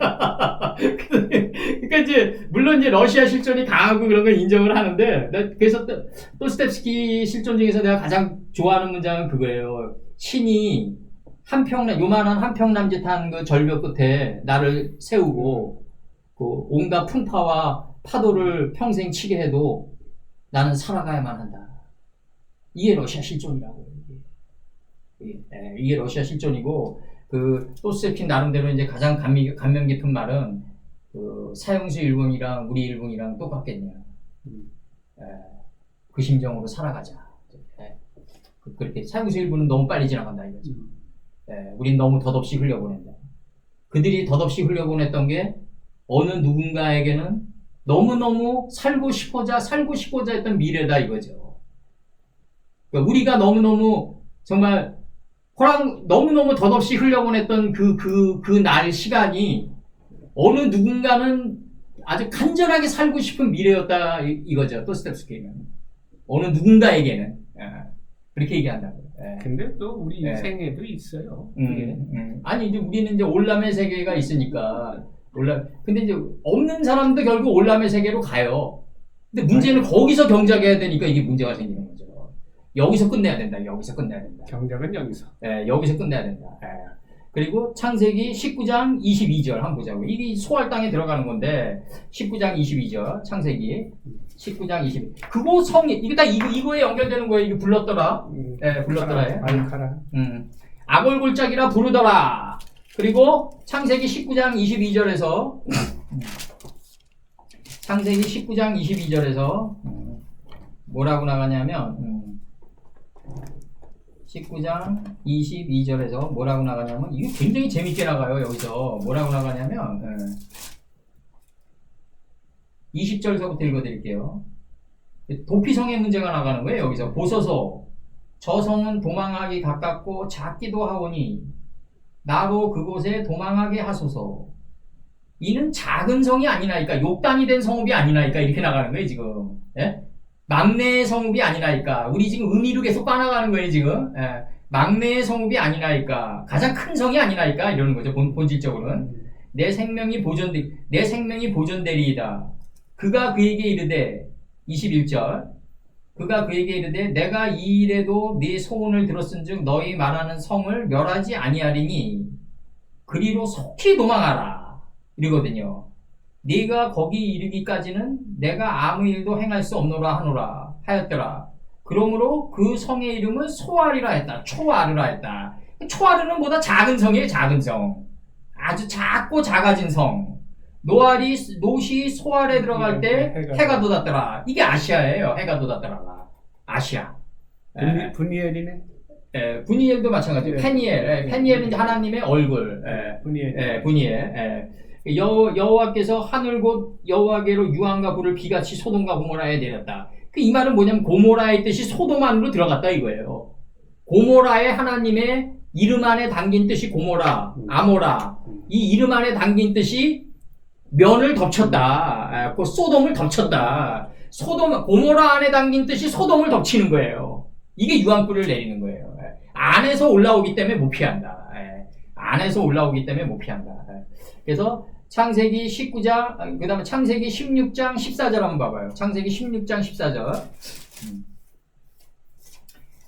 그러니까 이제 물론 이제 러시아 실존이 강하고 그런 걸 인정을 하는데 그래서 또스텝스키 실존 중에서 내가 가장 좋아하는 문장은 그거예요. 신이 요만한 한평 남짓한 그 절벽 끝에 나를 세우고 그 온갖 풍파와 파도를 평생 치게 해도 나는 살아가야만 한다. 이게 러시아 실존이라고. 이게 러시아 실존이고 그 또스텝스키 나름대로 이제 가장 감명 깊은 말은 그 사형수 일본이랑 우리 일본이랑 똑같겠냐. 그 심정으로 살아가자. 그렇게 사형수 일본은 너무 빨리 지나간다 이거죠. 우린 너무 덧없이 흘려보낸다. 그들이 덧없이 흘려보냈던 게 어느 누군가에게는 너무너무 살고 싶어자 했던 미래다 이거죠. 그러니까 우리가 너무너무 정말 너무너무 덧없이 흘려보냈던 그 날 시간이 어느 누군가는 아주 간절하게 살고 싶은 미래였다 이거죠. 또스텝스키는 어느 누군가에게는 그렇게 얘기한다고요. 근데 또 우리 인생에도 있어요. 아니 이제 우리는 이제 올람의 세계가 있으니까 근데 이제 없는 사람도 결국 올람의 세계로 가요. 근데 문제는 거기서 경작해야 되니까 이게 문제가 생기는 거죠. 여기서 끝내야 된다. 여기서 끝내야 된다. 경작은 여기서. 여기서 끝내야 된다. 그리고 창세기 19장 22절 한번 보자고. 이게 소알 땅에 들어가는 건데 19장 22절 창세기 19장 22. 그거 성이 이게 다 이거에 연결되는 거예요. 이게 불렀더라. 불렀더라. 알카라. 악얼골짝이라 부르더라. 그리고 창세기 19장 22절에서 창세기 19장 22절에서 뭐라고 나가냐면 19장 22절에서 뭐라고 나가냐면 이게 굉장히 재밌게 나가요. 여기서 뭐라고 나가냐면 20절서부터 읽어드릴게요. 도피성의 문제가 나가는 거예요. 여기서 보소서 저 성은 도망하기 가깝고 작기도 하오니 나로 그곳에 도망하게 하소서. 이는 작은 성이 아니나이까 욕단이 된 성읍이 아니나이까 이렇게 나가는 거예요 지금. 막내의 성읍이 아니라니까. 우리 지금 의미로 계속 빠나가는 거예요 지금. 막내의 성읍이 아니라니까. 가장 큰 성이 아니라니까 이러는 거죠. 본질적으로는 내 생명이 보존되리이다. 그가 그에게 이르되 21절 그가 그에게 이르되 내가 이 일에도 네 소원을 들었은즉 너희 말하는 성을 멸하지 아니하리니 그리로 속히 도망하라 이러거든요. 네가 거기 이르기까지는 내가 아무 일도 행할 수 없노라 하였더라. 그러므로 그 성의 이름은 소알이라 했다. 초아르라 했다. 초아르는 보다 작은 성이에요. 작은 성. 아주 작고 작아진 성. 노시 소알에 들어갈 때 해가 돋았더라. 이게 아시아예요. 해가 돋았더라가. 아시아. 분이엘이네. 분이엘도 마찬가지예요. 페니엘은 이제 하나님의 얼굴. 분이엘. 여호와께서 하늘 곧 여호와께로 유황과 불을 비같이 소돔과 고모라에 내렸다. 이 말은 뭐냐면 고모라의 뜻이 소돔 안으로 들어갔다 이거예요. 고모라의 하나님의 이름 안에 담긴 뜻이 고모라, 아모라. 이 이름 안에 담긴 뜻이 면을 덮쳤다. 그 소돔을 덮쳤다. 고모라 안에 담긴 뜻이 소돔을 덮치는 거예요. 이게 유황불을 내리는 거예요. 안에서 올라오기 때문에 못 피한다. 안에서 올라오기 때문에 못 피한다. 그래서 창세기 19장, 그 다음에 창세기 16장 14절 한번 봐봐요. 창세기 16장 14절.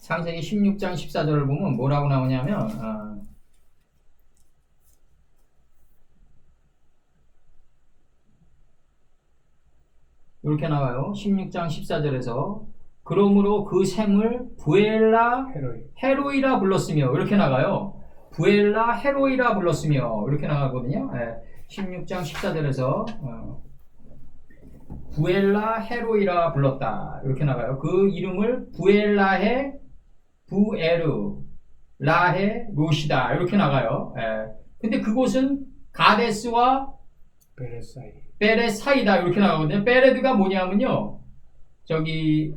창세기 16장 14절을 보면 뭐라고 나오냐면, 이렇게 나와요. 16장 14절에서 그러므로 그 샘을 부엘라 헤로이라 불렀으며 이렇게 나가요. 부엘라 헤로이라 불렀으며 이렇게 나가거든요. 16장 14절에서 부엘라 헤로이라 불렀다 이렇게 나가요. 그 이름을 부엘라헤 부에르, 라헤, 로시다 이렇게 나가요. 예. 근데 그곳은 가데스와 베레사이. 베레 사이다 이렇게 나가거든요. 베레드가 뭐냐면요. 저기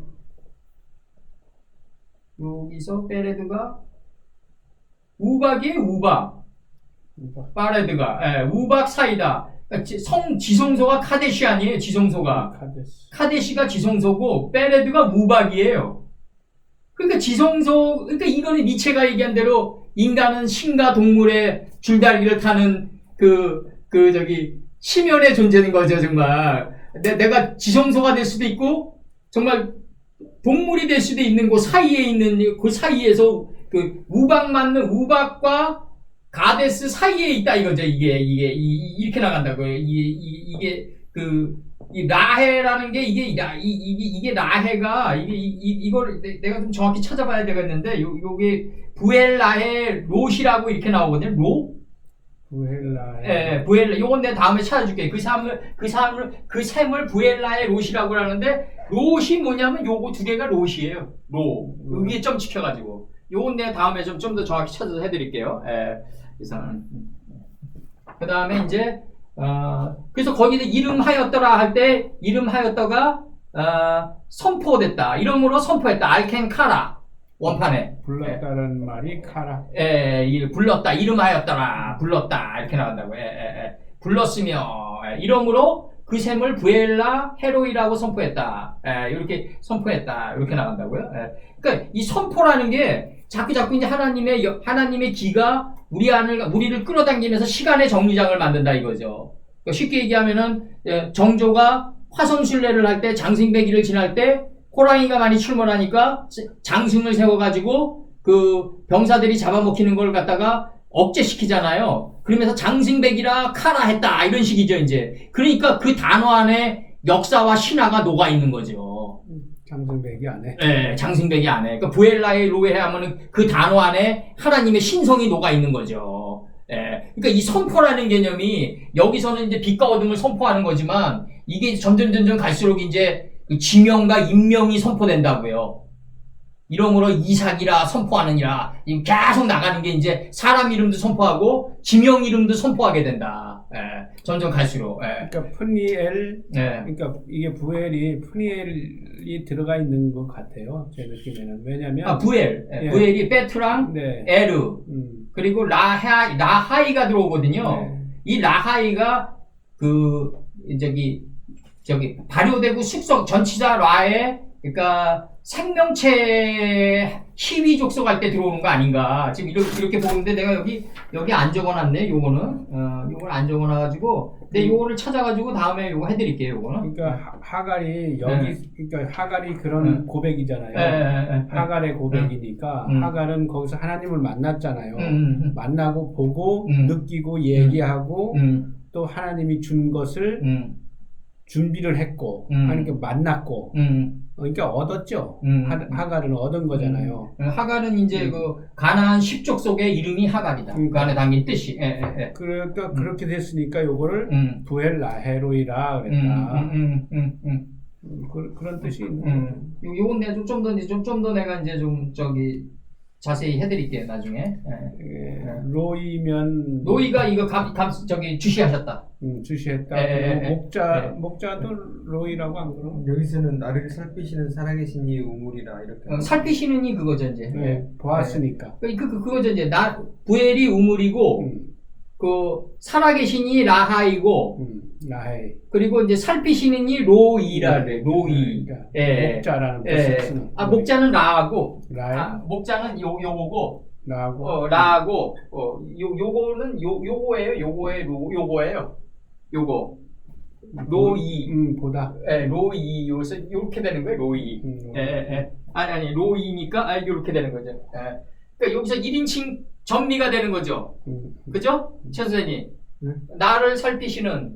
여기서 베레드가 우박이에요. 우박. 파레드가 우박 사이다. 그러니까 지성소가 카데시 아니에요. 지성소가 카데스. 카데시가 지성소고 베레드가 우박이에요. 그러니까 지성소 그러니까 이거는 니체가 얘기한 대로 인간은 신과 동물의 줄다리기를 타는 저기 심연의 존재인 거죠. 정말 내가 지성소가 될 수도 있고 정말 동물이 될 수도 있는 그 사이에 있는 그 사이에서 그 우박 맞는 우박과 가데스 사이에 있다 이거죠. 이게 이렇게 나간다고요. 이게 이 라헤라는 게 이게 라헤가 이걸 내가 좀 정확히 찾아봐야 되겠는데 요게 부엘라헤 롯이라고 이렇게 나오거든요. 롯? 부엘라. 예, 부엘라. 요건 내가 다음에 찾아줄게. 그 샘을 부엘라의 롯이라고 하는데, 롯이 뭐냐면 요거 두 개가 롯이에요. 롯. 여기에 점 찍혀가지고. 요건 내가 다음에 좀 더 정확히 찾아서 해드릴게요. 예, 이상은. 그 다음에 이제, 그래서 거기서 이름하였더라 할 때, 이름하였더가, 선포됐다. 이름으로 선포했다. 알켄 카라. 원판에. 불렀다는 말이 카라. 불렀다. 이름하였더라. 불렀다. 이렇게 나간다고. 불렀으며, 이름으로 그 샘을 부엘라 헤로이라고 선포했다. 이렇게 선포했다. 이렇게 나간다고요. 그러니까 이 선포라는 게 자꾸 이제 하나님의 기가 우리를 끌어당기면서 시간의 정류장을 만든다 이거죠. 그러니까 쉽게 얘기하면은, 정조가 화성순례를 할 때 장승배기를 지날 때 호랑이가 많이 출몰하니까 장승을 세워가지고 그 병사들이 잡아먹히는 걸 갖다가 억제시키잖아요. 그러면서 장승백이라 카라 했다 이런 식이죠 이제. 그러니까 그 단어 안에 역사와 신화가 녹아 있는 거죠. 장승백이 안에. 네, 장승백이 안에. 그러니까 부엘라의 로에 하면은 그 단어 안에 하나님의 신성이 녹아 있는 거죠. 그러니까 이 선포라는 개념이 여기서는 이제 빛과 어둠을 선포하는 거지만 이게 점점 갈수록 이제 지명과 인명이 선포된다고요. 이름으로 이삭이라 선포하느니라. 계속 나가는 게 이제 사람 이름도 선포하고 지명 이름도 선포하게 된다. 점점 갈수록. 그러니까 푸니엘. 네. 그러니까 이게 부엘이 푸니엘이 들어가 있는 것 같아요. 제 느낌에는. 왜냐면 부엘. 예. 부엘이 베트랑 네. 에르 그리고 라하이가 들어오거든요. 네. 이 라하이가 저기 발효되고 숙성 전치사 라에 그러니까 생명체 희위 족속할 때 들어오는 거 아닌가 지금 이렇게 보는데 내가 여기 안 적어놨네. 요거는 요걸 안 적어놔가지고 근데 요거를 찾아가지고 다음에 요거 해드릴게요. 요거는 그러니까 하갈이 그러니까 하갈이 그런 고백이잖아요. 하갈의 고백이니까 하갈은 거기서 하나님을 만났잖아요. 만나고 보고 느끼고 얘기하고 또 하나님이 준 것을 준비를 했고, 그러니까 만났고, 그러니까 얻었죠. 하갈은 얻은 거잖아요. 하갈은 이제 가나안 10족 속의 이름이 하갈이다. 그 안에 담긴 뜻이. 그러니까 그렇게 됐으니까 요거를 부엘 라헤로이라 그랬다. 그런 뜻이 있는. 요건 내가 좀 더 내가 이제 좀 자세히 해드릴게요 나중에. 로이면 노이가 이거 주시하셨다. 주시했다. 목자도 로이라고 안 그러? 여기서는 나를 살피시는 살아계신 이 우물이라 이렇게. 살피시는 이 그거죠 이제. 보았으니까. 그거죠 이제. 부엘이 우물이고 살아계신 이 라하이고. 라헤이. 그리고 이제 살피시는 이 로이라 그래. 로이. 그러니까 목자라는 뜻을 쓰는. 목자는 라하고. 라헤이. 목자는 요거고. 라하고. 라하고. 요거는 요거예요. 요거예요. 요거. 로이. 보다. 로이. 여기서 요렇게 되는 거예요. 로이. 아니 로이니까 요렇게 되는 거죠. 그러니까 여기서 1인칭 전미가 되는 거죠. 그죠? 최 선생님. 나를 살피시는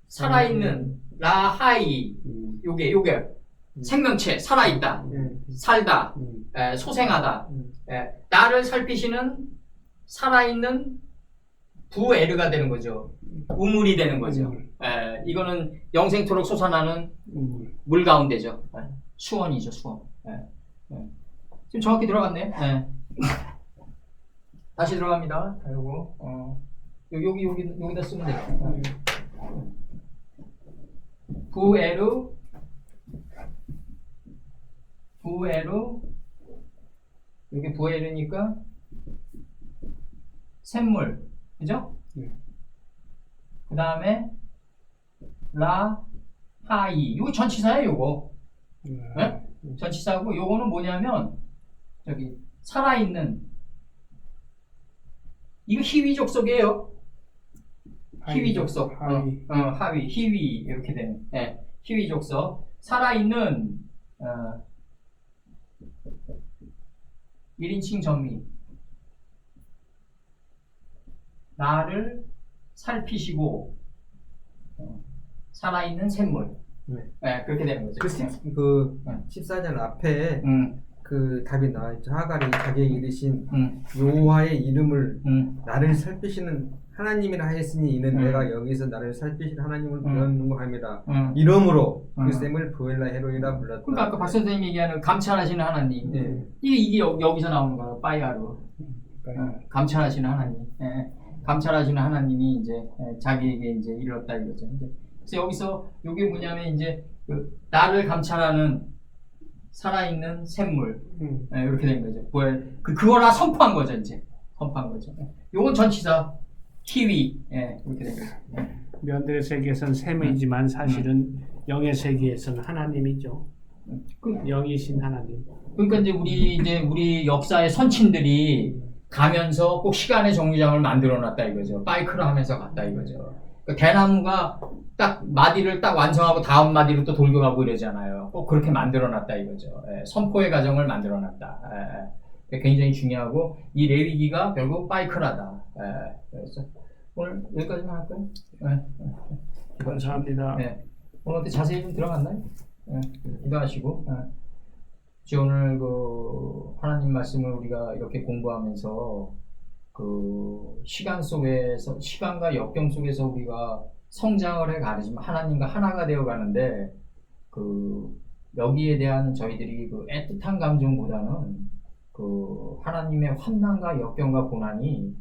살아있는 라하이. 요게 생명체 살아있다. 살다. 소생하다. 나를 살피시는 살아있는 부에르가 되는 거죠. 우물이 되는 거죠. 이거는 영생토록 솟아나는 물 가운데죠. 수원이죠, 수원. 지금 정확히 들어갔네. 다시 들어갑니다. 자, 요거 여기다 쓰면 돼요. 부에루 여기 부에루니까 샘물, 그죠? 그 다음에 라 하이, 이거 전치사예요. 요거 네? 전치사고, 요거는 뭐냐면 저기 살아있는, 이거 희위 족속이에요. 희위 족속. 하위, 희위 이렇게 되는. 희위 족속. 살아있는 1인칭 전미. 나를 살피시고 살아있는 샘물. 그렇게 되는 거죠. 그 14절 앞에 그 답이 나와있죠. 하갈이 자기에게 이르신 여호와의 이름을 나를 살피시는 하나님이라 하였으니 이는 내가 여기서 나를 살피실 하나님을 부르는고 합니다. 이러므로 그 셈을 부엘라 헤로이라 불렀다. 그러니까 아까 박 선생님이 얘기하는 감찰하시는 하나님. 이게 여기서 나오는 거예요. 빠이아로. 감찰하시는 하나님. 감찰하시는 하나님이 이제 자기에게 이제 이르렀다 이거죠. 그래서 여기서 이게 뭐냐면 이제 그 나를 감찰하는 살아있는 샘물. 이렇게 된 거죠. 그거라 선포한 거죠, 이제. 선포한 거죠. 요건 전치사. 키위. 이렇게 된 거죠. 면들의 세계에서는 셈이지만 사실은 영의 세계에서는 하나님이죠. 영이신 하나님. 그러니까 이제 우리 역사의 선친들이 가면서 꼭 시간의 정류장을 만들어놨다 이거죠. 바이크를 하면서 갔다 이거죠. 그러니까 대나무가 딱 마디를 딱 완성하고 다음 마디로 또 돌겨가고 이러잖아요. 꼭 그렇게 만들어놨다 이거죠. 선포의 과정을 만들어놨다. 굉장히 중요하고 이 레위기가 결국 바이크라다. 그래서 오늘 여기까지만 할까요? 감사합니다. 오늘 어떻게 자세히 좀 들어갔나요? 기도하시고. 오늘 그 하나님 말씀을 우리가 이렇게 공부하면서 그 시간 속에서, 시간과 역경 속에서 우리가 성장을 해 가지만 하나님과 하나가 되어 가는데, 그 여기에 대한 저희들이 그 애틋한 감정보다는 그 하나님의 환난과 역경과 고난이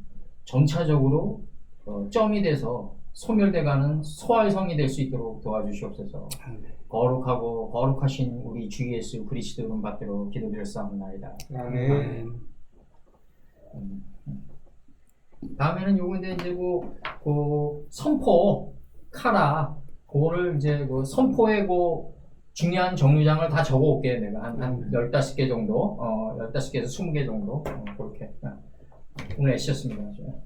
점차적으로 점이 돼서 소멸돼가는 소활성이 될 수 있도록 도와주시옵소서. 거룩하고 거룩하신 우리 주 예수 그리스도 이름 받들어 기도드렸사옵나이다. 아멘. 다음에는 요건데 이제 그 선포 카라 그거를 이제 그 선포의 그 중요한 정류장을 다 적어 올게요. 내가 한 15개 정도 15개에서 20개 정도 그렇게 오늘 애쓰셨습니다. 수고했습니다.